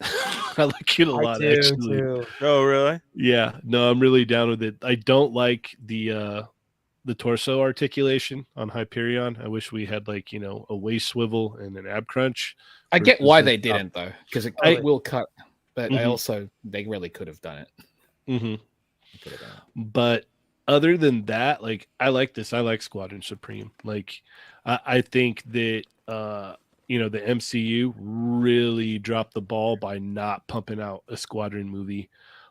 A: I like it a lot,
E: do,
A: actually.
E: too.
B: Oh, really?
A: Yeah, no, I'm really down with it. I don't like the torso articulation on Hyperion. I wish we had like a waist swivel and an ab crunch.
C: I get
A: versus
C: why
A: the
C: they
A: top.
C: didn't though, because it
A: I-
C: will cut. But
A: Mhm.
C: they really could have done it.
A: Mm-hmm.
C: They could have done it.
A: But other than that, like I like this. I like Squadron Supreme. Like I think that the MCU really dropped the ball by not pumping out a Squadron movie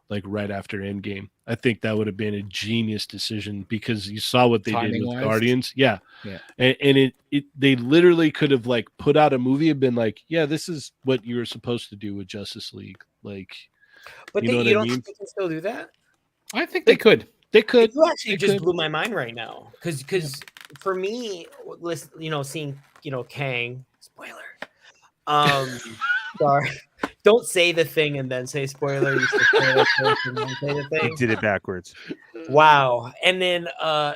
A: like right after Endgame. I think that would have been a genius decision because you saw what they did with
C: Timing-wise?
A: Guardians. Yeah.
C: Yeah.
A: And they literally could have like put out a movie and been like, yeah, this is what you were supposed to do with Justice League. Like,
E: But
A: You know what
E: you
A: I
E: don't
A: mean?
E: think they can still do that?
C: I think they could.
A: they could.
E: You actually
A: They
E: just
A: could.
E: blew my mind right now. Because for me, seeing, Kang, spoiler. Sorry. Don't say the thing and then say spoiler. You say spoiler first and then say the
B: I
E: thing.
B: did it backwards.
E: Wow. And then,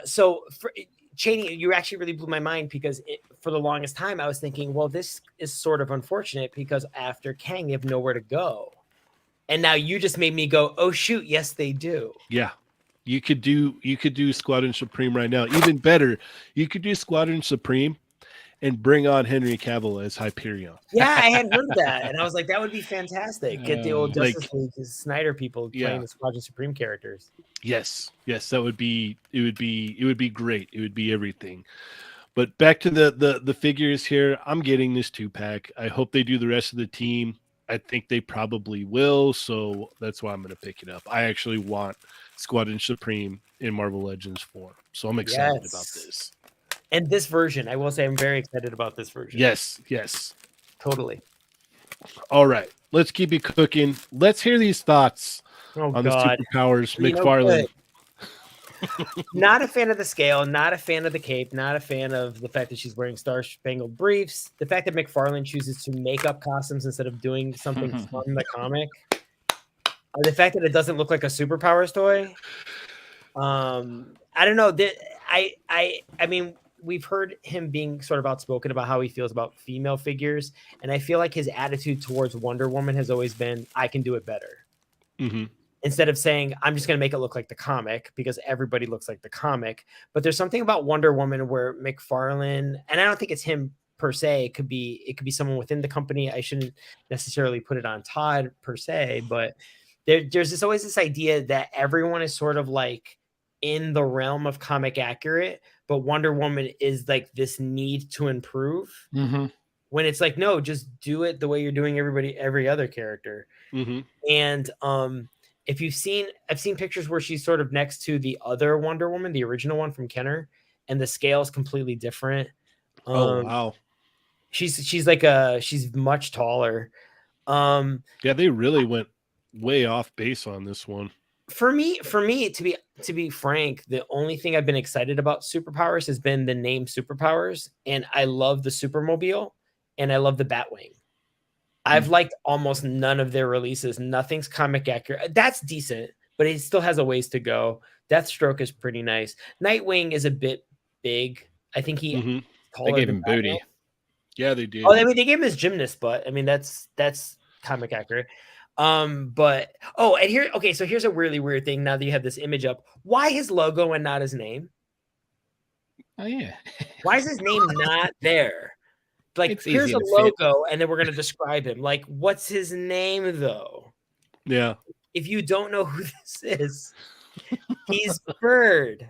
E: so for Cheney, you actually really blew my mind because for the longest time I was thinking, well, this is sort of unfortunate because after Kang, you have nowhere to go. And now you just made me go, oh shoot, yes, they do.
A: Yeah. You could do Squadron Supreme right now. Even better, you could do Squadron Supreme and bring on Henry Cavill as Hyperion.
E: Yeah, I had heard that, and I was like, that would be fantastic. Get the old
A: Like-
E: Justice League Snyder people
A: Yeah.
E: playing the Squadron Supreme characters.
A: Yes, that would be it would be great. It would be everything. But back to the figures here. I'm getting this 2-pack. I hope they do the rest of the team. I think they probably will, so that's why I'm going to pick it up. I actually want Squadron Supreme in Marvel Legends form, so I'm excited about
E: Yes.
A: this.
E: And this version, I will say, I'm very excited about this version.
A: Yes.
E: Totally.
A: All right, let's keep it cooking. Let's hear these thoughts
E: Oh
A: on the
E: God.
A: superpowers.
E: You know
A: McFarlane.
E: Not a fan of the scale, not a fan of the cape, not a fan of the fact that she's wearing star-spangled briefs. The fact that McFarlane chooses to make up costumes instead of doing something from the comic. The fact that it doesn't look like a superpowers toy. I don't know. I mean, we've heard him being sort of outspoken about how he feels about female figures, and I feel like his attitude towards Wonder Woman has always been, "I can do it better."
A: Mm-hmm.
E: Instead of saying, "I'm just going to make it look like the comic," because everybody looks like the comic. But there's something about Wonder Woman where McFarlane, and I don't think it's him per se. It could be someone within the company. I shouldn't necessarily put it on Todd per se, but there's always this idea that everyone is sort of like in the realm of comic accurate, but Wonder Woman is like this need to improve.
C: Mm-hmm.
E: When it's like, no, just do it the way you're doing every other character.
A: Mm-hmm.
E: And if you've seen, I've seen pictures where she's sort of next to the other Wonder Woman, the original one from Kenner, and the scale is completely different.
A: Oh wow.
E: She's much taller.
A: Yeah, they really went way off base on this one.
E: For me, to be frank, the only thing I've been excited about Superpowers has been the name Superpowers, and I love the Supermobile, and I love the Batwing. I've liked almost none of their releases. Nothing's comic accurate. That's decent, but it still has a ways to go. Deathstroke is pretty nice. Nightwing is a bit big. I think he
C: They gave him booty.
A: Yeah, they did.
E: Oh, I mean, they gave him his gymnast butt. I mean, that's comic accurate. But and here, okay, so here's a really weird thing. Now that you have this image up, why his logo and not his name?
C: Oh yeah.
E: Why is his name not there? Like,
C: It's
E: here's
C: easy
E: a
C: to fit.
E: logo, and then we're gonna describe him. Like, what's his name though?
A: Yeah.
E: If you don't know who this is, he's Bird.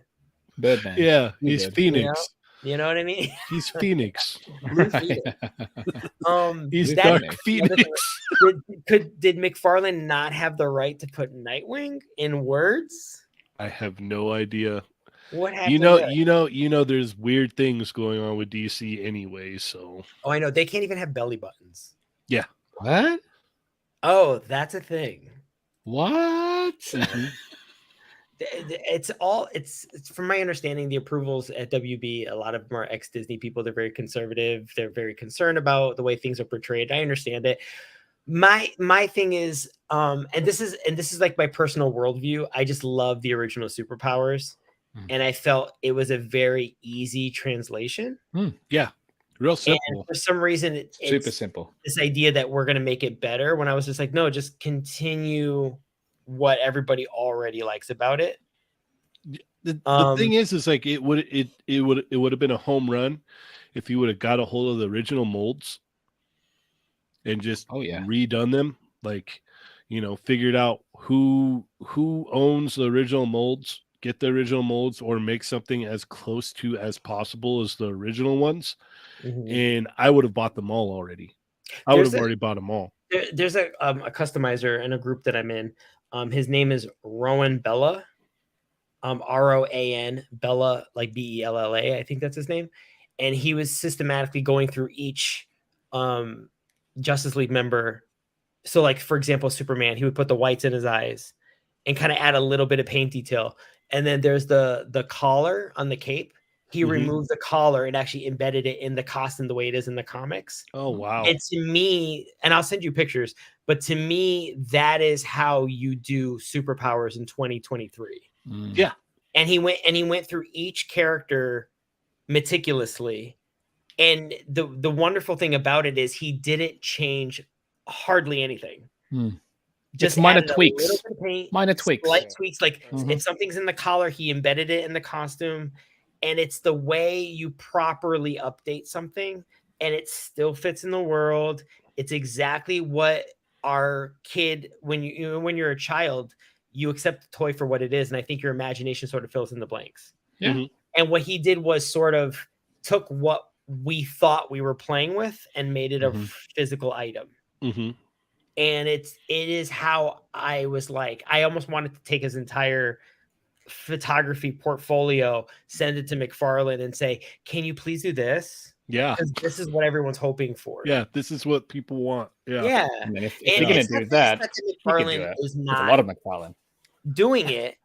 C: Birdman.
A: Yeah,
C: You
A: he's
C: did.
A: Phoenix.
E: You know what I mean?
A: He's Phoenix.
C: Right.
A: He's
E: that-
A: Dark
C: Phoenix.
A: Phoenix.
E: Did McFarlane not have the right to put Nightwing in words?
A: I have no idea.
E: What happened?
A: You know there's weird things going on with DC anyway, so
E: Oh, I know. They can't even have belly buttons.
C: What?
E: Oh, that's a thing.
C: What?
E: It's from my understanding, the approvals at WB, a lot of them are ex-Disney people. They're very conservative. They're very concerned about the way things are portrayed. I understand it. My thing is, and this is like my personal worldview. I just love the original Superpowers, and I felt it was a very easy translation.
A: Yeah, real
E: And
A: simple.
E: for some reason,
C: Super
E: it's
C: simple.
E: this idea that we're going to make it better, when I was just like, no, just continue what everybody already likes about it.
A: The thing is like it would have been a home run if you would have got a hold of the original molds and just redone them, like, figured out who owns the original molds, get the original molds, or make something as close to as possible as the original ones. And I would have bought them all already. I would have already bought them all.
E: There's a customizer in a group that I'm in. His name is Rowan Bella, Roan Bella, like Bella. I think that's his name. And he was systematically going through each Justice League member. So, like, for example, Superman, he would put the whites in his eyes and kind of add a little bit of paint detail. And then there's the collar on the cape. He removed the collar and actually embedded it in the costume the way it is in the comics.
A: Oh, wow.
E: And to me, and I'll send you pictures, but to me, that is how you do Superpowers in 2023.
A: Yeah.
E: And he went through each character meticulously. And the wonderful thing about it is he didn't change hardly anything.
C: Just minor
E: added a
C: tweaks.
E: little bit of paint,
C: Minor tweaks.
E: slight tweaks. Like if something's in the collar, he embedded it in the costume. And it's the way you properly update something, and it still fits in the world. It's exactly what our kid, when you're a child, you accept the toy for what it is, and I think your imagination sort of fills in the blanks.
C: Yeah.
E: And what he did was sort of took what we thought we were playing with and made it a physical item. And it is how I was like, I almost wanted to take his entire photography portfolio, send it to McFarlane and say, can you please do this?
A: Yeah.
E: Because this is what everyone's hoping for.
A: Yeah, this is what people want. Yeah.
E: Yeah.
C: I mean, if
E: And
C: you're
E: it's
C: gonna do
E: not
C: that,
E: that
C: you can do
E: McFarlane
C: it
E: is
C: with a
E: not
C: lot of McFarlane.
E: doing it.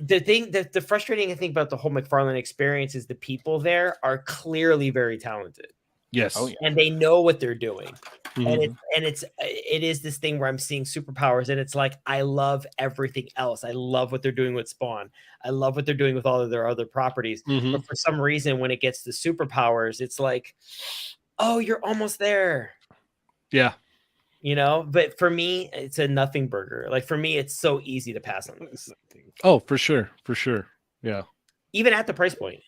E: the frustrating thing about the whole McFarlane experience is the people there are clearly very talented.
A: Yes.
C: Oh, yeah.
E: And they know what they're doing.
A: Mhm.
E: And it is this thing where I'm seeing superpowers, and it's like I love everything else. I love what they're doing with Spawn. I love what they're doing with all of their other properties.
A: Mhm.
E: But for some reason, when it gets to superpowers, it's like, oh, you're almost there.
A: Yeah.
E: You know, but for me, it's a nothing burger. Like for me, it's so easy to pass on this,
A: Oh, for sure. For sure. Yeah.
E: even at the price point.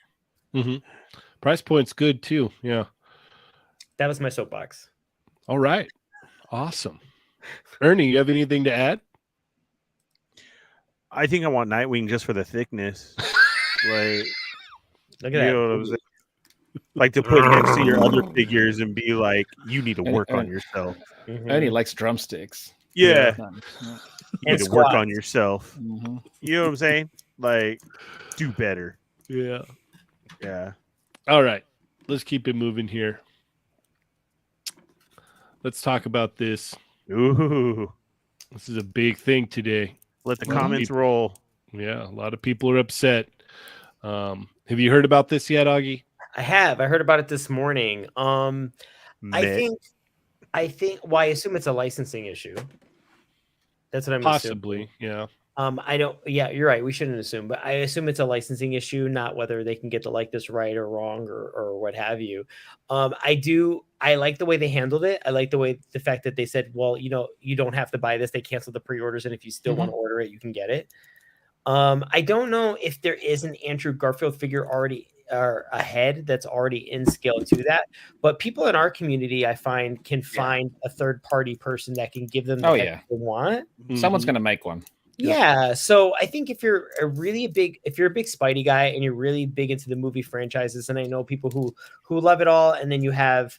A: hmm Price point's good too. Yeah.
E: That was my soapbox.
A: All right. Awesome. Ernie, you have anything to add?
B: I think I want Nightwing just for the thickness. Like,
E: Look
B: you
E: at
B: know what I'm
E: that.
B: saying? Like to put next to your other figures and be like, you need to work on
C: And-
B: yourself.
E: Mhm.
C: Ernie likes drumsticks.
B: Yeah,
C: Yeah.
B: you
E: And
B: need to work
E: squats.
B: on yourself.
C: Mhm.
B: You know what I'm saying? Like, do better.
A: Yeah.
B: Yeah.
A: All right. Let's keep it moving here. Let's talk about this.
B: Ooh,
A: This is a big thing today.
B: let the
A: Well,
B: comments
A: people-
B: roll.
A: Yeah, a lot of people are upset. Have you heard about this yet, Augie?
E: I have. I heard about it this morning. I
B: Meh.
E: think. Well, I assume it's a licensing issue. That's what I'm
A: Possibly.
E: assuming.
A: Yeah.
E: I don't. Yeah, you're right. We shouldn't assume, but I assume it's a licensing issue, not whether they can get the likeness right or wrong or what have you. I like the way they handled it. I like the fact that they said, well, you know, you don't have to buy this. They canceled the pre-orders, and if you still want to order it, you can get it. I don't know if there is an Andrew Garfield figure already or ahead that's already in scale to that, but people in our community, I find, can find a third-party person that can give them the head they want.
C: Someone's gonna make one.
E: Yeah, so I think if you're a big Spidey guy and you're really big into the movie franchises, and I know people who love it all, and then you have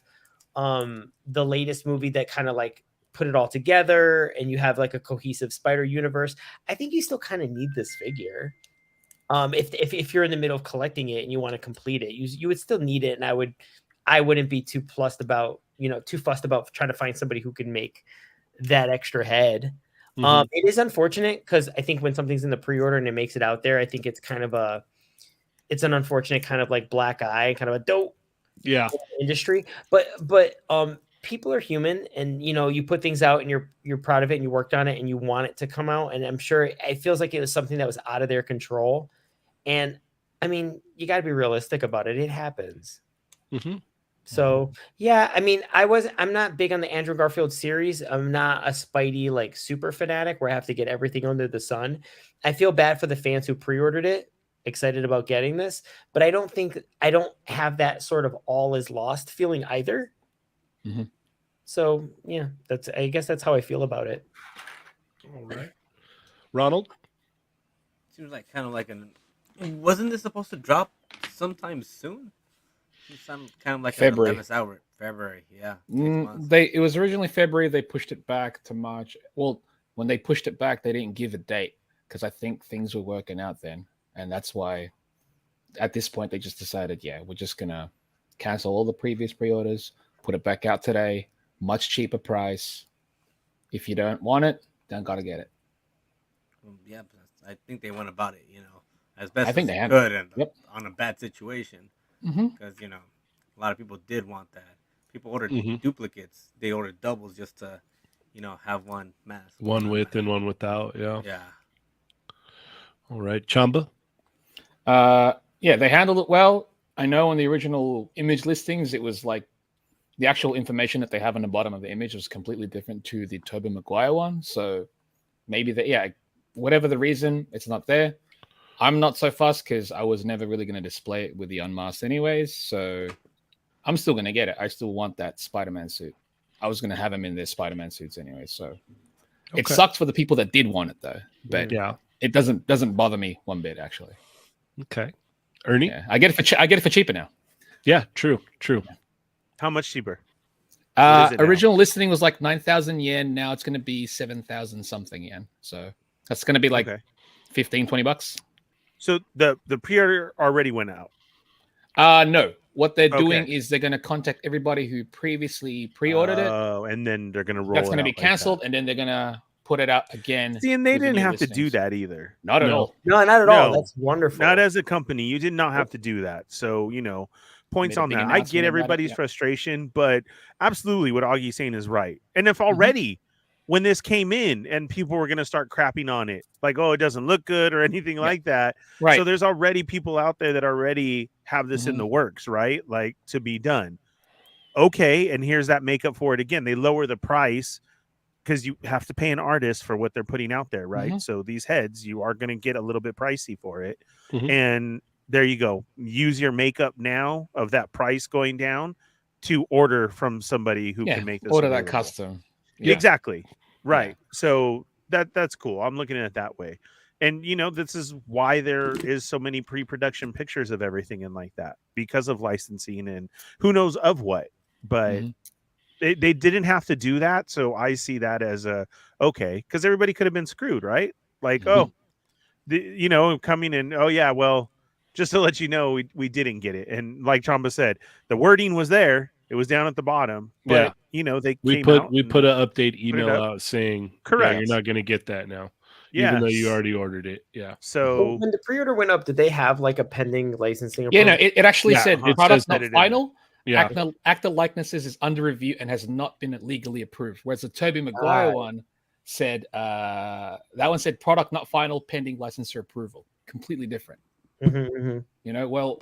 E: the latest movie that kind of like put it all together, and you have like a cohesive Spider universe, I think you still kind of need this figure. If you're in the middle of collecting it and you want to complete it, you would still need it, and I wouldn't be too fussed about trying to find somebody who can make that extra head. It is unfortunate because I think when something's in the pre-order and it makes it out there, I think it's kind of it's an unfortunate kind of like black eye, kind of a dope industry. But people are human, and you know, you put things out and you're proud of it and you worked on it and you want it to come out. And I'm sure it feels like it was something that was out of their control. And I mean, you got to be realistic about it. It happens. So yeah, I mean, I'm not big on the Andrew Garfield series. I'm not a Spidey like super fanatic where I have to get everything under the sun. I feel bad for the fans who pre-ordered it, excited about getting this, but I don't have that sort of all is lost feeling either. So yeah, I guess that's how I feel about it.
A: All right. Ronald?
D: Seems like kind of like wasn't this supposed to drop sometime soon? Some kind of like
C: February.
D: 11th hour. February, yeah.
C: It was originally February. They pushed it back to March. Well, when they pushed it back, they didn't give a date because I think things were working out then, and that's why. At this point, they just decided, we're just gonna cancel all the previous pre-orders, put it back out today, much cheaper price. If you don't want it, then gotta get it.
D: Yeah, I think they went about it, as best
C: I think
D: as
C: they
D: could, and
C: Yep.
D: on a bad situation. Because a lot of people did want that. People ordered duplicates. They ordered doubles just to, have one mask.
A: One with and one without. Yeah.
D: Yeah.
A: All right, Chamba.
C: They handled it well. I know in the original image listings, it was like the actual information that they have on the bottom of the image was completely different to the Tobey Maguire one. So maybe whatever the reason, it's not there. I'm not so fussed because I was never really going to display it with the unmasked anyways. So I'm still going to get it. I still want that Spider-Man suit. I was going to have him in their Spider-Man suits anyway. So it sucked for the people that did want it though. But it doesn't bother me one bit actually.
A: Okay. Ernie?
C: Yeah, I get it for cheaper now.
A: Yeah, true.
B: How much cheaper?
C: Original listing was like 9,000 yen. Now it's going to be 7,000 something yen. So that's going to be like $15-20.
B: So the pre-order already went out.
C: No. What they're doing is they're going to contact everybody who previously pre-ordered it.
B: Oh, and then they're going to roll.
C: That's going to be canceled, and then they're going to put it out again.
B: See, and they
C: with the
B: didn't
C: new
B: have to do
C: listings.
B: that either.
C: Not at
A: No.
C: all.
E: No, not at all.
B: No.
E: That's wonderful.
B: Not as a company. You did not have to do that. So, points
C: Made a
B: on
C: big
B: that. I
C: announcement
B: get
C: about it,
B: everybody's
C: yeah.
B: frustration, but absolutely what Augie's saying is right. And if
C: Mm-hmm.
B: already when this came in and people were going to start crapping on it, like, oh, it doesn't look good or anything like that.
C: Right.
B: So there's already people out there that already have this in
C: Mhm.
B: the works, right? Like to be done. Okay. And here's that makeup for it again. They lower the price because you have to pay an artist for what they're putting out there, right?
C: Mhm.
B: So these heads, you are going to get a little bit pricey for it.
A: Mhm.
B: And there you go. Use your makeup now of that price going down to order from somebody who
C: Yeah.
B: can make this
C: Order that
B: available.
C: custom. Yeah.
B: Exactly. Right. So that's cool. I'm looking at it that way. And this is why there is so many pre-production pictures of everything and like that because of licensing and who knows of what. But
C: Mhm.
B: they didn't have to do that. So I see that as okay, because everybody could have been screwed, right? Like,
C: Mhm.
B: coming in, oh yeah, well, just to let you know, we didn't get it. And like Chamba said, the wording was there. It was down at the bottom. But they
A: We
B: came
A: put
B: out
A: we
B: and
A: put an update
B: it
A: email
B: up.
A: out saying,
B: Correct.
A: you're not going to get that now, even though you
B: Yes.
A: already ordered it. Yeah.
B: So
E: when the pre-order went up, did they have like a pending licensing?
C: Yeah, no,
E: approval?
C: it actually
A: Yeah,
C: said
A: it
C: product
A: says
C: not
B: that it in there.
C: final.
A: Yeah.
C: Actor likenesses is under review and has not been legally approved. Whereas the Tobey Maguire one said that one said product not final pending licensor approval. Completely different.
E: Mhm.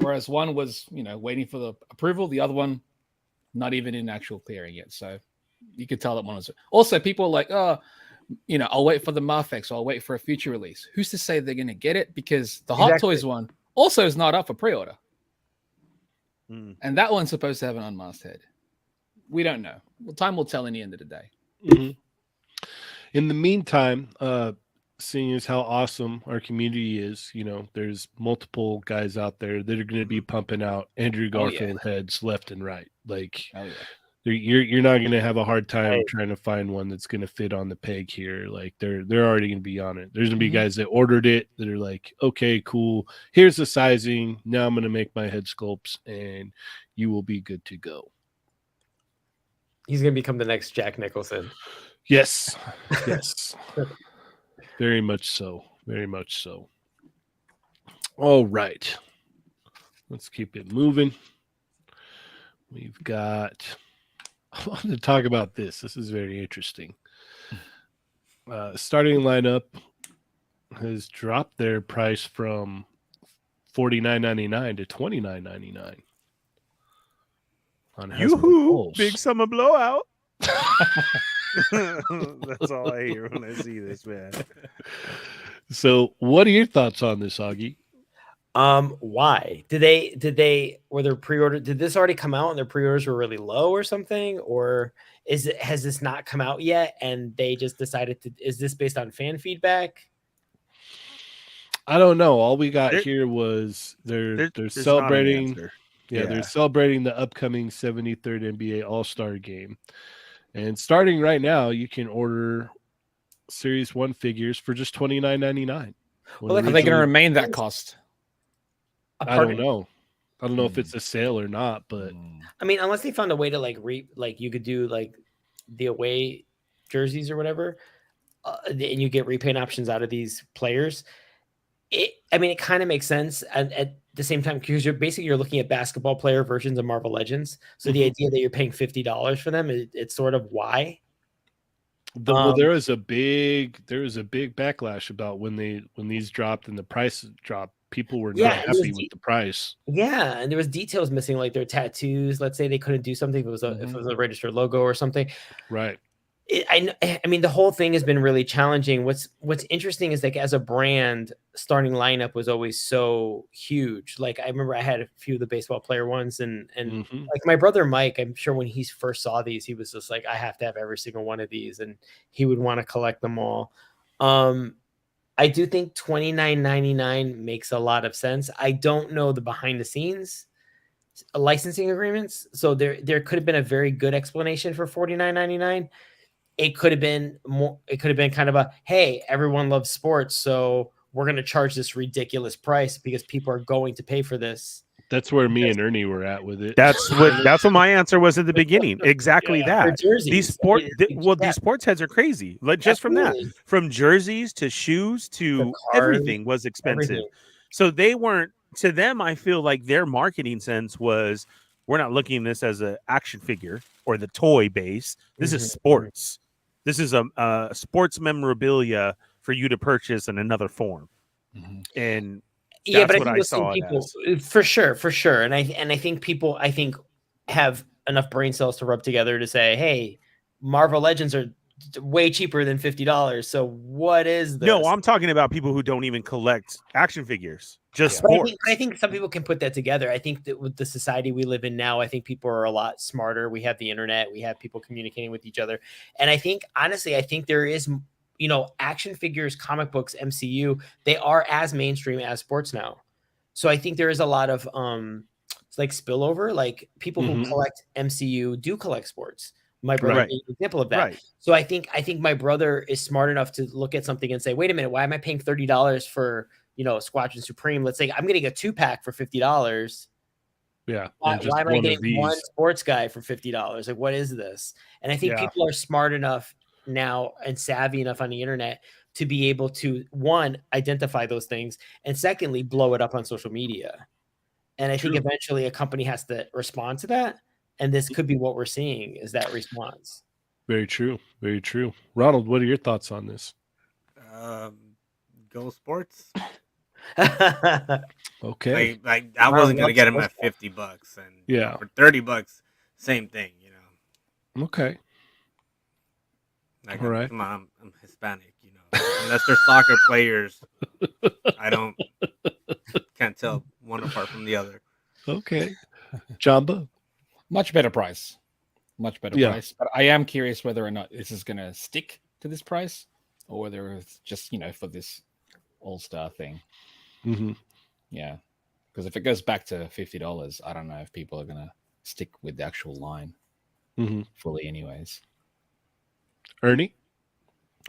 C: Whereas one was waiting for the approval, the other one not even in actual clearing yet. So you could tell that one was also people are like, oh, I'll wait for the Marfex or I'll wait for a future release. Who's to say they're going to get it? Because the Hot
E: Exactly.
C: Toys one also is not up for pre-order.
B: mm,
C: And that one's supposed to have an unmasked head. We don't know. Well, time will tell in the end of the day.
A: Mhm. In the meantime, seeing as how awesome our community is, there's multiple guys out there that are going to be pumping out Andrew
C: Oh, yeah.
A: Garfield heads left and right. Like
C: Oh yeah.
A: you're not going to have a hard time
E: Right.
A: trying to find one that's going to fit on the peg here. Like they're already going to be on it. There's going to be
C: Mhm.
A: guys that ordered it that are like, okay, cool. Here's the sizing. Now I'm going to make my head sculpts, and you will be good to go.
E: He's gonna become the next Jack Nicholson.
A: Yes. Yes. Very much so. Very much so. All right. Let's keep it moving. We've got I wanted to talk about this. This is very interesting. Starting lineup has dropped their price from $49.99 to $29.99. On Hasbro
B: yoo-hoo,
A: Pulse.
B: big summer blowout. That's all I hear when I see this, man.
A: So, what are your thoughts on this, Augie?
E: Why did were their pre-order? Did this already come out and their pre-orders were really low or something, or has this not come out yet and they just decided to? Is this based on fan feedback?
A: I don't know. All we got
B: There-
A: here was they're
B: There's not an
A: celebrating.
B: answer.
A: Yeah, they're celebrating the upcoming 73rd NBA All-Star game. And starting right now, you can order Series 1 figures for just $29.99.
E: Well,
C: Are they going to remain that cost?
A: I don't know. I don't know if it's a sale or not, but
E: I mean, unless they found a way to like you could do like the away jerseys or whatever, and you get repaint options out of these players. It kind of makes sense, and at the same time, because you're looking at basketball player versions of Marvel Legends. So the idea that you're paying $50 for them, it's sort of why.
A: well, there was a big backlash about when these dropped and the price dropped. People were not happy with the price.
E: Yeah, and there was details missing, like their tattoos. Let's say they couldn't do something if it was a registered logo or something.
A: Right.
E: I mean, the whole thing has been really challenging. What's interesting is like as a brand, starting lineup was always so huge. Like I remember I had a few of the baseball player ones, and like my brother Mike, I'm sure when he first saw these, he was just like, I have to have every single one of these, and he would want to collect them all. I do think $29.99 makes a lot of sense. I don't know the behind the scenes licensing agreements, so there could have been a very good explanation for $49.99. It could have been more. It could have been kind of a, hey, everyone loves sports, so we're going to charge this ridiculous price because people are going to pay for this.
A: That's where me and Ernie were at with it.
B: That's what my answer was at the beginning. Exactly that. These sports heads are crazy. Like just from that, from jerseys to shoes to everything was expensive.
E: Everything.
B: So they weren't, to them, I feel like their marketing sense was, we're not looking at this as an action figure or the toy base. This is sports. This is a sports memorabilia for you to purchase in another form. And
E: yeah, but
B: what
E: I think people for sure. And I think people have enough brain cells to rub together to say, hey, Marvel Legends are way cheaper than $50. So what is this?
B: No, I'm talking about people who don't even collect action figures, just sports.
E: I think some people can put that together. I think that with the society we live in now, I think people are a lot smarter. We have the internet, we have people communicating with each other. And I think, honestly, there is, action figures, comic books, MCU, they are as mainstream as sports now. So I think there is a lot of like spillover, like people who collect MCU do collect sports. My brother is an example of that. Right. So I think my brother is smart enough to look at something and say, wait a minute, why am I paying $30 for, Squadron Supreme? Let's say I'm getting a 2-pack for $50.
A: Yeah.
E: Why am I getting one sports guy for $50? Like, what is this? And I think people are smart enough now and savvy enough on the internet to be able to, one, identify those things, and secondly, blow it up on social media. And I think eventually a company has to respond to that. And this could be what we're seeing, is that response.
A: Very true. Very true. Ronald, what are your thoughts on this?
D: Go sports.
A: Okay.
D: Like I wasn't gonna get him at $50, and for $30, same thing.
A: Okay.
D: All right. Come on, I'm Hispanic. Unless they're soccer players, can't tell one apart from the other.
A: Okay. Chamba.
C: Much better price. Much better price. But I am curious whether or not this is going to stick to this price or whether it's just, for this all-star thing. Yeah. Because if it goes back to $50, I don't know if people are going to stick with the actual line fully anyways.
A: Ernie?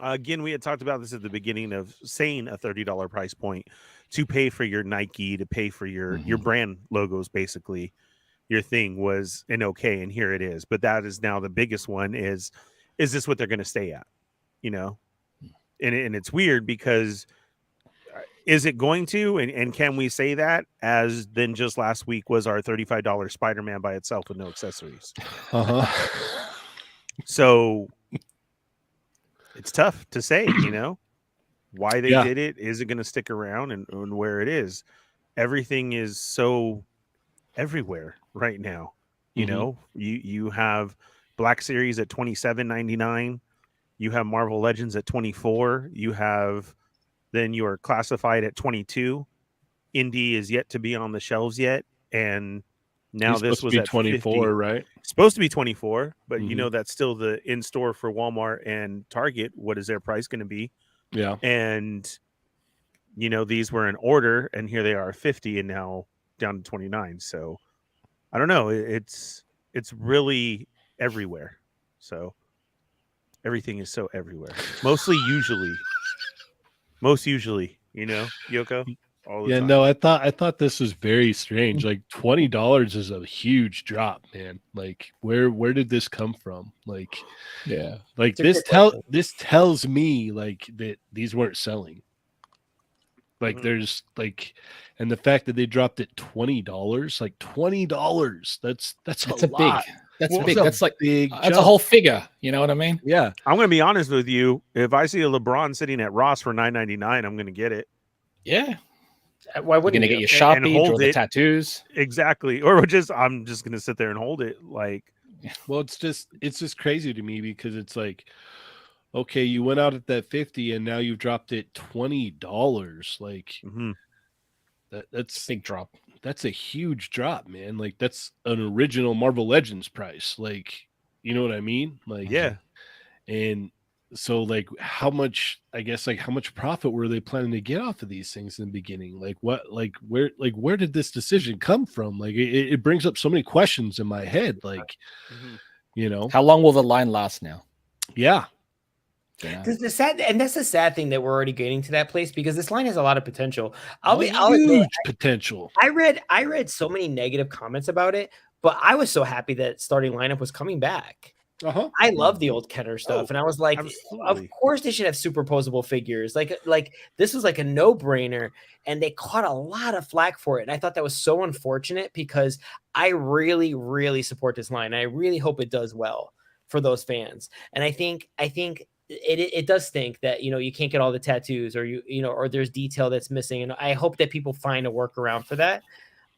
B: Again, we had talked about this at the beginning of saying a $30 price point to pay for your Nike, to pay for your brand logos, basically. Your thing was and here it is. But that is now the biggest one is this what they're going to stay at? And it's weird because is it going to, and can we say that as then just last week was our $35 Spider-Man by itself with no accessories? So it's tough to say, why they did it. Is it going to stick around and where it is? Everything is so everywhere right now. You have Black Series at $27.99. You have Marvel Legends at $24. You have then you are classified at $22. Indie is yet to be on the shelves yet, and now this was at
A: 24, right?
B: Supposed to be 24, but that's still the in store for Walmart and Target. What is their price going to be?
A: Yeah,
B: and these were in order, and here they are 50, and now down to 29. So I don't know. It's really everywhere. So everything is so everywhere. Most usually, Yoko. All the time.
A: No, I thought this was very strange. Like $20 is a huge drop, man. Like where did this come from? Like this tells me like that these weren't selling. Like there's like, and the fact that they dropped it $20, like $20, that's a lot.
C: That's big. That's like
A: big.
C: That's a whole figure. You know what I mean?
A: Yeah.
B: I'm going to be honest with you. If I see a LeBron sitting at Ross for $9.99, I'm going to get it.
C: Yeah.
E: Why wouldn't
C: you get your Sharpie, draw the tattoos?
B: Exactly. Or I'm just going to sit there and hold it. Like,
A: well, it's just crazy to me because it's like, okay, you went out at that 50 and now you've dropped it $20. Like that's
C: a big drop.
A: That's a huge drop, man. Like that's an original Marvel Legends price. Like, you know what I mean? Like,
B: yeah.
A: And so like how much profit were they planning to get off of these things in the beginning? Like where did this decision come from? Like it brings up so many questions in my head. Like,
C: how long will the line last now?
A: Yeah.
C: Yeah.
E: That's the sad thing that we're already getting to that place because this line has a lot of potential. I'll
A: Huge
E: admit,
A: potential.
E: I read so many negative comments about it, but I was so happy that starting lineup was coming back. I love the old Kenner stuff, and I was like, of course they should have superposable figures. Like this was like a no-brainer, and they caught a lot of flack for it. And I thought that was so unfortunate because I really, really support this line. I really hope it does well for those fans. And I think it does stink that you can't get all the tattoos or or there's detail that's missing. And I hope that people find a workaround for that.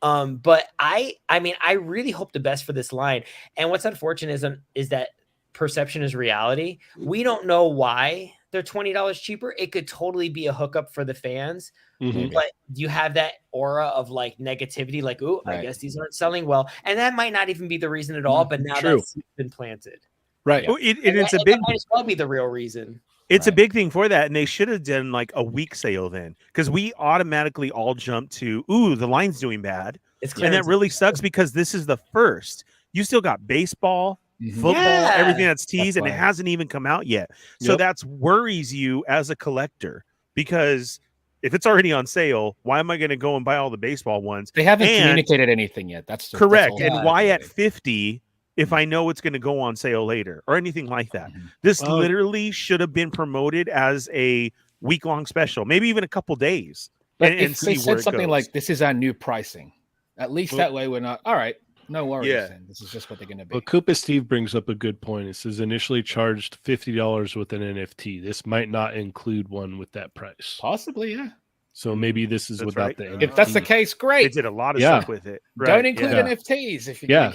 E: But I mean, I really hope the best for this line. And what's unfortunate is that perception is reality. We don't know why they're $20 cheaper. It could totally be a hookup for the fans, but you have that aura of like negativity, like, ooh, I guess these aren't selling well. And that might not even be the reason at all, but now that's been planted.
A: Right.
B: Well, it's a big,
E: that might as well be the real reason.
B: It's a big thing for that, and they should have done like a week sale then, because we automatically all jump to, ooh, the line's doing bad, and that really sucks because this is the first. You still got baseball, football, everything that's teased, and it hasn't even come out yet. So that's worries you as a collector because if it's already on sale, why am I going to go and buy all the baseball ones?
C: They haven't communicated anything yet. That's
B: correct.
C: That's
B: and why at 50? If I know it's going to go on sale later or anything like that. This literally should have been promoted as a week-long special, maybe even a couple days.
C: But if they said something like, this is our new pricing, at least that way we're not, all right, no worries. Then. This is just what they're going to be.
A: But Koopa Steve brings up a good point. It says initially charged $50 with an NFT. This might not include one with that price.
C: Possibly, yeah.
A: So maybe this is without the NFT.
C: If that's the case, great.
B: They did a lot of stuff with it.
C: Right. Don't include NFTs if you
A: don't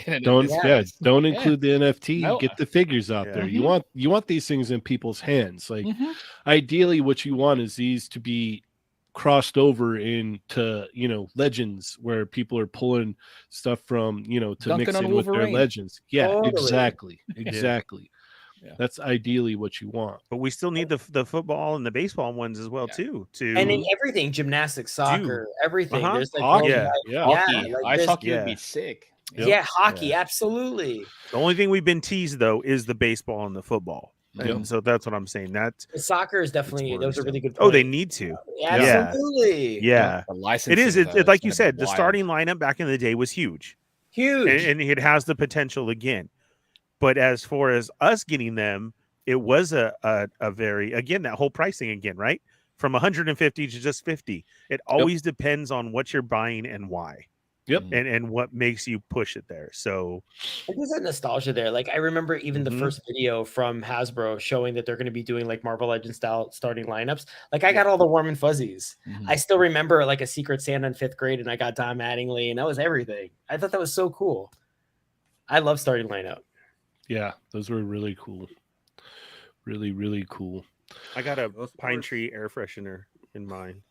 A: include the NFT. No. Get the figures out there. You want these things in people's hands. Like ideally, what you want is these to be crossed over into legends where people are pulling stuff from to
C: Duncan
A: mix in with their legends. Yeah, totally. Exactly. Yeah. That's ideally what you want,
B: but we still need the football and the baseball ones as well too.
E: And in everything, gymnastics, soccer, everything. There's like
C: hockey,
E: hockey.
C: Ice hockey would be sick.
E: Yeah, hockey, absolutely.
B: The only thing we've been teased though is the baseball and the football. And so that's what I'm saying. That
E: soccer is definitely those are really good.
B: Oh, they need to.
E: Absolutely.
B: Yeah. It is. It's like you said, the starting lineup back in the day was huge, and it has the potential again. But as far as us getting them, it was a very, again, that whole pricing again, right? From 150 to just 50. It always depends on what you're buying and why.
A: Yep.
B: And what makes you push it there. So
E: there's a nostalgia there. Like I remember even the first video from Hasbro showing that they're going to be doing like Marvel Legends style starting lineups. Like I got all the warm and fuzzies. I still remember like a Secret Santa in 5th grade and I got Don Mattingly and that was everything. I thought that was so cool. I love starting lineup.
A: Yeah, those were really cool. Really, really cool.
B: I got a pine tree air freshener in mine.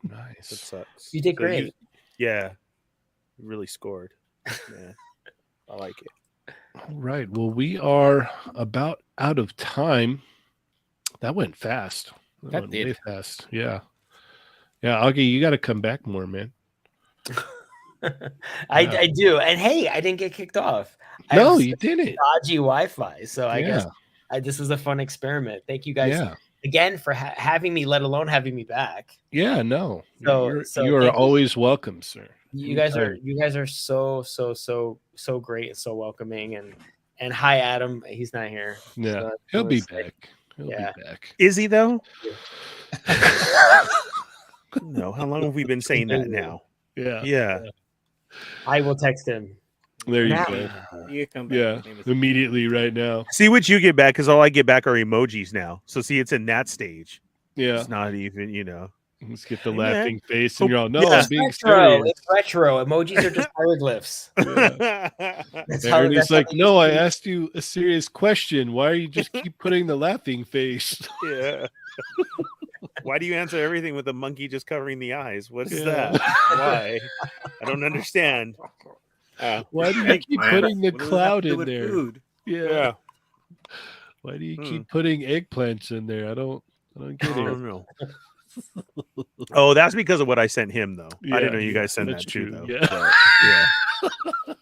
A: Nice.
B: That sucks.
E: You did great.
B: You really scored. Yeah. I like it.
A: All right. Well, we are about out of time. That went fast. That went way fast. Yeah. Yeah, Augie, you got to come back more, man.
E: I do. And hey, I didn't get kicked off.
A: No, you didn't.
E: Dodgy Wi-Fi. So I guess this was a fun experiment. Thank you guys again for having me, let alone having me back.
A: Yeah, no.
E: So
A: you are always welcome, sir.
E: You guys are so great and so welcoming. And hi, Adam. He's not here.
A: Yeah, so he'll be back. He'll be back.
B: Is he though? No. How long have we been saying that now? Yeah.
E: I will text him.
A: There you go.
D: You come back.
A: Immediately right now.
B: See what you get back, because all I get back are emojis now. So see, it's in that stage.
A: Yeah.
B: It's not even,
A: Let's get the laughing face and you're all, no,
E: it's
A: I'm being
E: retro.
A: serious.
E: It's retro. Emojis are just hieroglyphs.
A: And he's like, no, I asked you a serious question. Why are you just keep putting the laughing face?
B: Yeah. Why do you answer everything with a monkey just covering the eyes? What is that? Why? I don't understand.
A: Why do you keep putting the cloud in there?
D: Food?
A: Yeah. Why do you keep putting eggplants in there? I don't get it.
B: I don't know. Oh, that's because of what I sent him, though. I didn't know you
A: Yeah,
B: guys sent
A: that's
B: that too,
A: true,
B: though.
A: yeah.
B: But, yeah.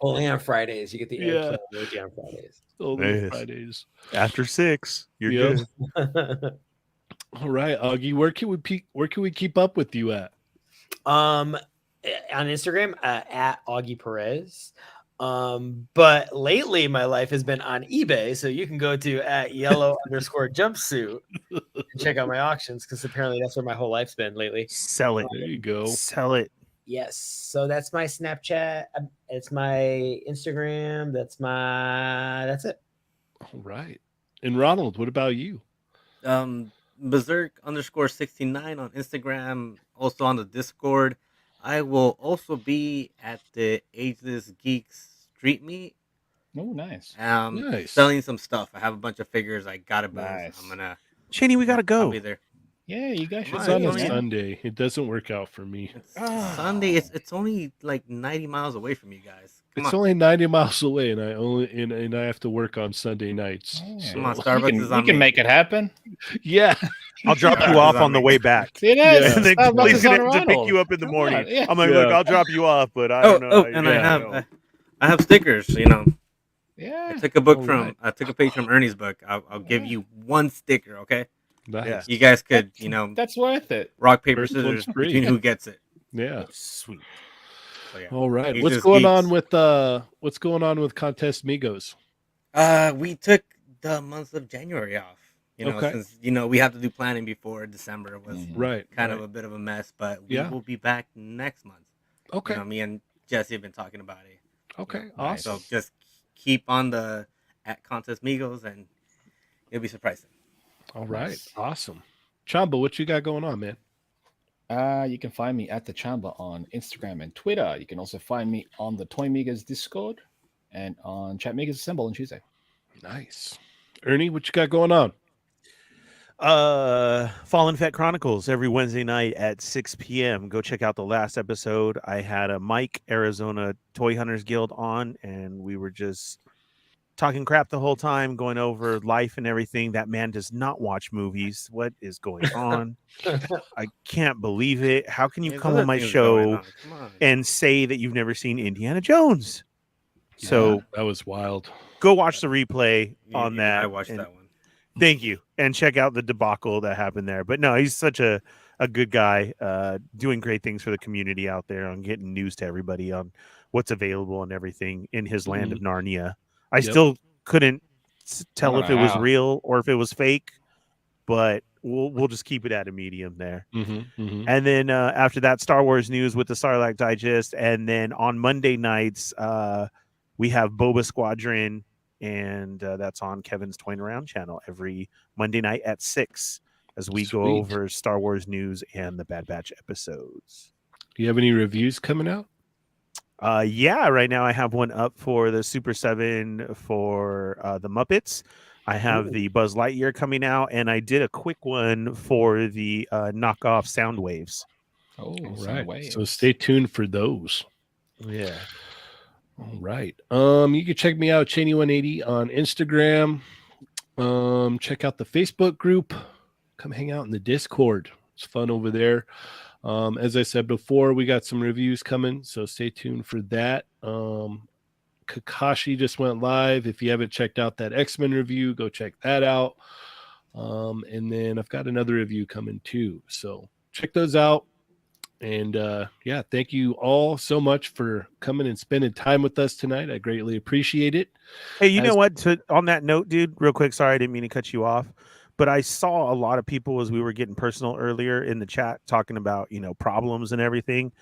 E: Only on Fridays. You get the
A: Yeah.
E: airplane emoji on Fridays.
A: Only
B: Yes.
A: Fridays.
B: After 6, you're
A: Yep.
B: good.
A: All right, Augie, where can we keep up with you at?
E: On Instagram at Augie Perez. But lately my life has been on eBay, so you can go to at yellow_jumpsuit and check out my auctions because apparently that's where my whole life's been lately.
B: Sell it.
A: There you go.
B: Sell it.
E: Yes, so that's my Snapchat. It's my Instagram. That's it.
A: All right. And Ronald, what about you?
D: Berserk_69 on Instagram, also on the Discord. I will also be at the Ageless Geeks Street Meet.
C: Oh, nice.
A: Nice.
D: Selling some stuff. I have a bunch of figures I gotta buzz.
C: Nice.
D: I'm gonna.
B: Cheney, we gotta
D: I'll
B: go.
D: be there.
C: Yeah, you guys should
A: It's
D: Right,
A: on a
D: yeah.
A: Sunday. It doesn't work out for me.
D: It's Sunday. It's only like 90 miles away from you guys. Come
A: It's
D: on.
A: only 90 miles away, and I have to work on Sunday nights.
C: Yeah.
D: Come on,
A: So-
D: Starbucks is on
C: You can
D: me.
C: make it happen.
A: yeah.
B: I'll drop
D: Yeah,
B: you off
D: it's on
B: on the
D: me.
B: way back.
C: See, it
A: Yeah.
C: is.
B: And then
C: Starbucks
B: please
C: is on
B: to pick
C: Ronald.
B: you up in the
C: Come
B: morning.
C: on, yeah.
B: I'm like,
A: Yeah.
B: look, I'll drop you off, but I
D: Oh,
B: don't know.
D: and
A: Yeah.
D: I have stickers. You know,
C: Yeah.
D: I took a book
A: All
D: from
A: right.
D: I took a page from Ernie's book. I'll give
C: Yeah.
D: you one sticker, okay?
A: Nice.
B: Yeah.
D: You guys could, you know,
C: That's worth it.
D: rock paper
A: First one's
D: scissors
A: free.
D: between who gets it.
A: Yeah.
B: Sweet.
D: So, yeah.
A: All right.
D: He's
A: What's
D: just
A: going
D: geeks.
A: on with Contest Migos?
D: We took the month of January off. You know,
A: Okay.
D: since we have to do planning before December was
A: Right.
D: kind
A: right.
D: of a bit of a mess, but we
A: Yeah.
D: will be back next month.
A: Okay.
D: You know, me and Jesse have been talking about it.
A: Okay.
C: Nice.
A: Awesome.
D: So just keep on the at Contest Migos and you'll be surprised.
A: All right.
C: Nice.
A: Awesome. Chamba, what you got going on, man?
C: You can find me at the Chamba on Instagram and Twitter. You can also find me on the Toy Migas Discord and on Chat Migas Assemble on Tuesday.
A: Nice. Ernie, what you got going on?
B: Fallen Fett Chronicles every Wednesday night at 6 p.m. Go check out the last episode. I had a Mike Arizona Toy Hunters Guild on, and we were just talking crap the whole time, going over life and everything. That man does not watch movies. What is going on? I can't believe it. How can you
D: There's
B: come
D: other
B: on my
D: things going
B: show
D: on. Come on.
B: and say that you've never seen Indiana Jones? So
A: Yeah, that was wild.
B: go watch the replay
D: Yeah,
B: on
D: yeah,
B: that.
D: I watched
B: and
D: that one.
B: Thank you. And check out the debacle that happened there. But no, he's such a good guy, doing great things for the community out there on getting news to everybody on what's available and everything in his land of Narnia. I
A: Yep.
B: still couldn't tell
C: don't
B: if it
C: know
B: was
C: how.
B: real or if it was fake, but we'll just keep it at a medium there. And then after that, Star Wars news with the Sarlacc Digest. And then on Monday nights, we have Boba Squadron, and that's on Kevin's Toying Around channel every Monday night at 6 as we go
A: Sweet.
B: over Star Wars news and the Bad Batch episodes.
A: Do you have any reviews coming out?
B: Yeah, right now I have one up for the Super 7 for the Muppets. I have
A: Ooh.
B: the Buzz Lightyear coming out, and I did a quick one for the knockoff Sound Waves.
C: Oh,
A: All
C: some
A: right.
C: waves.
A: So stay tuned for those.
B: Yeah.
A: All right. You can check me out, Cheyney180 on Instagram. Check out the Facebook group. Come hang out in the Discord. It's fun over there. As I said before, we got some reviews coming, so stay tuned for that. Kakashi just went live. If you haven't checked out that X-Men review, go check that out. And then I've got another review coming too. So check those out. And yeah, thank you all so much for coming and spending time with us tonight. I greatly appreciate it.
B: Hey, you know
A: As-
B: what? On that note, dude, real quick, sorry, I didn't mean to cut you off, but I saw a lot of people as we were getting personal earlier in the chat talking about, problems and everything.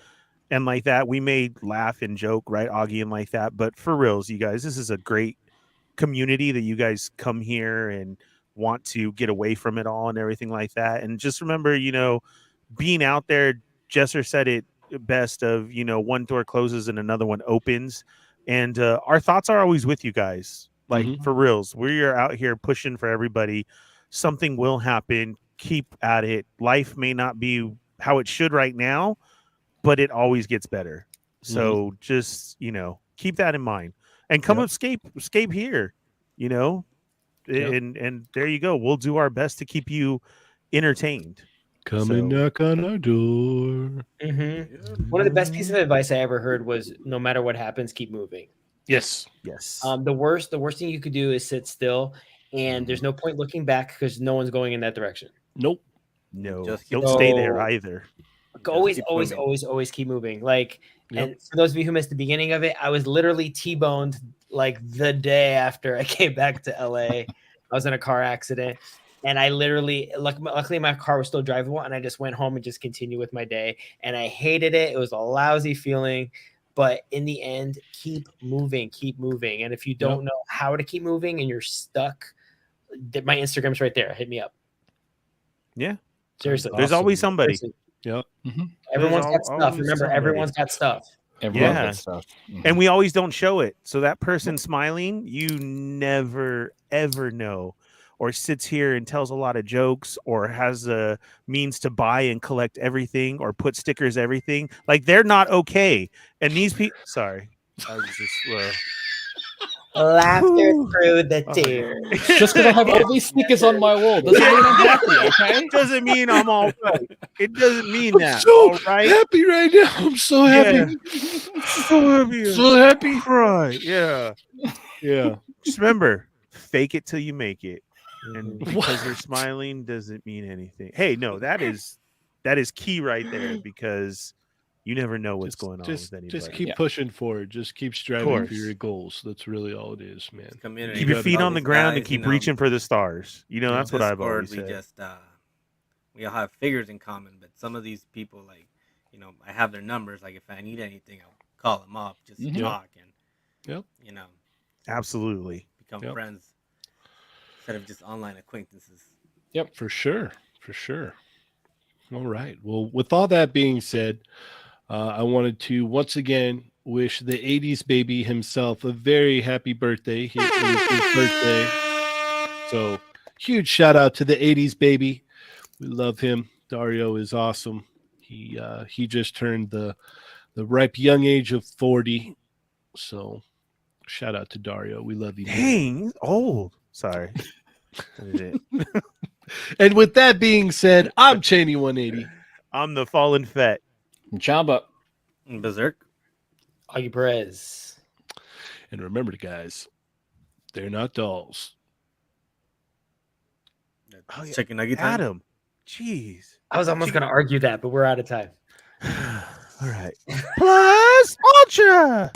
B: And like that, we may laugh and joke, right, Augie, and like that. But for reals, you guys, this is a great community that you guys come here and want to get away from it all and everything like that. And just remember, being out there, Jesser said it best of, one door closes and another one opens. And our thoughts are always with you guys. Like,
A: Mhm.
B: for reals, we are out here pushing for everybody. Something will happen. Keep at it. Life may not be how it should right now, but it always gets better. So just, keep that in mind and come
A: Yep.
B: escape here,
A: Yep.
B: and there you go. We'll do our best to keep you entertained.
A: Come and knock on our door.
E: One of the best pieces of advice I ever heard was, no matter what happens, keep moving.
A: Yes.
E: The worst thing you could do is sit still, and there's no point looking back because no one's going in that direction.
A: Nope.
B: No,
D: Just
B: don't stay there either.
E: Always keep moving. Like, and for those of you who missed the beginning of it, I was literally T-boned like the day after I came back to LA. I was in a car accident, and I literally, luckily my car was still drivable, and I just went home and just continued with my day. And I hated it. It was a lousy feeling. But in the end, keep moving. And if you don't know how to keep moving and you're stuck, my Instagram's right there. Hit me up.
B: Yeah.
E: Seriously.
B: There's always somebody.
E: Seriously.
A: Yep.
E: Everyone's got stuff. Remember, everyone's got stuff.
C: Everyone gets stuff.
B: And we always don't show it. So that person smiling, you never, ever know. Or sits here and tells a lot of jokes, or has a means to buy and collect everything, or put stickers everything. Like, they're not okay. And these people, sorry, I was just
E: laughter through the tears.
C: Just because I have all these stickers on my wall doesn't mean I'm happy. Okay,
B: it doesn't mean I'm all right. It doesn't mean that.
A: So
B: all right,
A: happy right now. I'm so happy.
B: So happy.
A: So happy.
B: Right? Yeah.
A: Yeah.
B: Just remember, fake it till you make it. And because you're smiling doesn't mean anything. Hey, no, that is key right there, because you never know what's going on with anybody.
A: Just keep pushing forward. Just keep striving for your goals. That's really all it is, man.
D: Community.
B: Keep your feet on the ground and keep reaching for the stars. You know, that's what I've always said.
D: We all have figures in common, but some of these people, like, I have their numbers. Like, if I need anything, I'll call them up, just talk, and
B: absolutely
D: become friends instead of just online acquaintances.
A: Yep, for sure. All right. Well, with all that being said, I wanted to once again wish the 80s baby himself a very happy birthday. It was his birthday. So huge shout out to the 80s baby. We love him. Dario is awesome. He just turned the ripe young age of 40. So shout out to Dario. We love you.
B: Dang, he's old. Sorry.
A: And with that being said, I'm Cheyney180.
B: I'm the Fallen Fett.
C: Chamba.
D: Berserk.
E: Augie Perez.
A: And remember, guys, they're not dolls.
D: Chicken nugget time.
B: Adam. Jeez.
E: I was almost going to argue that, but we're out of time.
B: All right. Plus Ultra.